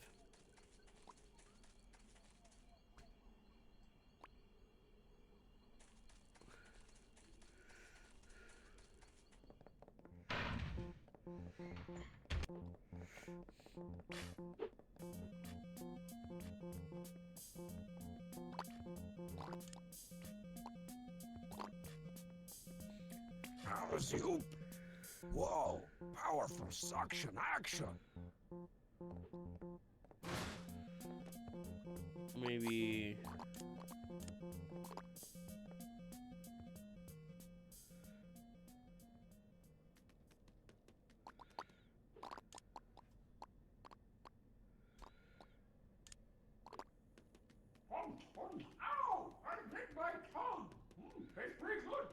How's you? Whoa, powerful suction action. Maybe... Ow! I bit my tongue. Tastes pretty good.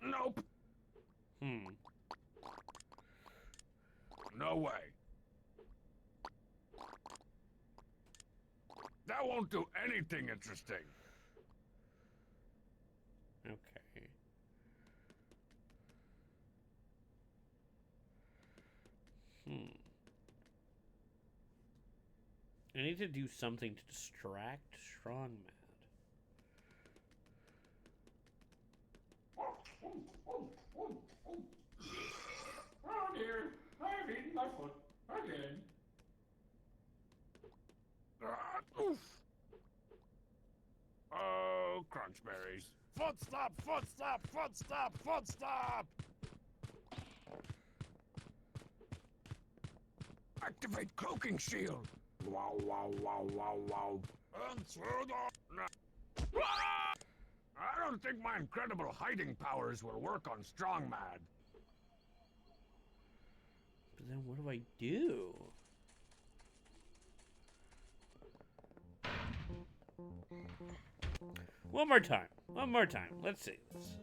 Nope. No way. That won't do anything interesting. Okay. I need to do something to distract Strong Mad. Oh dear, I've eaten my foot again. Oof. Oh, crunchberries. Foot stop, foot stop, foot stop, foot stop! Activate cloaking shield. Wow, wow, wow, wow, wow. And through the... No. Ah! I don't think my incredible hiding powers will work on Strong Mad. But then what do I do? One more time. One more time. Let's see this.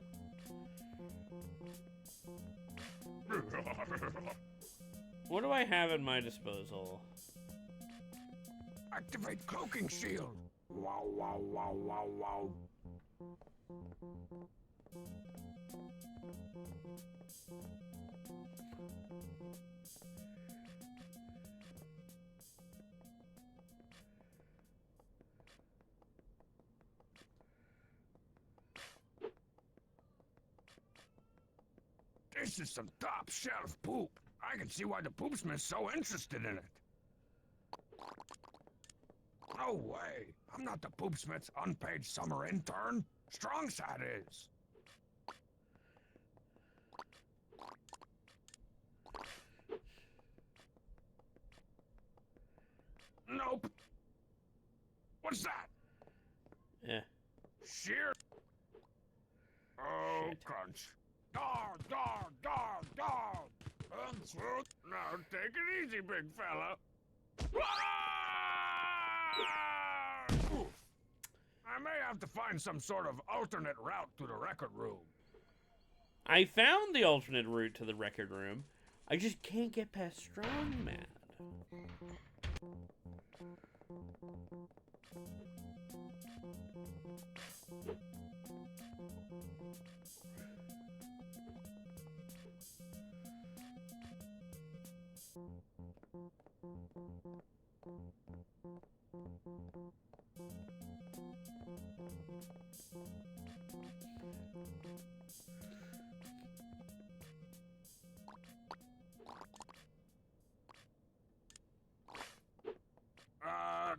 What do I have at my disposal? Activate cloaking shield. Wow, wow, wow, wow, wow. This is some top shelf poop. I can see why the poopsmith's so interested in it. No way. I'm not the poopsmith's unpaid summer intern. Strongside is. Nope. What's that? Yeah. Sheer. Oh, Shit. crunch. Dar, dar, dar, dar. And through. Now take it easy, big fella. Ah! Oof. I may have to find some sort of alternate route to the record room. I found the alternate route to the record room. I just can't get past Strong Mad.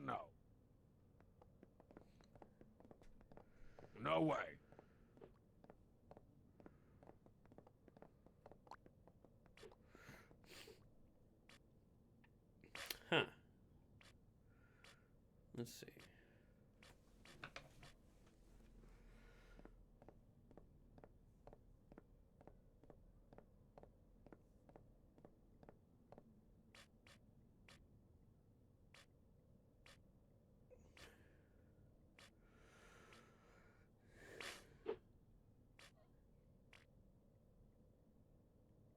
No. No way. Huh. Let's see.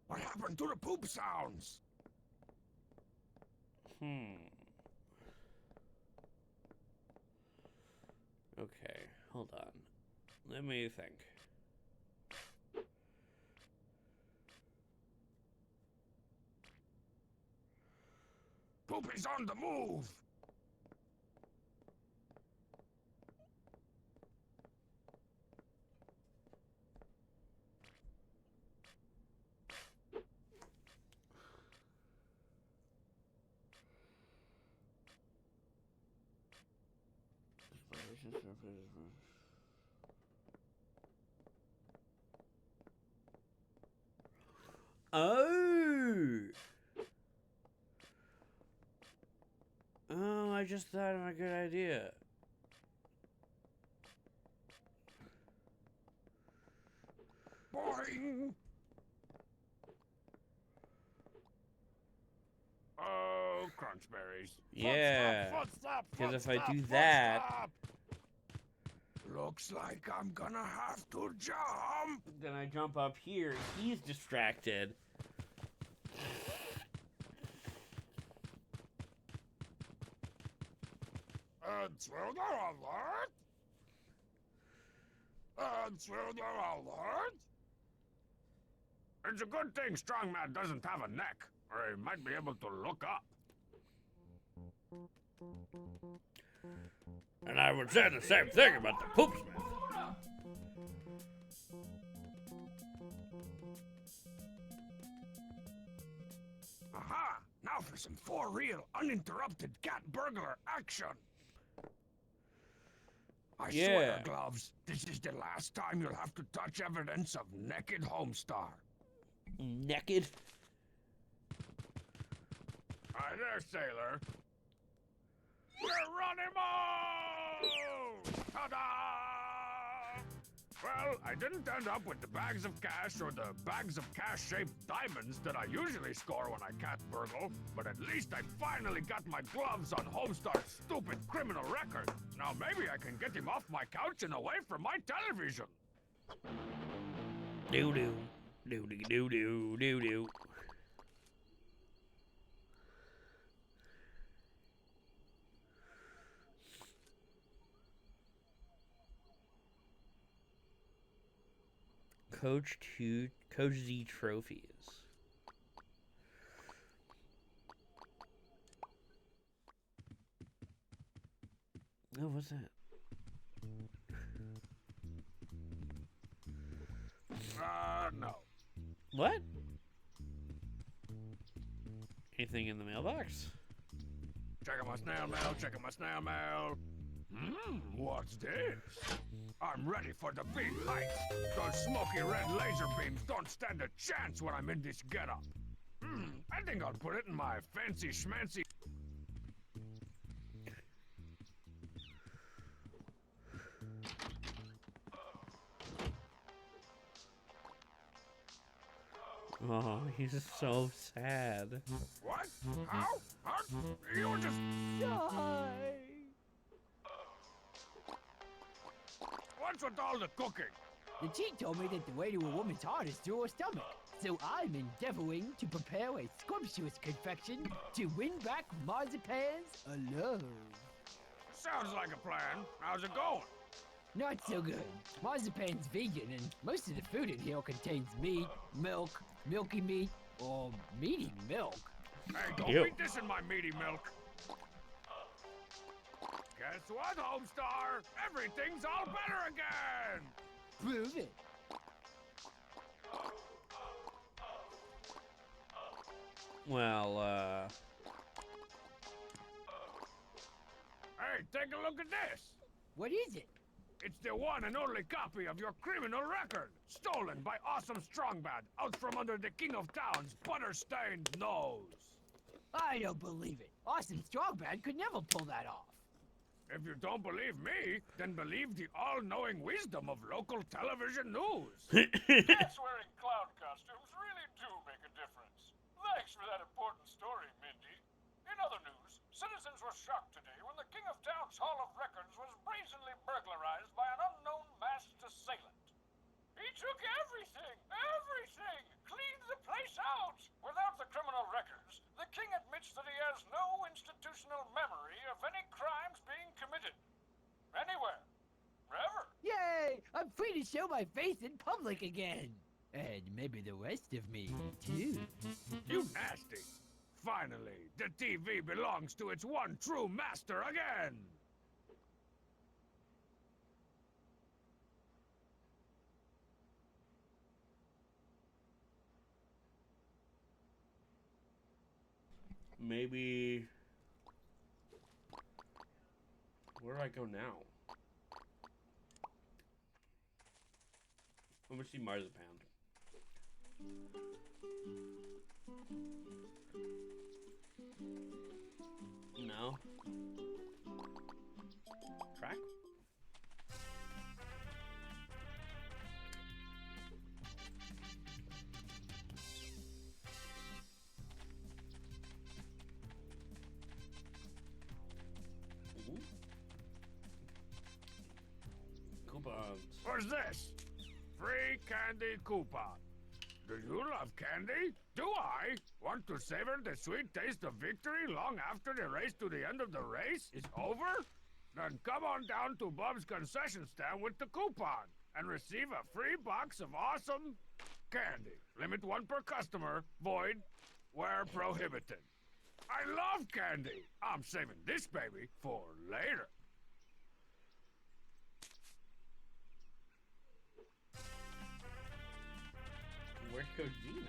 What happened to the poop sounds? Okay, hold on. Let me think. Poopy's on the move. Oh! I just thought of a good idea. Boing! Oh, crunchberries. Yeah. Footstep, Because if I footstep, do that... footstep. Looks like I'm gonna have to jump. Then I jump up here. He's distracted. Intruder alert! Intruder alert! It's a good thing Strongman doesn't have a neck, or he might be able to look up. And I would say the same thing about the poopsmith. Aha! Now for some for real, uninterrupted cat burglar action! I swear, Gloves, this is the last time you'll have to touch evidence of naked Homestar. Naked? Hi there, sailor. Geronimo! Ta-da! Well, I didn't end up with the bags of cash or the bags of cash-shaped diamonds that I usually score when I cat burgle, but at least I finally got my gloves on Homestar's stupid criminal record. Now maybe I can get him off my couch and away from my television. Doo-doo. Doo-doo, doo-doo. Coach Z trophies. Oh, what's that? No. What? Anything in the mailbox? Checking my snail mail, checking my snail mail. What's this? I'm ready for the big heights. Those smoky red laser beams don't stand a chance when I'm in this getup. I think I'll put it in my fancy schmancy. Oh, he's so sad. What? How? Huh? You were just... Die! What's with all the cooking? The chief told me that the way to a woman's heart is through her stomach. So I'm endeavoring to prepare a scrumptious confection to win back Marzipan's love. Sounds like a plan. How's it going? Not so good. Marzipan's vegan, and most of the food in here contains meat, milk, milky meat, or meaty milk. Hey, don't beat this in my meaty milk. Guess what, Homestar? Everything's all better again! Prove it. Well, Hey, take a look at this! What is it? It's the one and only copy of your criminal record, stolen by Awesome Strongbad out from under the King of Town's butter-stained nose. I don't believe it. Awesome Strongbad could never pull that off. If you don't believe me, then believe the all-knowing wisdom of local television news. Cats wearing clown costumes really do make a difference. Thanks for that important story, Mindy. In other news, citizens were shocked today when the King of Town's Hall of Records was brazenly burglarized by an unknown masked assailant. He took everything, cleaned the place out. Without the criminal records, the king admits that he has no institutional memory of any crimes being committed. Anywhere. Ever. Yay! I'm free to show my face in public again. And maybe the rest of me, too. You nasty. Finally, the TV belongs to its one true master again. maybe... Where do I go now? I'm gonna see Marzipan. No. was this. Free candy coupon. Do you love candy? Do I? Want to savor the sweet taste of victory long after the race to the end of the race is over? Then come on down to Bob's concession stand with the coupon and receive a free box of awesome candy. Limit 1 per customer, void where prohibited. I love candy. I'm saving this baby for later. Where'd Coach Z now?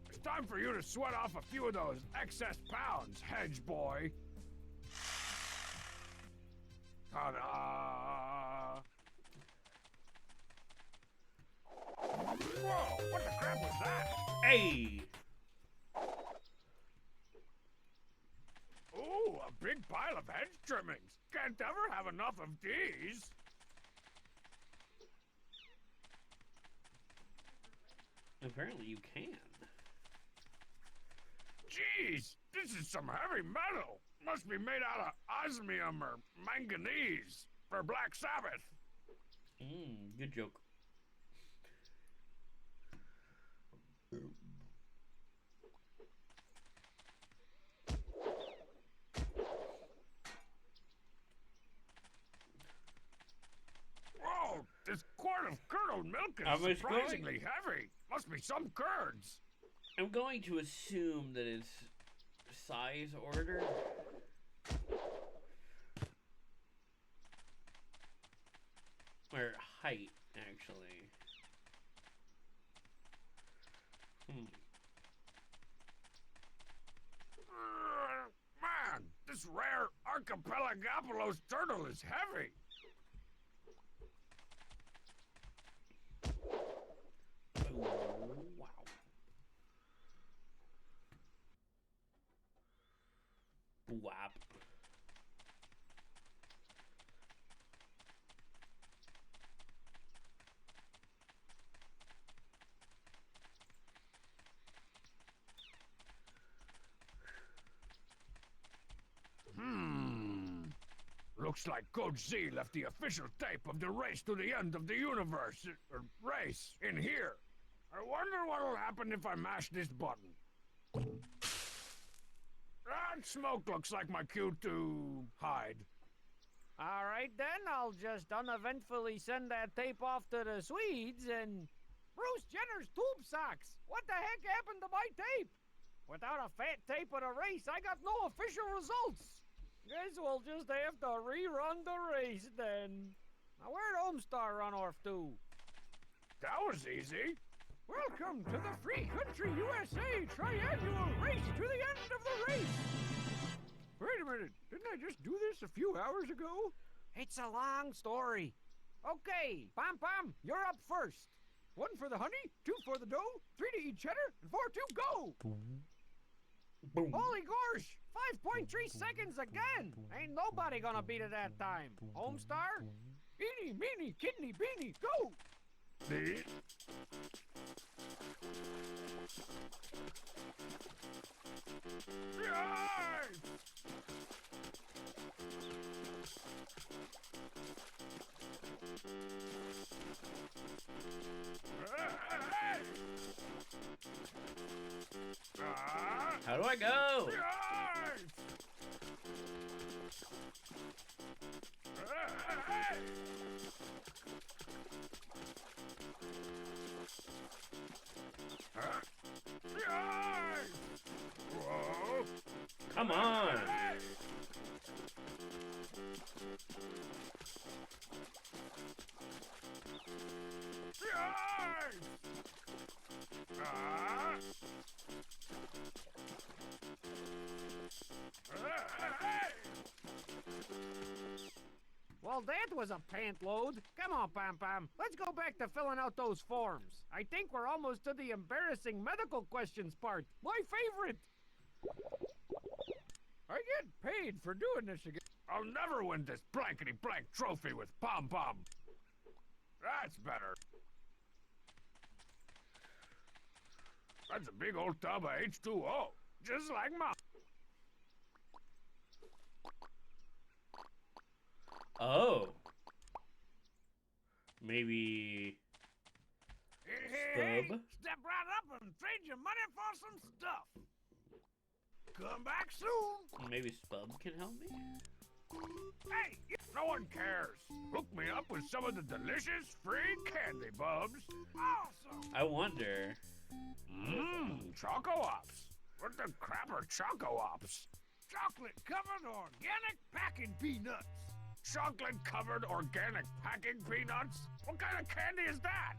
It's time for you to sweat off a few of those excess pounds, hedge boy. Ta-da! Whoa, what the crap was that? Hey! Ooh, a big pile of hedge trimmings. Can't ever have enough of these. Apparently you can. Jeez, this is some heavy metal. Must be made out of osmium or manganese for Black Sabbath. Good joke. Whoa, this quart of curdled milk I is was surprisingly heavy. Must be some curds. I'm going to assume that it's size order. Or height, actually. Man, this rare Archipelagopolis turtle is heavy. Wow. Whap. Looks like Coach Z left the official tape of the race to the end of the universe, or race, in here. I wonder what'll happen if I mash this button. That smoke looks like my cue to hide. All right, then. I'll just uneventfully send that tape off to the Swedes and... Bruce Jenner's tube socks! What the heck happened to my tape? Without a fat tape of the race, I got no official results. Guess we'll just have to rerun the race then. Now, where'd Homestar run off to? That was easy. Welcome to the Free Country USA Triannual Race to the end of the race. Wait a minute, didn't I just do this a few hours ago? It's a long story. Okay, Pom Pom, you're up first. 1 for the honey, 2 for the dough, 3 to eat cheddar, and 4 to go. Boom. Holy gosh, 5.3 seconds again. Ain't nobody gonna beat it that time. Homestar, eeny, meeny, kidney, beanie, go. See? Yay! How do I go? Come on. Well, that was a pant load. Come on, Pom Pom. Let's go back to filling out those forms. I think we're almost to the embarrassing medical questions part. My favorite. I get paid for doing this again. I'll never win this blankety-blank trophy with Pom Pom. That's better. That's a big old tub of H2O, just like mine. Oh. Maybe... Hey, Spub? step right up and trade your money for some stuff. Come back soon. Maybe Spub can help me? Hey, no one cares. Hook me up with some of the delicious free candy, Bubs. Awesome. I wonder. Choco Ops. What the crap are Choco Ops? Chocolate-covered organic packing peanuts. Chocolate-covered organic packing peanuts? What kind of candy is that?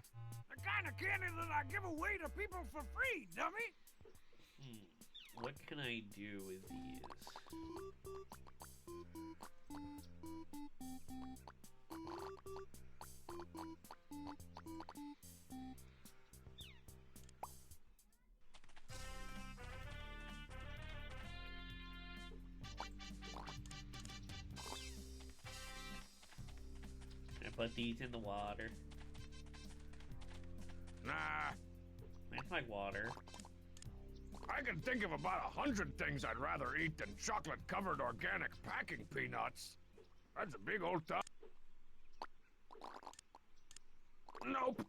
The kind of candy that I give away to people for free, dummy. What can I do with these? I put these in the water. Nah, It's like water. I can think of about 100 things I'd rather eat than chocolate-covered organic packing peanuts. That's a big old tub. Nope.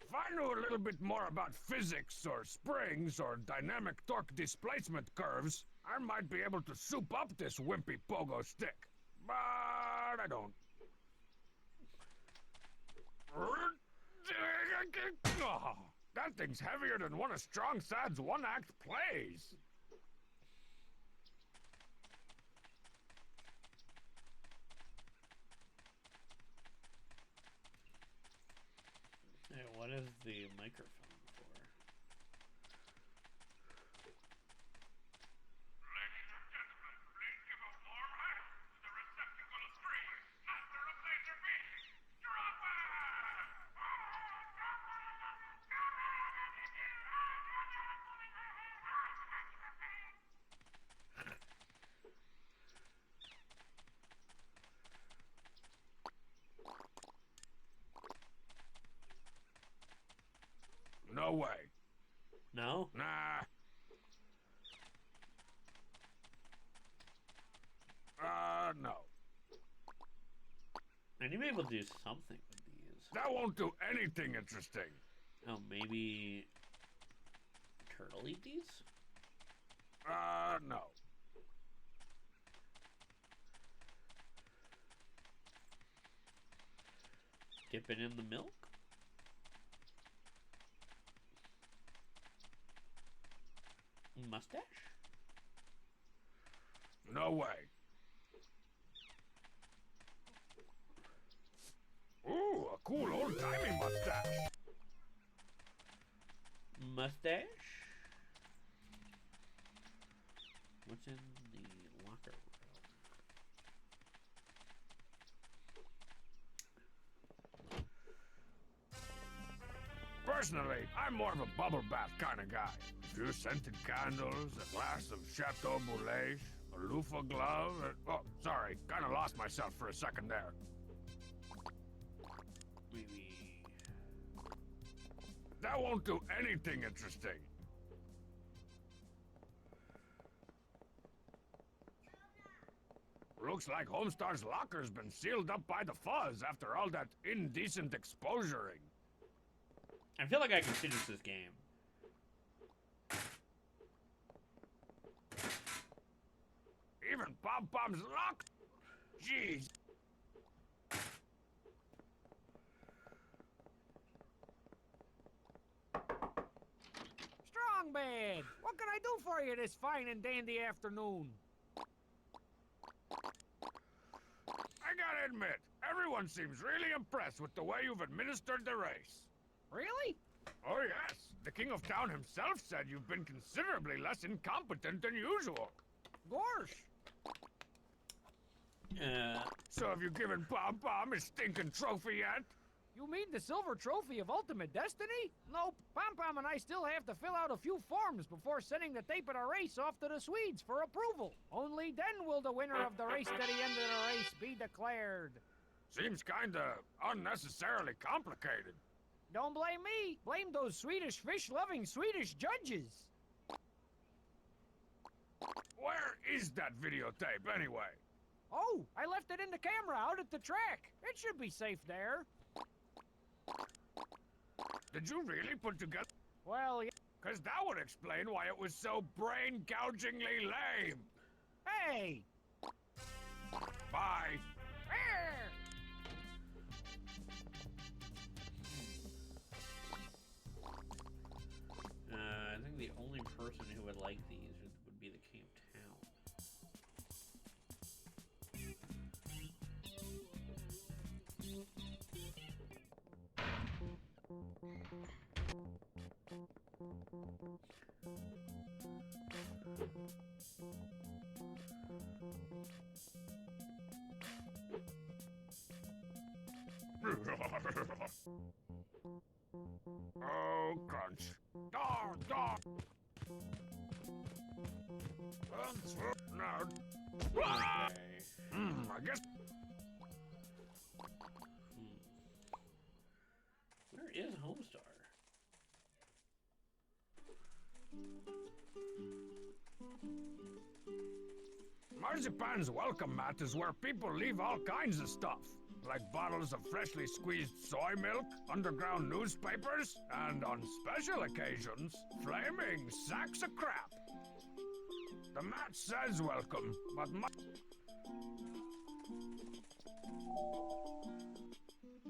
If I knew a little bit more about physics or springs or dynamic torque displacement curves, I might be able to soup up this wimpy pogo stick. But I don't. Oh, that thing's heavier than one of Strong Sad's one-act plays. Hey, what is the microphone for? Ladies and gentlemen, please give a warm hand to the receptacle of dreams, master of laser beams, No way. No? Nah. No. And you may be able to do something with these. That won't do anything interesting. Oh, maybe... Turtle eat these? No. Dip it in the milk? Mustache? No way. Ooh, a cool old-timey mustache. Mustache? What's in the locker room? Personally, I'm more of a bubble bath kind of guy. A few scented candles, a glass of Chateau Boulege, a loofah glove. Oh, sorry, kind of lost myself for a second there. Maybe... That won't do anything interesting. Looks like Homestar's locker's been sealed up by the fuzz after all that indecent exposuring. I feel like I can finish this game. Even Pom-Pom's lock? Jeez. Strong Bad, what can I do for you this fine and dandy afternoon? I gotta admit, everyone seems really impressed with the way you've administered the race. Really? Oh yes, the King of Town himself said you've been considerably less incompetent than usual. Gorsh. So have you given Pom-Pom his stinking trophy yet? You mean the silver trophy of ultimate destiny? Nope. Pom-Pom and I still have to fill out a few forms before sending the tape of the race off to the Swedes for approval. Only then will the winner of the race to the end of the race be declared. Seems kinda unnecessarily complicated. Don't blame me. Blame those Swedish fish-loving Swedish judges. Where is that videotape, anyway? Oh, I left it in the camera out at the track. It should be safe there. Did you really put together? Well, yeah. Because that would explain why it was so brain-gougingly lame. Hey! Bye. Arr! I think the only person who would like these would be the king of town. Oh, crunch. Dar, dar. Now. I guess. Where is Homestar? Marzipan's welcome mat is where people leave all kinds of stuff. Like bottles of freshly squeezed soy milk, underground newspapers, and on special occasions, flaming sacks of crap. The mat says welcome, but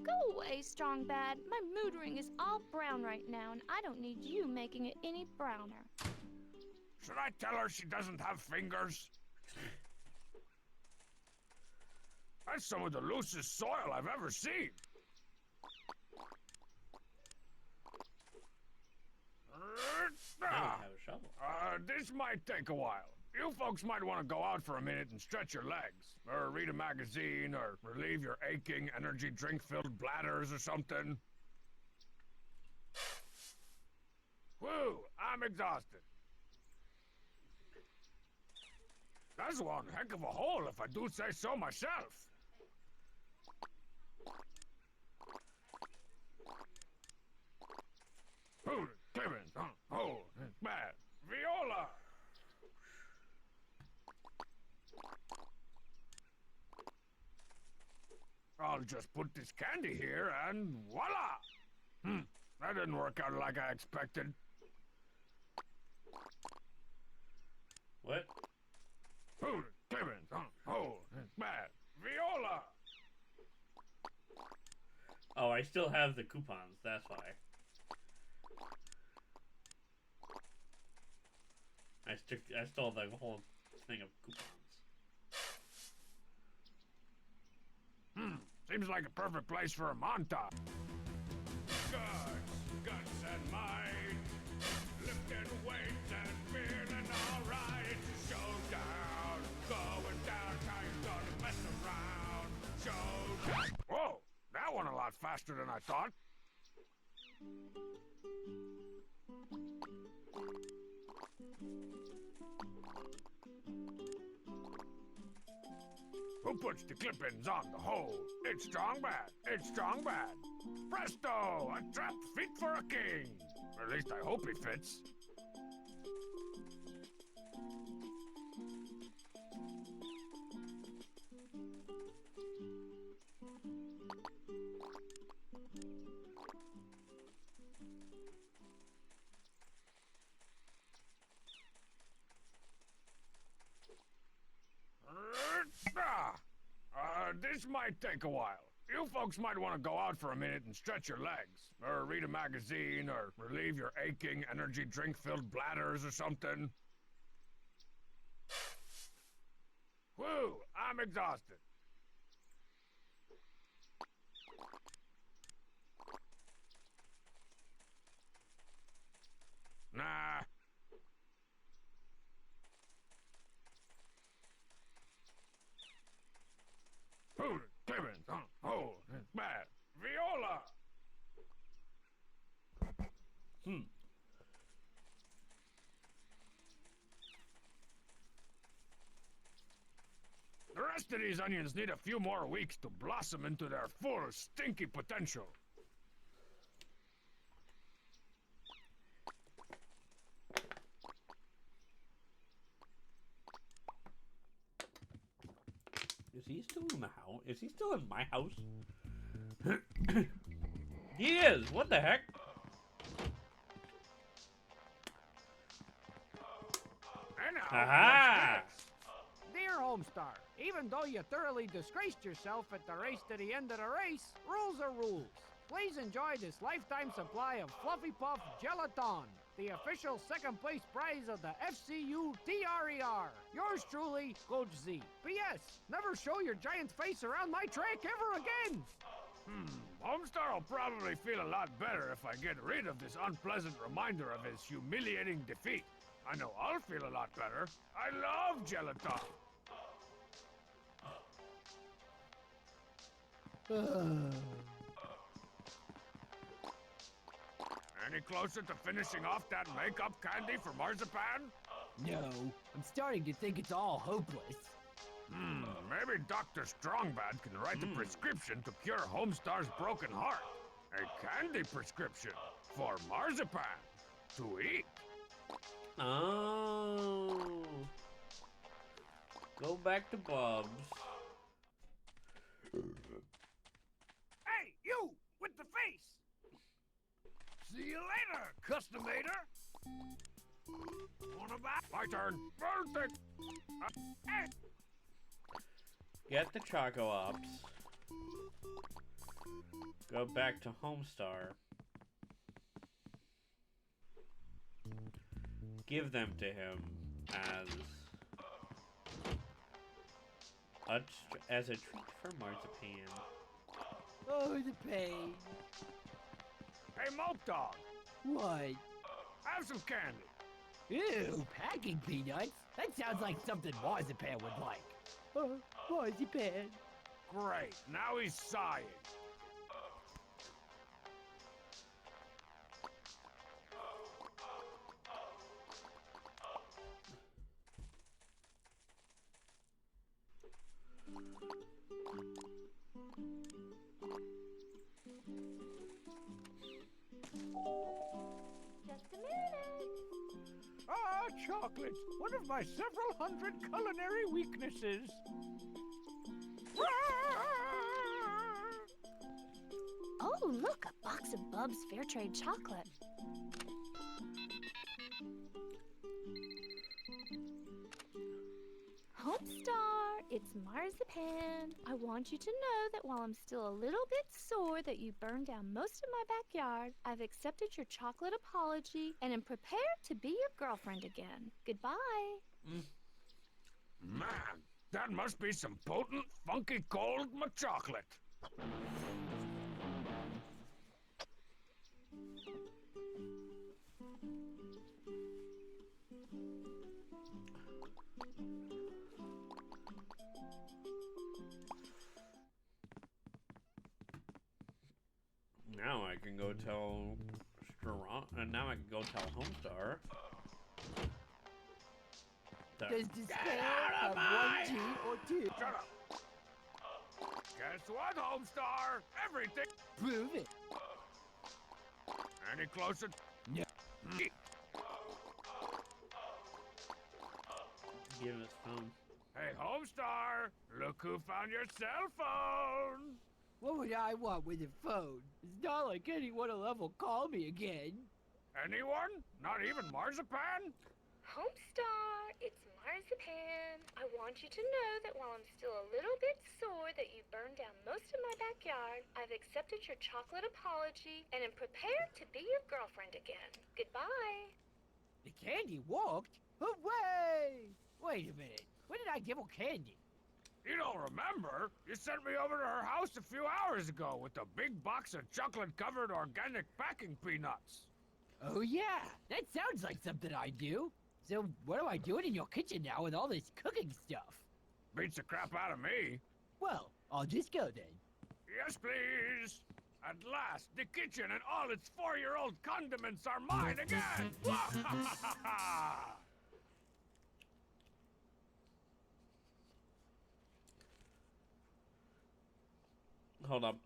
Go away, Strong Bad. My mood ring is all brown right now, and I don't need you making it any browner. should I tell her she doesn't have fingers? That's some of the loosest soil I've ever seen. Have a shovel. This might take a while. You folks might want to go out for a minute and stretch your legs, or read a magazine, or relieve your aching energy drink-filled bladders or something. Whew, I'm exhausted. That's one heck of a hole, if I do say so myself. Hold it, Clemens, hold it, bad. Viola! I'll just put this candy here and voila! That didn't work out like I expected. What? Hold it, Clemens, hold it, bad. Viola! Oh, I still have the coupons, that's why. I stole the whole thing of coupons. Seems like a perfect place for a montage. Guts and might, lifting weights and feeling alright. It's a showdown, going down, how you gonna mess around. Showdown. Whoa, that went a lot faster than I thought. Who puts the clip-ins on the hole? It's Strong Bad. It's Strong Bad. Presto! A trap fit for a king. Or at least I hope he fits. This might take a while. You folks might want to go out for a minute and stretch your legs, or read a magazine, or relieve your aching energy drink-filled bladders or something. Whew, I'm exhausted. Nah. Hold it, Clemens, hold it, bad. Viola! The rest rest of these onions need a few more weeks to blossom into their full, stinky potential. Is he still in the house? Is he still in my house? He is! What the heck? Aha! Dear Homestar, even though you thoroughly disgraced yourself at the race to the end of the race, rules are rules. Please enjoy this lifetime supply of Fluffy Puff Gelaton, the official second place prize of the FCU TRER. Yours truly, Coach Z. P.S. Never show your giant face around my track ever again! Homestar will probably feel a lot better if I get rid of this unpleasant reminder of his humiliating defeat. I know I'll feel a lot better. I love gelatin. Any closer to finishing off that makeup candy for marzipan? No, I'm starting to think it's all hopeless. Maybe Dr. Strongbad can write a prescription to cure Homestar's broken heart. A candy prescription for marzipan to eat. Oh. Go back to Bob's. Hey, you! With the face! See you later, customator. Wanna buy? My turn. Perfect. Hey. Get the Choco Ops. Go back to Homestar. Give them to him as a treat for marzipan. Oh, the pain. Hey, Mope Dog. What? Have some candy. Ew, packing peanuts? That sounds like something Marzipan would like. Marzipan. Great, now he's sighing. Just a minute. Ah, chocolate, one of my several hundred culinary weaknesses. Oh, look, a box of Bub's Fair Trade chocolate. Homestar, it's marzipan. I want you to know that while I'm still a little bit sore that you burned down most of my backyard, I've accepted your chocolate apology and am prepared to be your girlfriend again. Goodbye. Man, that must be some potent, funky cold chocolate. Now I can go tell now I can go tell Homestar. Does the spell have one G or two? Shut up. Guess what, Homestar? Everything. Prove it. Any closer? No. Give him his phone. Hey, Homestar, look who found your cell phone. What would I want with a phone? It's not like anyone will ever call me again. Anyone? Not even Marzipan? Homestar, it's marzipan. I want you to know that while I'm still a little bit sore that you burned down most of my backyard, I've accepted your chocolate apology and am prepared to be your girlfriend again. Goodbye. The candy walked? Hooray! Wait a minute. When did I give her candy? You don't remember? You sent me over to her house a few hours ago with a big box of chocolate-covered organic packing peanuts. Oh yeah, that sounds like something I do. So what am I doing in your kitchen now with all this cooking stuff? Beats the crap out of me. Well, I'll just go then. Yes, please. At last, the kitchen and all its 4-year-old condiments are mine again. Hold up.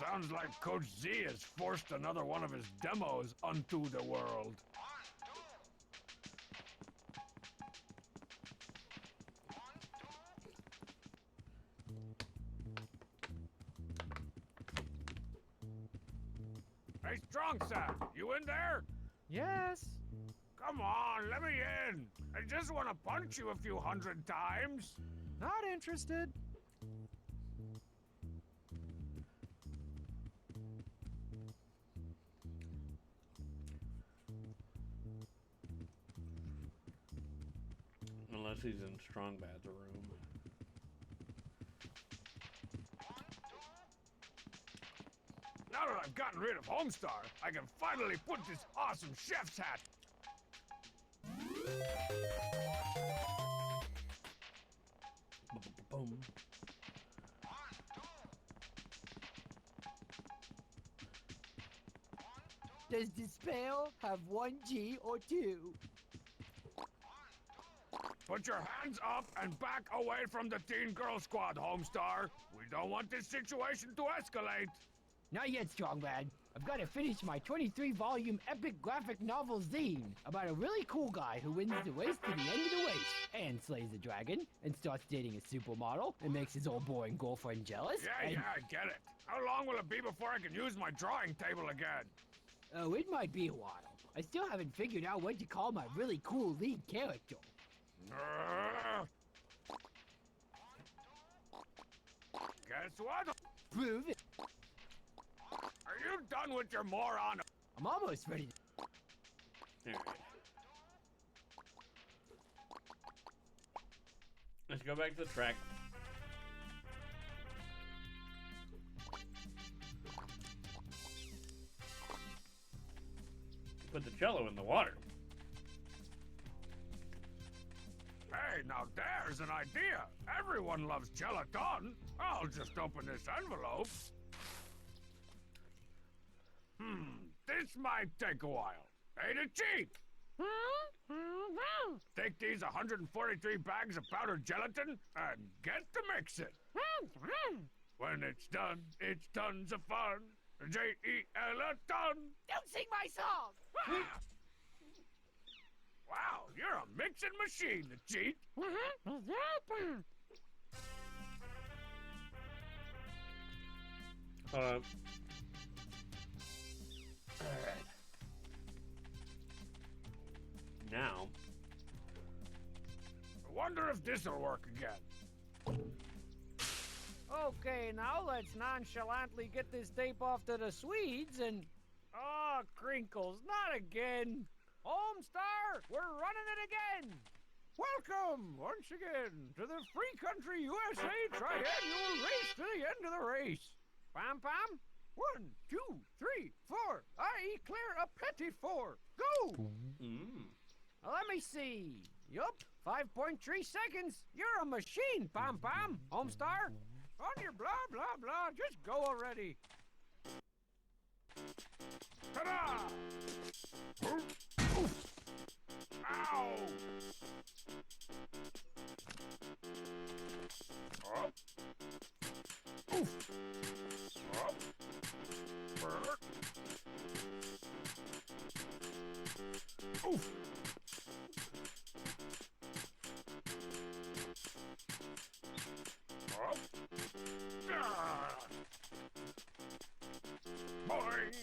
Sounds like Coach Z has forced another one of his demos onto the world. Hey, Strong Sam, you in there? Yes. Come on, let me in. I just want to punch you a few 100 times. Not interested. Unless he's in Strong Bad's room. Now that I've gotten rid of Homestar, I can finally put this awesome chef's hat. Boom. Does the spell have 1 G or 2? Put your hands up and back away from the Teen Girl Squad, Homestar. We don't want this situation to escalate. Not yet, Strongbad. I've got to finish my 23-volume epic graphic novel zine about a really cool guy who wins the race to the end of the race and slays the dragon and starts dating a supermodel and makes his old boring girlfriend jealous. Yeah, I get it. How long will it be before I can use my drawing table again? Oh, it might be a while. I still haven't figured out what to call my really cool lead character. Guess what? Prove it. Are you done with your moron? I'm almost ready to... Alright. Let's go back to the track. Put the cello in the water. Hey, now there's an idea. Everyone loves gelatin. I'll just open this envelope. This might take a while. Ain't it cheap? Take these 143 bags of powdered gelatin and get to mix it. When it's done, it's tons of fun. J-E-L-A-ton. Don't sing my song! Wow, you're a mixing machine, the cheat. Alright. Now. I wonder if this'll work again. Okay, now let's nonchalantly get this tape off to the Swedes and... Oh, crinkles, not again. Homestar, we're running it again. Welcome, once again, to the Free Country USA Triannual Race to the end of the race. Pam Pam? 1, 2, 3, 4. I clear a petty 4. Go! Let me see. Yup, 5.3 seconds. You're a machine, Pam Pam. Homestar? On your blah, blah, blah. Just go already. Ta-da! Ow! Up. Oof. Up. Burr. Oof. Up. Ah. Boing.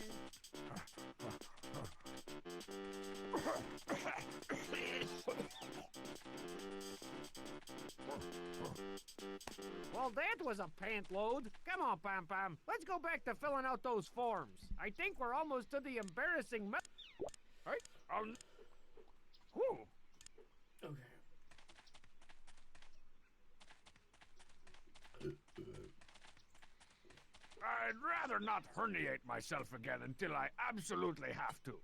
Well, that was a pant load. Come on, Pam Pam. Let's go back to filling out those forms. I think we're almost to the embarrassing Right? Whew. Okay. I'd rather not herniate myself again until I absolutely have to.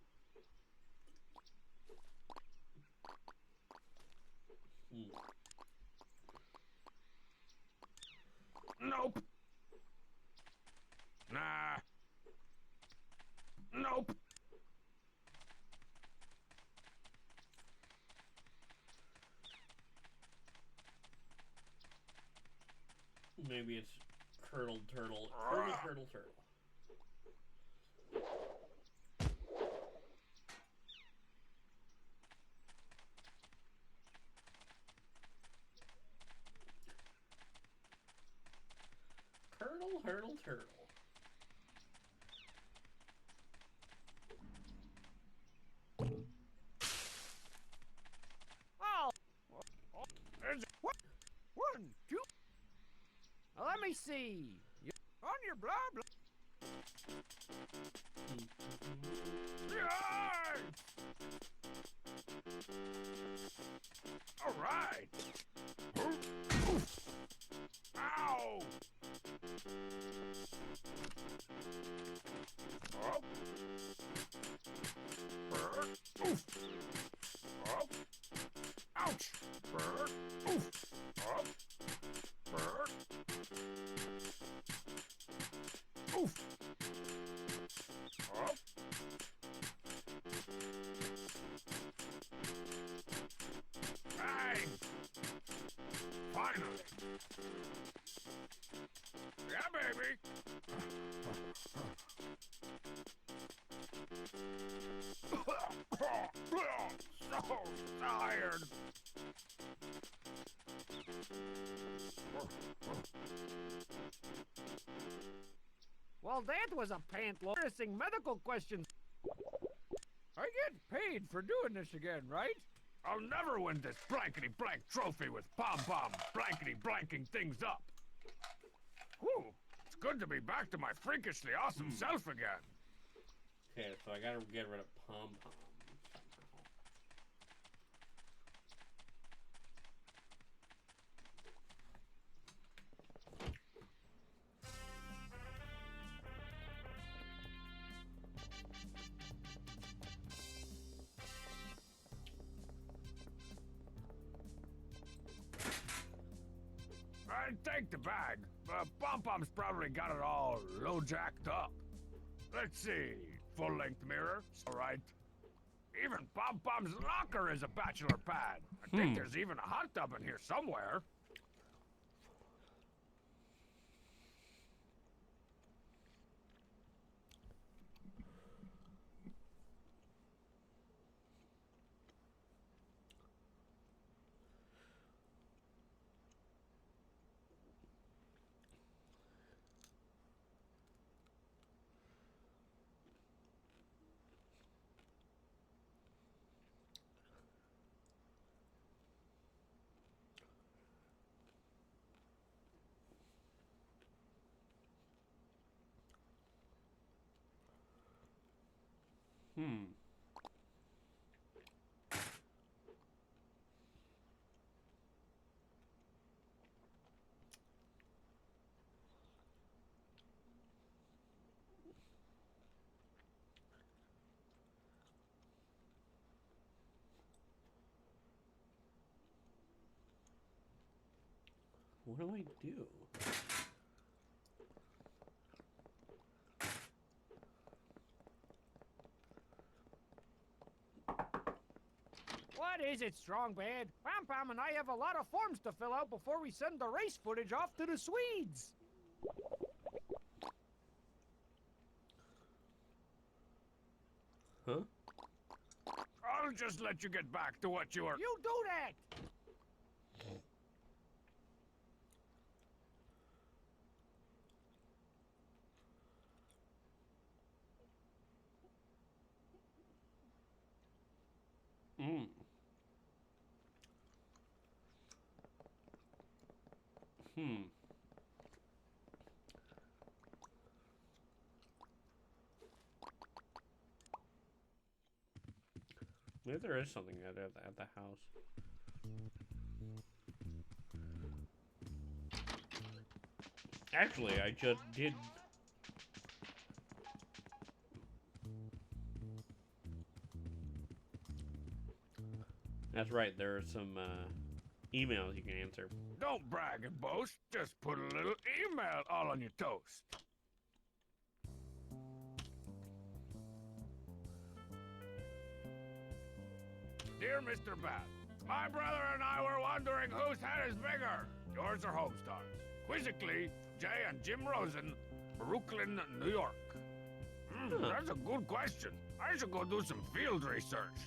Nope. Nah, maybe it's curdled turtle. Curdled turtle turtle. Curdle, hurdle, turtle. Oh! What? 1, 2. Let me see. On your blah blah. Yards! All right. Ow! Up. Burr. Oof. Up. Ouch. Burr. Oof. Up. Burr. Oof. Up. Bang! Finally. Yeah, baby. So tired. Well, that was a embarrassing medical question. I get paid for doing this again, right? I'll never win this blankety-blank trophy with Pom-Pom blankety-blanking things up. Whew, it's good to be back to my freakishly awesome self again. Okay, so I gotta get rid of Pom Pom. I'd take the bag, but Pom-Pom's probably got it all low-jacked up. Let's see, full-length mirror, alright. Even Pom-Pom's locker is a bachelor pad. I think there's even a hot tub in here somewhere. What do I do? What is it, Strong Bad? Pom-Pom and I have a lot of forms to fill out before we send the race footage off to the Swedes. Huh? I'll just let you get back to what you were— You do that! Maybe there is something at the house. Actually, I just did. That's right, there are some emails you can answer. Don't brag and boast, just put a little email all on your toast. Dear Mr. Bat, my brother and I were wondering whose head is bigger, yours or Homestar's. quizzically, Jay and Jim Rosen, Brooklyn, New York. That's a good question. I should go do some field research.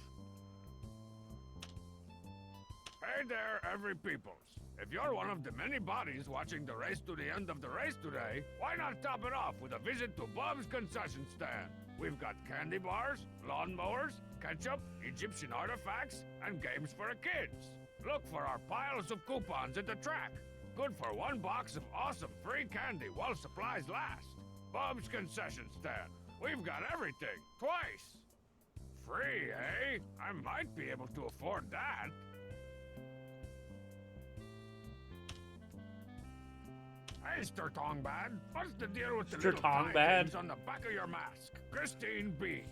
Hey there, every peoples. If you're one of the many bodies watching the race to the end of the race today, why not top it off with a visit to Bob's concession stand? We've got candy bars, lawnmowers, ketchup, Egyptian artifacts, and games for the kids. Look for our piles of coupons at the track. Good for 1 box of awesome free candy while supplies last. Bob's concession stand. We've got everything, twice. Free, eh? I might be able to afford that. Hey, Sturtongbad, what's the deal with the little Sturtongbad? on the back of your mask? Christine B.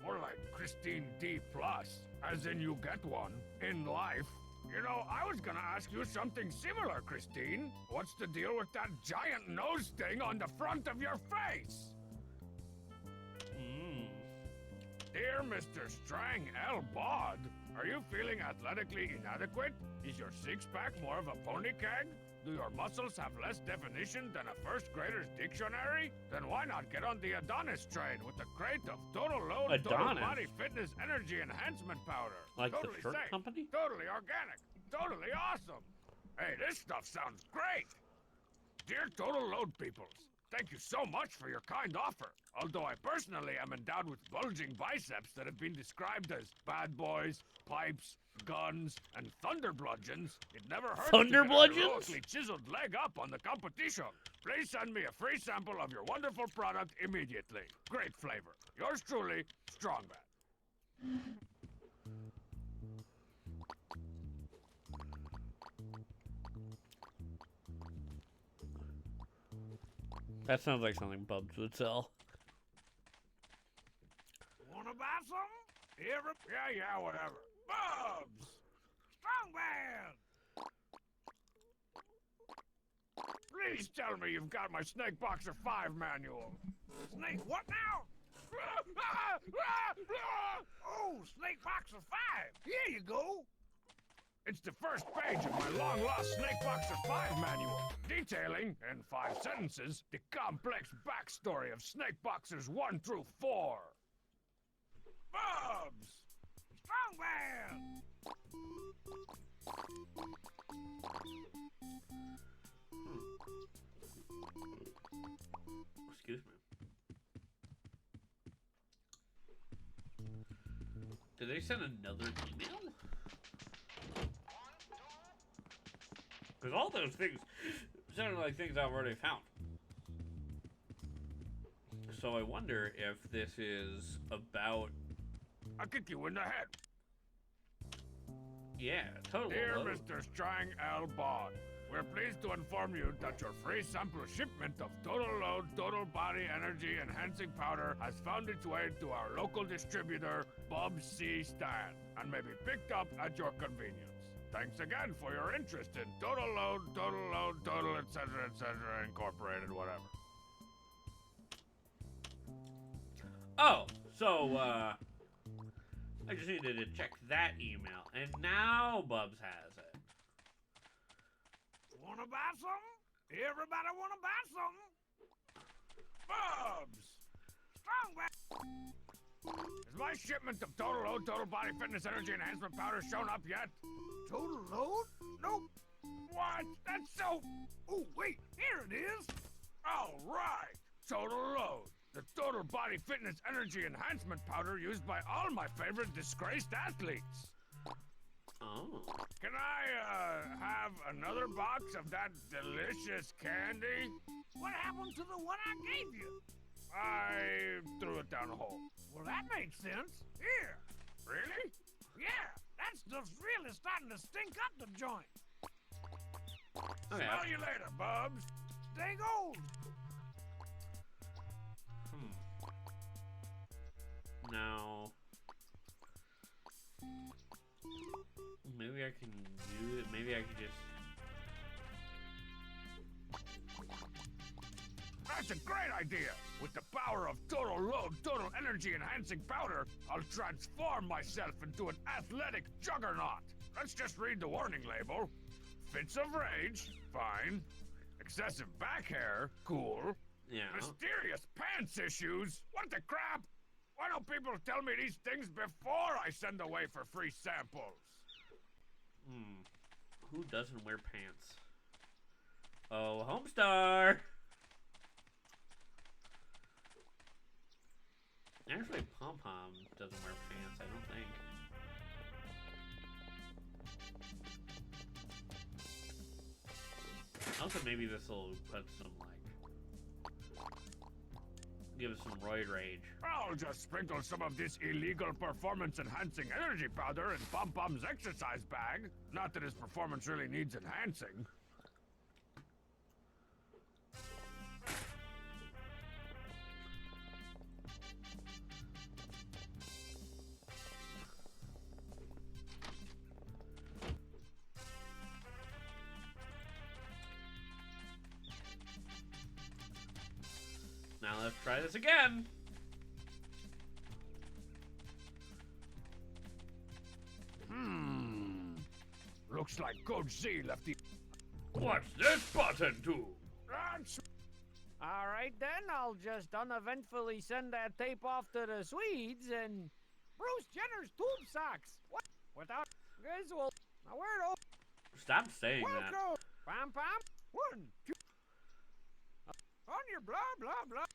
More like Christine D+, as in you get one, in life. You know, I was gonna ask you something similar, Christine. What's the deal with that giant nose thing on the front of your face? Dear Mr. Strang L. Bod, are you feeling athletically inadequate? Is your six-pack more of a pony keg? Do your muscles have less definition than a first grader's dictionary? Then why not get on the Adonis train with a crate of total load, total body fitness energy enhancement powder? Like totally the shirt safe, company? totally organic, totally awesome. Hey, this stuff sounds great. Dear Total Load peoples, thank you so much for your kind offer. Although I personally am endowed with bulging biceps that have been described as bad boys, pipes, guns, and thunder bludgeons, it never hurts to get a heroically chiseled leg up on the competition. Please send me a free sample of your wonderful product immediately. Great flavor. Yours truly, Strongbad. That sounds like something Bubs would sell. Wanna buy something? Yeah, whatever. Bubs! Strongbad! Please tell me you've got my Snake Boxer 5 manual. Snake what now? Oh, Snake Boxer 5. Here you go. It's the first page of my long-lost Snake Boxer 5 manual, detailing, in 5 sentences, the complex backstory of Snake Boxers 1 through 4. Bubs! Strongbad! Excuse me. Did they send another email? Because all those things sounded like things I've already found. So I wonder if this is about... I'll kick you in the head. Yeah, totally. Dear Mr. Strang L. Bod, we're pleased to inform you that your free sample shipment of Total Load, Total Body Energy Enhancing Powder has found its way to our local distributor, Bob C. Stan, and may be picked up at your convenience. Thanks again for your interest in Total Load, etc., Incorporated, whatever. Oh, so, I just needed to check that email, and now Bubs has it. Wanna buy something? Everybody wanna buy something? Bubs! Strongbad! Has my shipment of Total Load, Total Body Fitness Energy Enhancement Powder shown up yet? Total Load? Nope. What? That's so... Oh, wait, here it is. All right. Total Load. The Total Body Fitness Energy Enhancement Powder used by all my favorite disgraced athletes. Oh. Can I, have another box of that delicious candy? What happened to the one I gave you? I threw it down the hole. Well, that makes sense. Here. Really? Yeah, that stuff's really starting to stink up the joint. Okay. Smell you later, Bubs. Stay gold. Now, maybe I can do it. Maybe I can just... That's a great idea! With the power of Total Load, Total Energy Enhancing Powder, I'll transform myself into an athletic juggernaut! Let's just read the warning label. Fits of rage, fine. Excessive back hair? Cool. Yeah. Mysterious pants issues? What the crap? Why don't people tell me these things before I send away for free samples? Who doesn't wear pants? Oh, Homestar! Actually, Pom Pom doesn't wear pants, I don't think. Also, maybe this will put some, like, give us some roid rage. I'll just sprinkle some of this illegal performance-enhancing energy powder in Pom Pom's exercise bag. Not that his performance really needs enhancing. Now let's try this again. Looks like Coach Z left the... What's this button do? Alright then, I'll just uneventfully send that tape off to the Swedes and... Bruce Jenner's tube socks! What? Without visual... Now where do... Stop saying that. Welcome! Pom Pom! 1, 2... On your blah blah blah...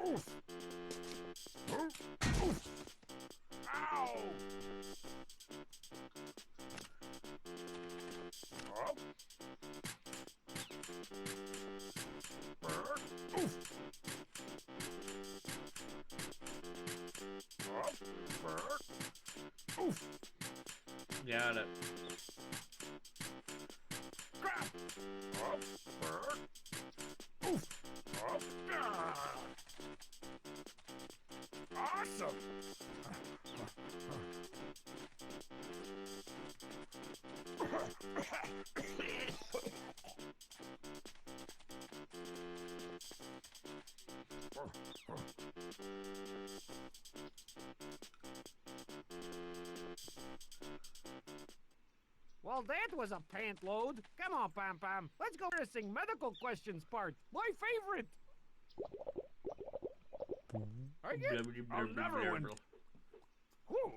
Oof! Oof! Oof! Ow! Oh! Oof! Oh! Oof! Got it. Crap! Oh! Oof! Oh! Ah! Awesome! Well, that was a pant load. Come on, Pom Pom. Let's go to the medical questions part. My favorite. I'll never win. Whew.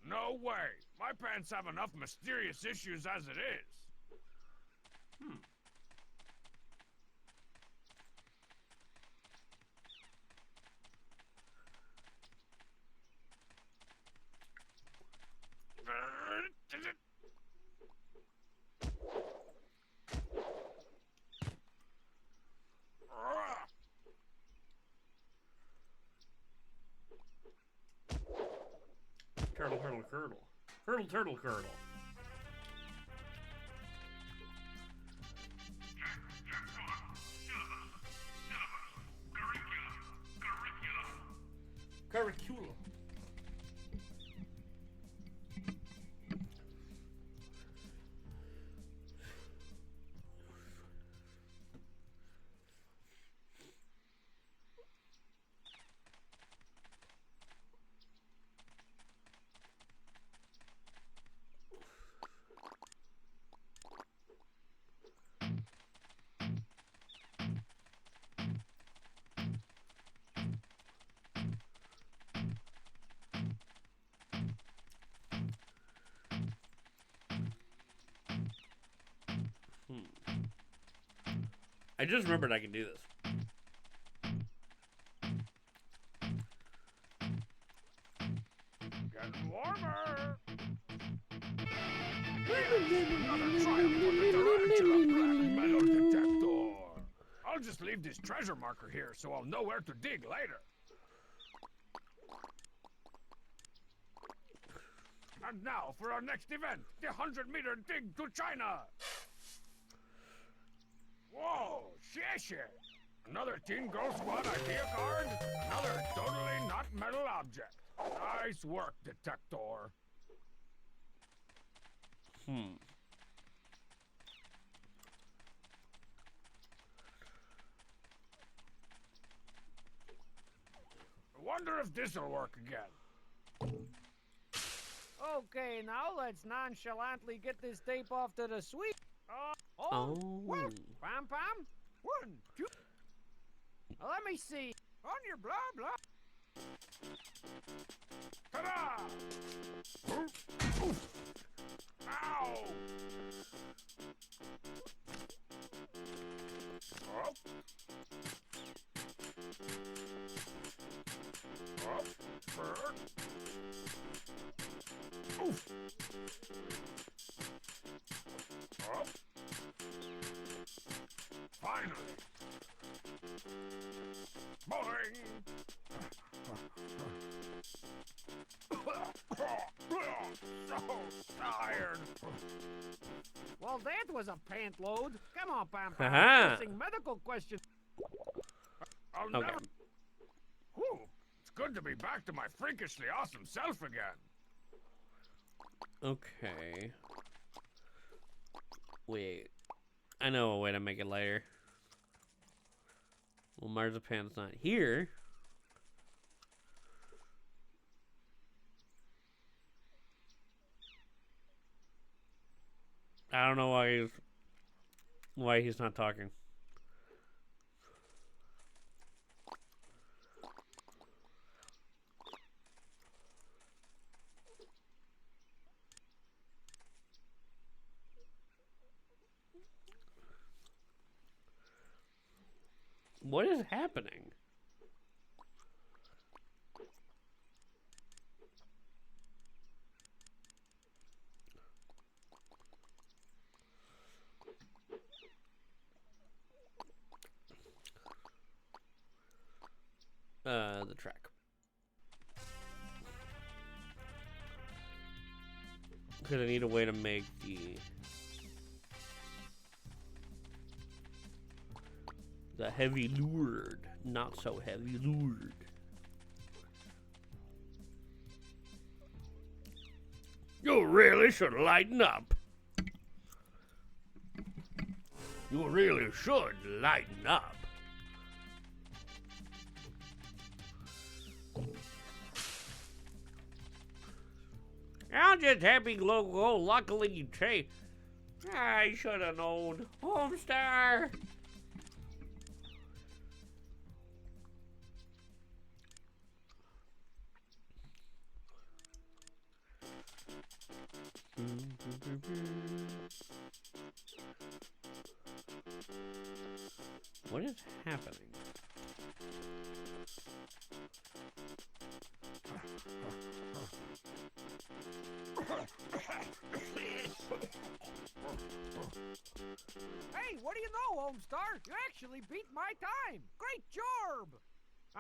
No way. My pants have enough mysterious issues as it is. Turtle, turtle, curdle. Hurdle, turtle, curdle. Curriculum. I just remembered I can do this. Getting warmer. Another triumph for the tarantula black metal detector. I'll just leave this treasure marker here so I'll know where to dig later. And now for our next event, the 100-meter dig to China. Whoa, shit. Another Teen Girl Squad idea card. Another totally not metal object. Nice work, detector. Wonder if this'll work again. Okay, now let's nonchalantly get this tape off to the suite. Well, Pam Pam. 1, 2. Let me see. On your blah blah. Ta-da! Oof, oof. Ow! Up. Up. Bird. Oof. Up. Finally. Boing. So tired. Well, that was a pant load. Come on, Pam Pam. Pressing medical question. I'll never. Whew. It's good to be back to my freakishly awesome self again. Okay. Wait. I know a way to make it lighter. Well, Marzipan's not here. I don't know why he's not talking. What is happening? The track. Because I need a way to make the heavy lured, not so heavy lured. You really should lighten up. You really should lighten up. I'm just happy go luckily Trey. I should have known. Homestar. What is happening? Hey, what do you know, Homestar? You actually beat my time. Great job!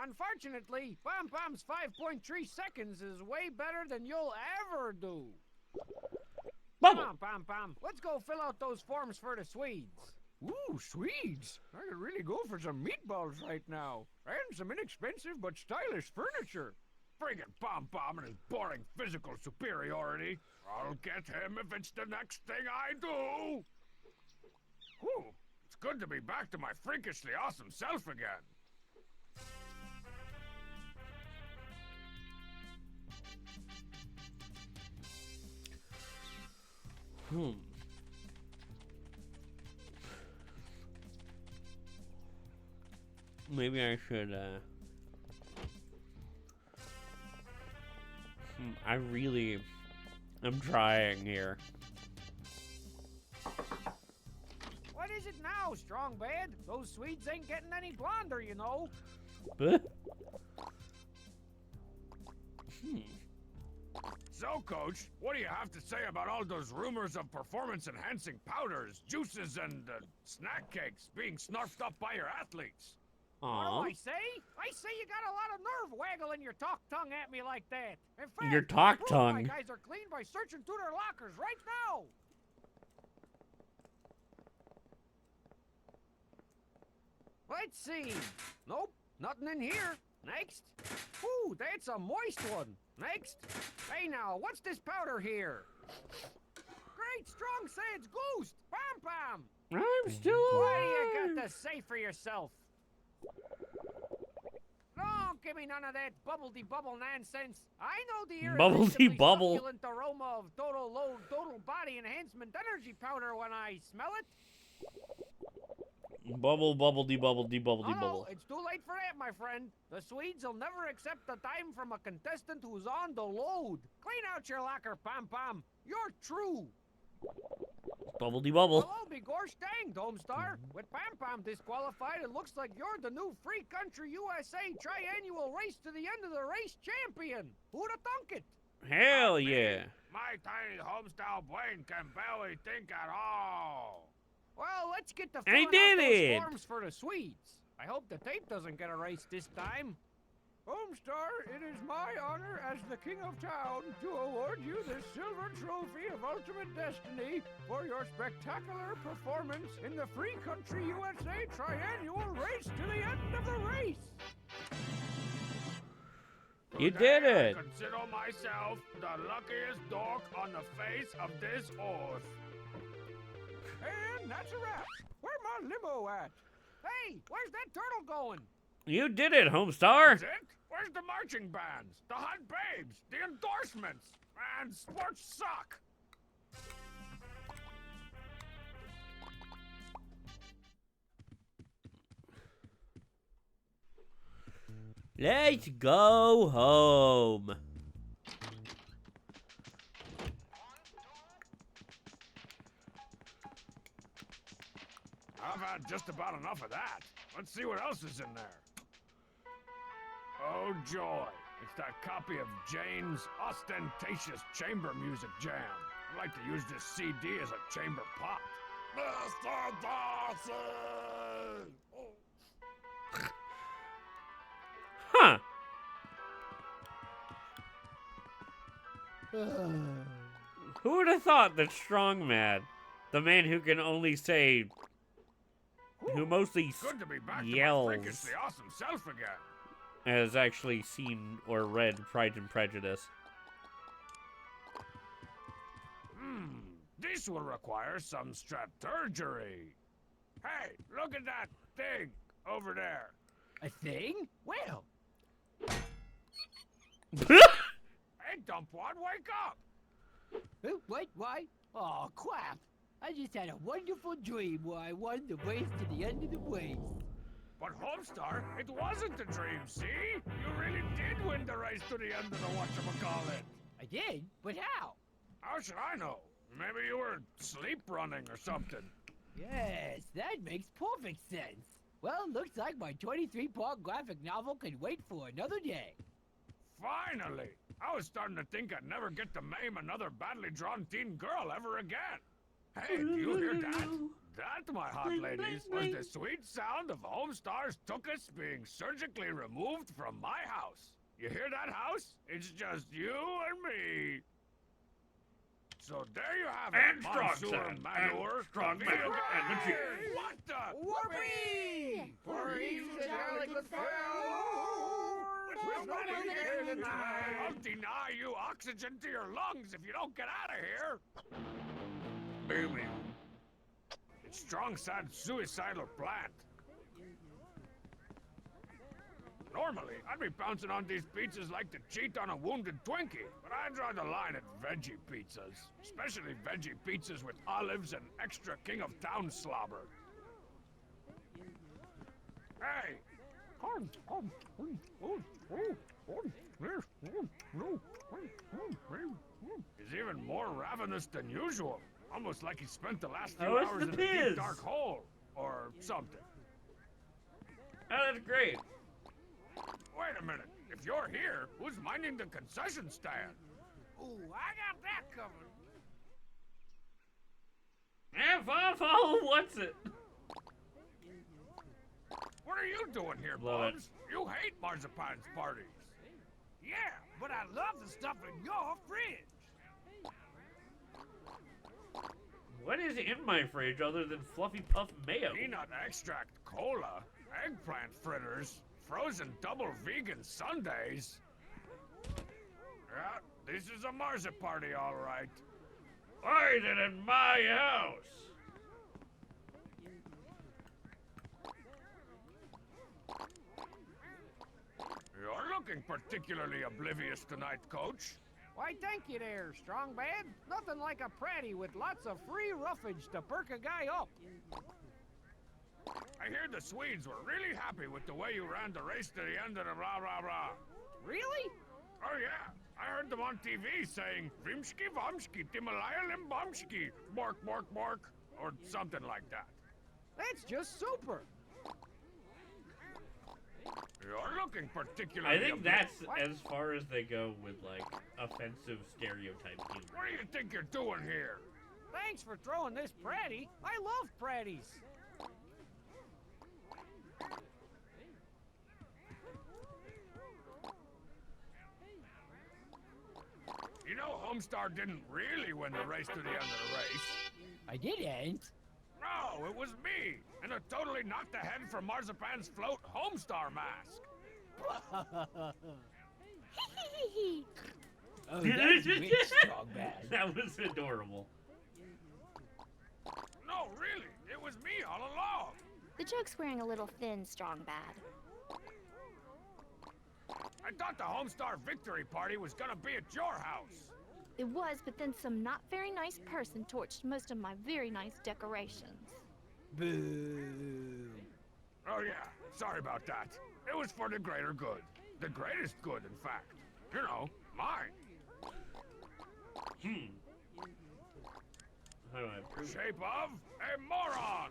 Unfortunately, Pam Pam's 5.3 seconds is way better than you'll ever do. Come on, Pam Pam. Let's go fill out those forms for the Swedes. Ooh, Swedes. I could really go for some meatballs right now. And some inexpensive but stylish furniture. Friggin' Pom Pom and his boring physical superiority. I'll get him if it's the next thing I do. Whew. It's good to be back to my freakishly awesome self again. Maybe I should, I'm trying here. What is it now, Strong Bad? Those Swedes ain't getting any blonder, you know. So, Coach, what do you have to say about all those rumors of performance-enhancing powders, juices, and snack cakes being snarfed up by your athletes? What do I say? I say you got a lot of nerve waggling your talk tongue at me like that. In fact, your talk tongue. My guys are clean by searching through their lockers right now. Let's see. Nope, nothing in here. Next. Ooh, that's a moist one. Next. Hey now, what's this powder here? Great strong Sans Ghost! Pam Pam! I'm still alive. What do you got to say for yourself? Don't give me none of that bubble-de-bubble nonsense. I know the Bubble-de-bubble. succulent aroma of total low, total body enhancement energy powder when I smell it. Bubble, bubble-de-bubble, Oh, bubble. no, it's too late for that, my friend. The Swedes will never accept a dime from a contestant who's on the load. Clean out your locker, Pom-Pom. You're true. Bubble-de-bubble. Well, I'll be gosh danged, Homestar. With Pom-Pom disqualified, it looks like you're the new Free Country USA Triannual Race to the End of the Race champion. Who'd have thunk it? Hell yeah. My tiny homestyle brain can barely think at all. Well, let's get to And he filling out did those it. forms for the Swedes. I hope the tape doesn't get erased this time. Homestar, it is my honor as the King of Town to award you the Silver Trophy of Ultimate Destiny for your spectacular performance in the Free Country USA Triannual Race to the End of the Race. You did Today it. I consider myself the luckiest dog on the face of this earth. And that's a wrap. Where my limo at? Hey, where's that turtle going? You did it, Homestar. That's it? Where's the marching bands, the hot babes, the endorsements, and sports suck? Let's go home. I've had just about enough of that. Let's see what else is in there. Oh joy, it's that copy of Jane's ostentatious chamber music jam. I'd like to use this CD as a chamber pot. Mr. Darcy! Huh. Who would have thought that Strongman, the man who can only say, who mostly Good to be back yells, to my freakishly awesome self again. has actually seen or read Pride and Prejudice? This will require some strategery. Hey, look at that thing over there. A thing? Well. Hey, Dumpwad, wake up! What? Why? Oh, crap. I just had a wonderful dream where I won the race to the end of the race. But Homestar, it wasn't a dream, see? You really did win the race to the end of the whatchamacallit. I did? But how? How should I know? Maybe you were sleep running or something. Yes, that makes perfect sense. Well, looks like my 23-part graphic novel can wait for another day. Finally! I was starting to think I'd never get to maim another badly drawn teen girl ever again. Hey, do you hear that? That, my hot ladies, was the sweet sound of Homestar's tuchus being surgically removed from my house. You hear that, house? It's just you and me. So there you have it, And strong Monsieur sand, Manure. and strong man, and the cheese. What the? Whoopee! For he's a jolly good fellow. With nobody here tonight. I'll deny you oxygen to your lungs if you don't get out of here. Baby. It's strong, sad, suicidal plant. Normally, I'd be bouncing on these pizzas like to cheat on a wounded Twinkie, but I draw the line at veggie pizzas. Especially veggie pizzas with olives and extra King of Town slobber. Hey! He's even more ravenous than usual. Almost like he spent the last few hours in a deep dark hole. Or something. Oh, that's great. Wait a minute. If you're here, who's minding the concession stand? Ooh, I got that covered. What's it? What are you doing here, Love it. Bubs? You hate marzipan's parties. Yeah, but I love the stuff in your fridge. What is in my fridge other than Fluffy Puff mayo? Peanut extract cola, eggplant fritters, frozen double vegan sundaes. Yeah, this is a marziparty, all right. I ate it in my house. looking particularly oblivious tonight, Coach. Why, thank you there, Strong Bad. Nothing like a pratty with lots of free roughage to perk a guy up. I hear the Swedes were really happy with the way you ran the race to the end of the rah-rah-rah. Really? Oh, yeah. I heard them on TV saying, Vimsky Vomsky Timalaya Limbomsky, bork, bork, bork, or something like that. That's just super. You're looking particularly... I think that's as far as they go with, like, offensive stereotype humor. What do you think you're doing here? Thanks for throwing this pratty. I love pratties. You know Homestar didn't really win the race to the end of the race. I didn't. No, it was me, and it totally knocked the head from Marzipan's float Homestar mask. Oh, that's rich, Strong Bad. That was adorable. No, really, it was me all along. The joke's wearing a little thin, Strong Bad. I thought the Homestar victory party was gonna be at your house. It was, but then some not very nice person torched most of my very nice decorations. Boo. Oh yeah, sorry about that. It was for the greater good. The greatest good, in fact. You know, mine. How do I prove it? Shape of a moron.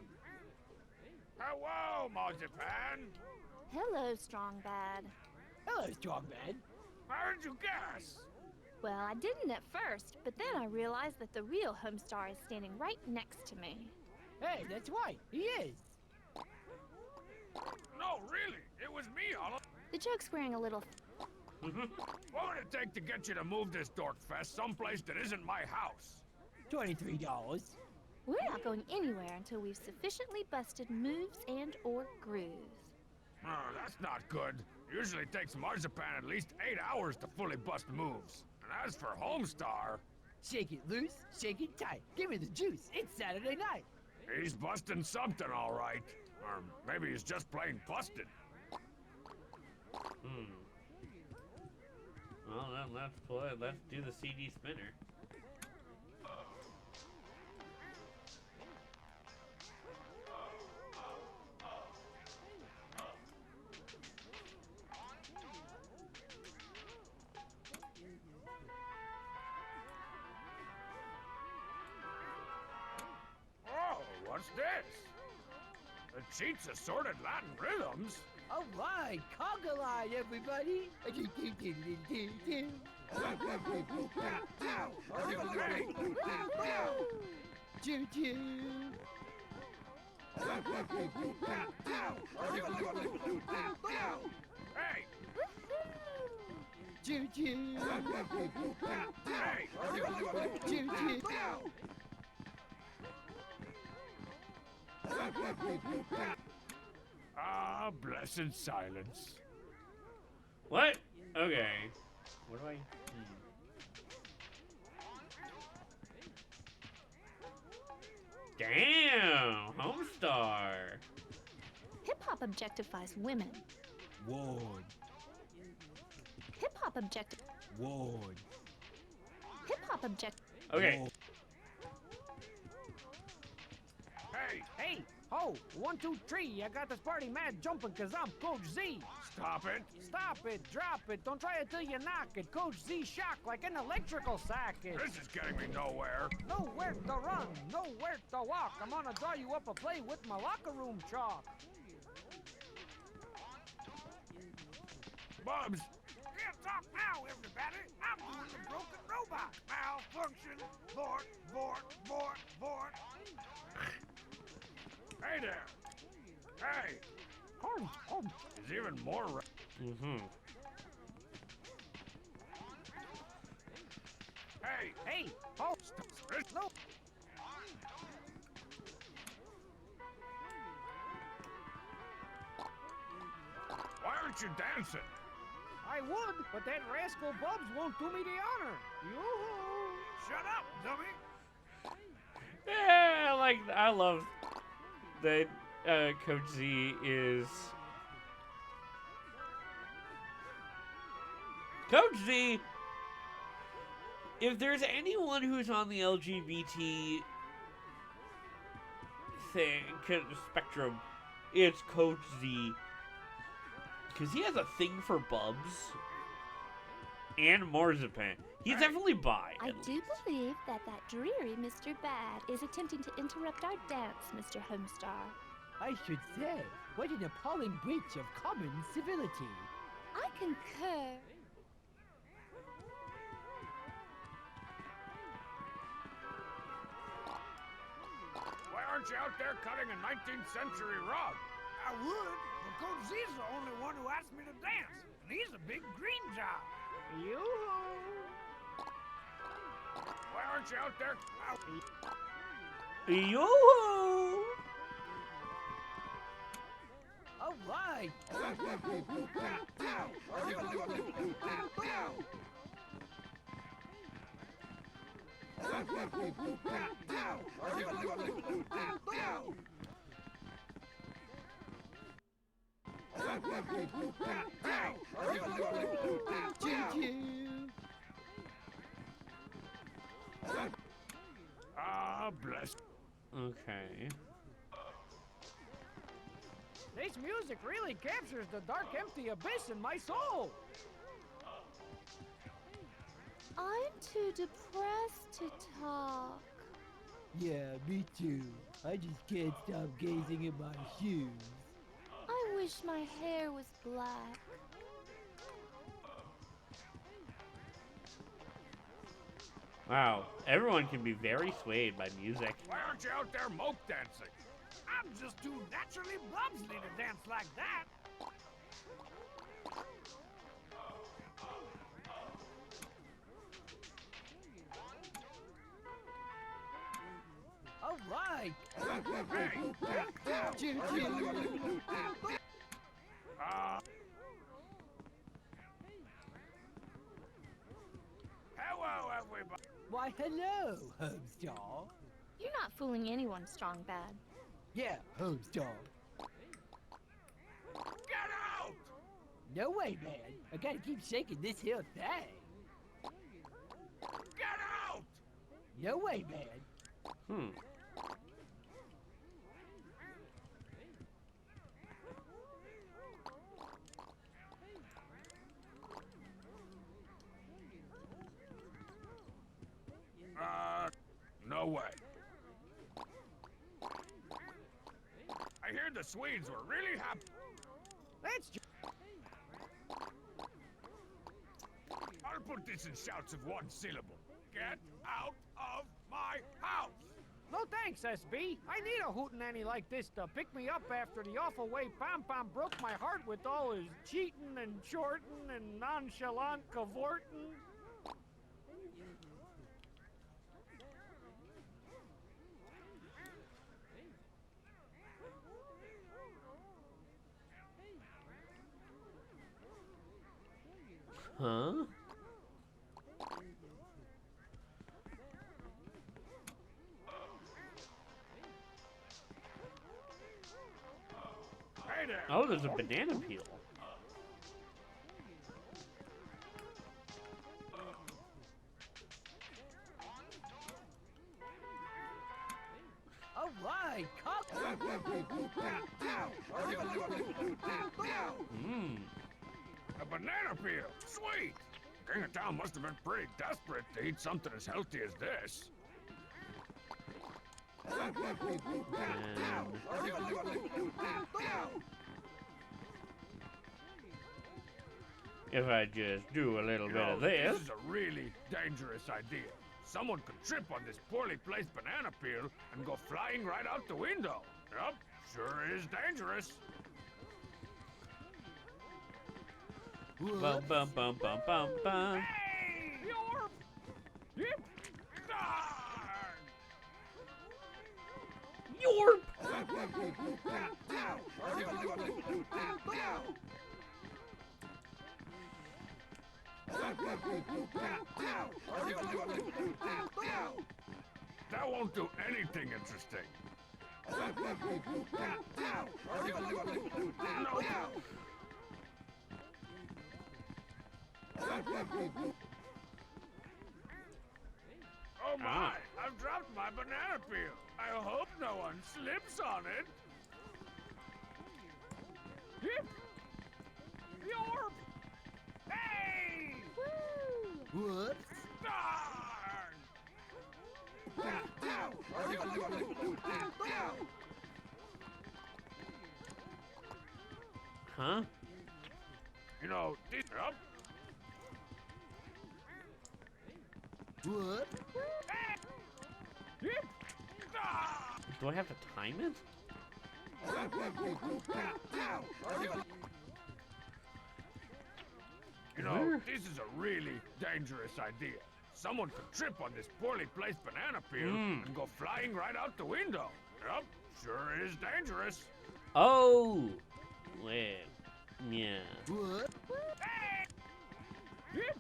Hello, Marzipan. Hello, Strong Bad. Hello, Strong Bad. How did you guess? Well, I didn't at first, but then I realized that the real Homestar is standing right next to me. Hey, that's right. He is. No, really, it was me all along. The joke's wearing a little... What would it take to get you to move this dork fest someplace that isn't my house? $23. We're not going anywhere until we've sufficiently busted moves and or grooves. Oh, that's not good. Usually takes Marzipan at least 8 hours to fully bust moves. And as for Homestar... Shake it loose, shake it tight. Give me the juice. It's Saturday night. He's busting something, all right. Or maybe he's just plain busted. Well, then let's do the CD spinner. Oh, what's this? The cheats assorted Latin rhythms? All right, conga line, everybody. Choo choo. Hey! Choo choo. Hey! Choo choo. Ah, blessed silence. What? Okay. What do I... Damn! Homestar! Hip-hop objectifies women. Ward. Hip-hop objectif... Ward. Hip-hop object... Okay. Ward. Hey, hey, ho, 1, 2, 3. I got this party mad jumping cause I'm Coach Z. Stop it. Stop it, drop it, don't try it till you knock it. Coach Z shock like an electrical socket. This is getting me nowhere. Nowhere to run, nowhere to walk. I'm gonna draw you up a play with my locker room chalk. Bubs, Can't talk now, everybody. I'm doing the broken robot. Malfunction. Abort, abort, abort, abort. hey there. Hey. He's even more... Hey. Hey, ho, no. Why aren't you dancing? I would, but that rascal Bubs won't do me the honor. Yoo-hoo. Shut up, dummy. Yeah, like, I love that Coach Z is Coach Z, if there's anyone who's on the LGBT spectrum, it's Coach Z. Because he has a thing for bubs and marzipan. He's definitely bi. I do believe that dreary Mr. Bad is attempting to interrupt our dance, Mr. Homestar. I should say, what an appalling breach of common civility. I concur. Why aren't you out there cutting a 19th century rug? I would, but Coach Z's the only one who asked me to dance, and he's a big green job. Yoo-hoo! Why aren't you out there? Yo-ho! All right. Ah, bless. Okay. This music really captures the dark, empty abyss in my soul. I'm too depressed to talk. Yeah, me too. I just can't stop gazing at my shoes. I wish my hair was black. Wow, everyone can be very swayed by music. Why aren't you out there moke dancing? I'm just too naturally blobsly to dance like that. All right. Hello, everybody. Why, hello, Homestar. You're not fooling anyone, Strong Bad. Yeah, Homestar. Get out! No way, man. I gotta keep shaking this here thing. Get out! No way, man. No way. I hear the Swedes were really happy. That's I'll put this in shouts of one syllable. Get out of my house! No thanks, SB. I need a hootenanny like this to pick me up after the awful way Pom Pom broke my heart with all his cheating and shorting and nonchalant cavorting. Huh? Hey there. Oh, there's a banana peel. All right, A banana peel. Sweet. King of Town must have been pretty desperate to eat something as healthy as this. If I just do a little bit of this. This is a really dangerous idea. Someone could trip on this poorly placed banana peel and go flying right out the window. Yup, sure is dangerous. Bum bum bum bum bum bum. Hey! You're... Yep. That won't do anything interesting. No. Oh my! I've dropped my banana peel. I hope no one slips on it. Yip! Yorp! Hey! Whoops. Huh? You know, this up. What? Do I have to time it? You know, this is a really dangerous idea. Someone could trip on this poorly placed banana peel and go flying right out the window. Yep, sure is dangerous. Oh! Well, yeah. What? Yip!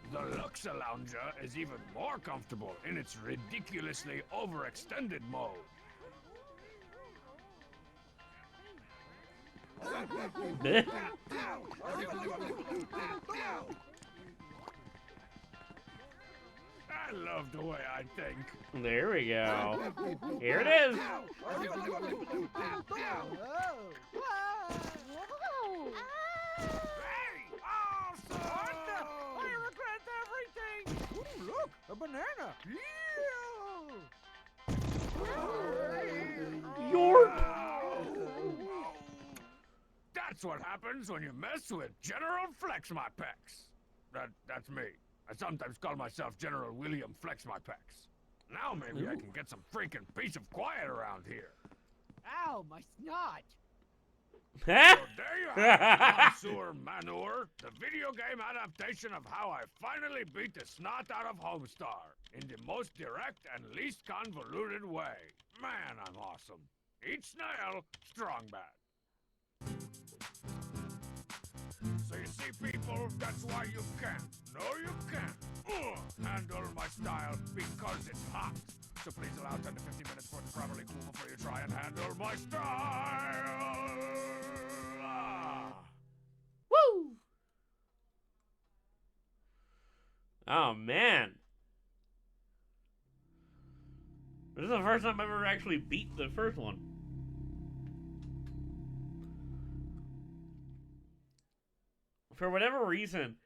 The Luxa Lounger is even more comfortable in its ridiculously overextended mode. I love the way I think. There we go. Here it is. Whoa! Hey! Awesome! I regret everything! Ooh, look! A banana! Yorp! That's what happens when you mess with General Flex My Pecs. That's me. I sometimes call myself General William Flex My Pecs. Now maybe I can get some freaking peace of quiet around here. Ow, my snot! So there you have it, Connoisseur Manure, the video game adaptation of how I finally beat the snot out of Homestar in the most direct and least convoluted way. Man, I'm awesome. Eat snail, strong bad. So you see, people, that's why you can't. No, you can't. Handle my style because it's hot. So please allow 10 to 15 minutes for it to properly cool before you try and handle my style. Woo! Oh, man. This is the first time I've ever actually beat the first one. For whatever reason.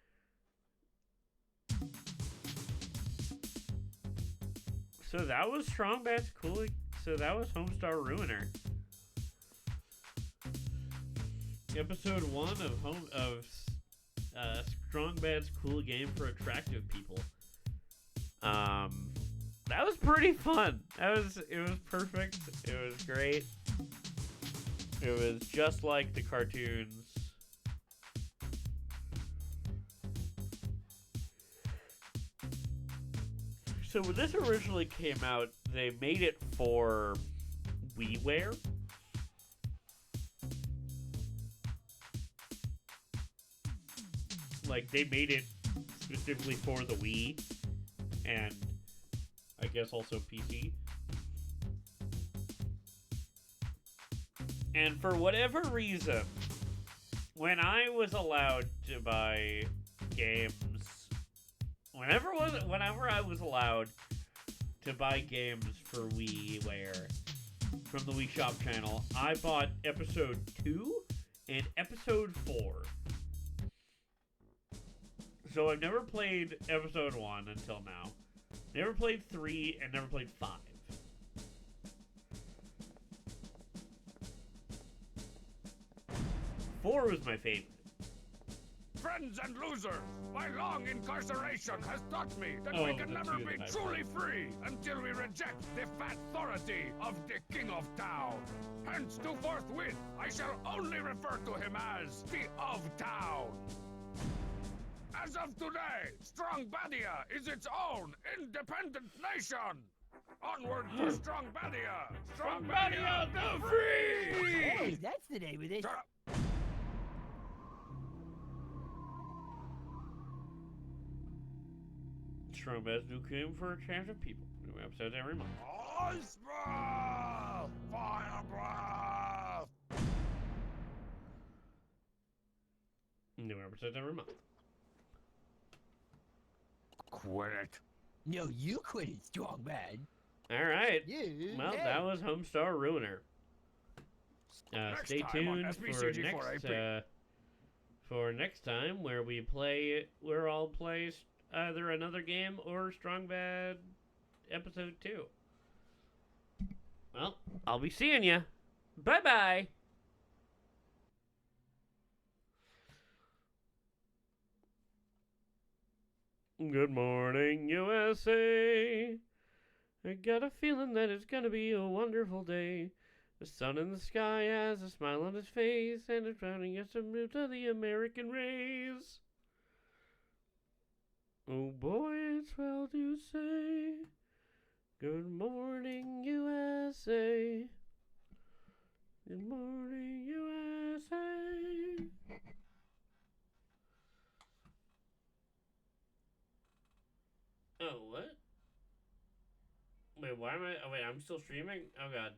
So that was Strong Bad's Cool. So that was Homestar Ruiner. Episode 1 of Strong Bad's Cool Game for Attractive People. That was pretty fun. It was perfect. It was great. It was just like the cartoons. So when this originally came out, they made it for WiiWare. Like, they made it specifically for the Wii, and I guess also PC. And for whatever reason, when I was allowed to buy games, whenever I was allowed to buy games for WiiWare from the Wii Shop channel, I bought Episode 2 and Episode 4. So I've never played Episode 1 until now. Never played 3 and never played 5. Four was my favorite. Friends and losers, my long incarceration has taught me that we can never be truly free until we reject the fat authority of the King of Town. Hence, to forthwith, I shall only refer to him as the of Town. As of today, Strong Badia is its own independent nation. Onward for Strong Badia! Strong Badia the Free! Hey, that's the name of it. Strong Bad's New Game for Attractive People. New episodes every month. Ice breath! Fire breath! New episode every month. Quit it. No, you quit it, strong man. All right. You, Well, hey. that was Homestar Ruiner. Next Stay time on tuned SBCG4AP. for next time where we'll all play either another game or Strong Bad episode 2. Well, I'll be seeing ya. Bye bye. Good morning, USA. I got a feeling that it's gonna be a wonderful day. The sun in the sky has a smile on his face, and it's rounding us to move to the American race. Oh boy, it's well to say. Good morning, USA. Good morning, USA. Oh, what? Wait, why am I... Oh, wait, I'm still streaming? Oh, God.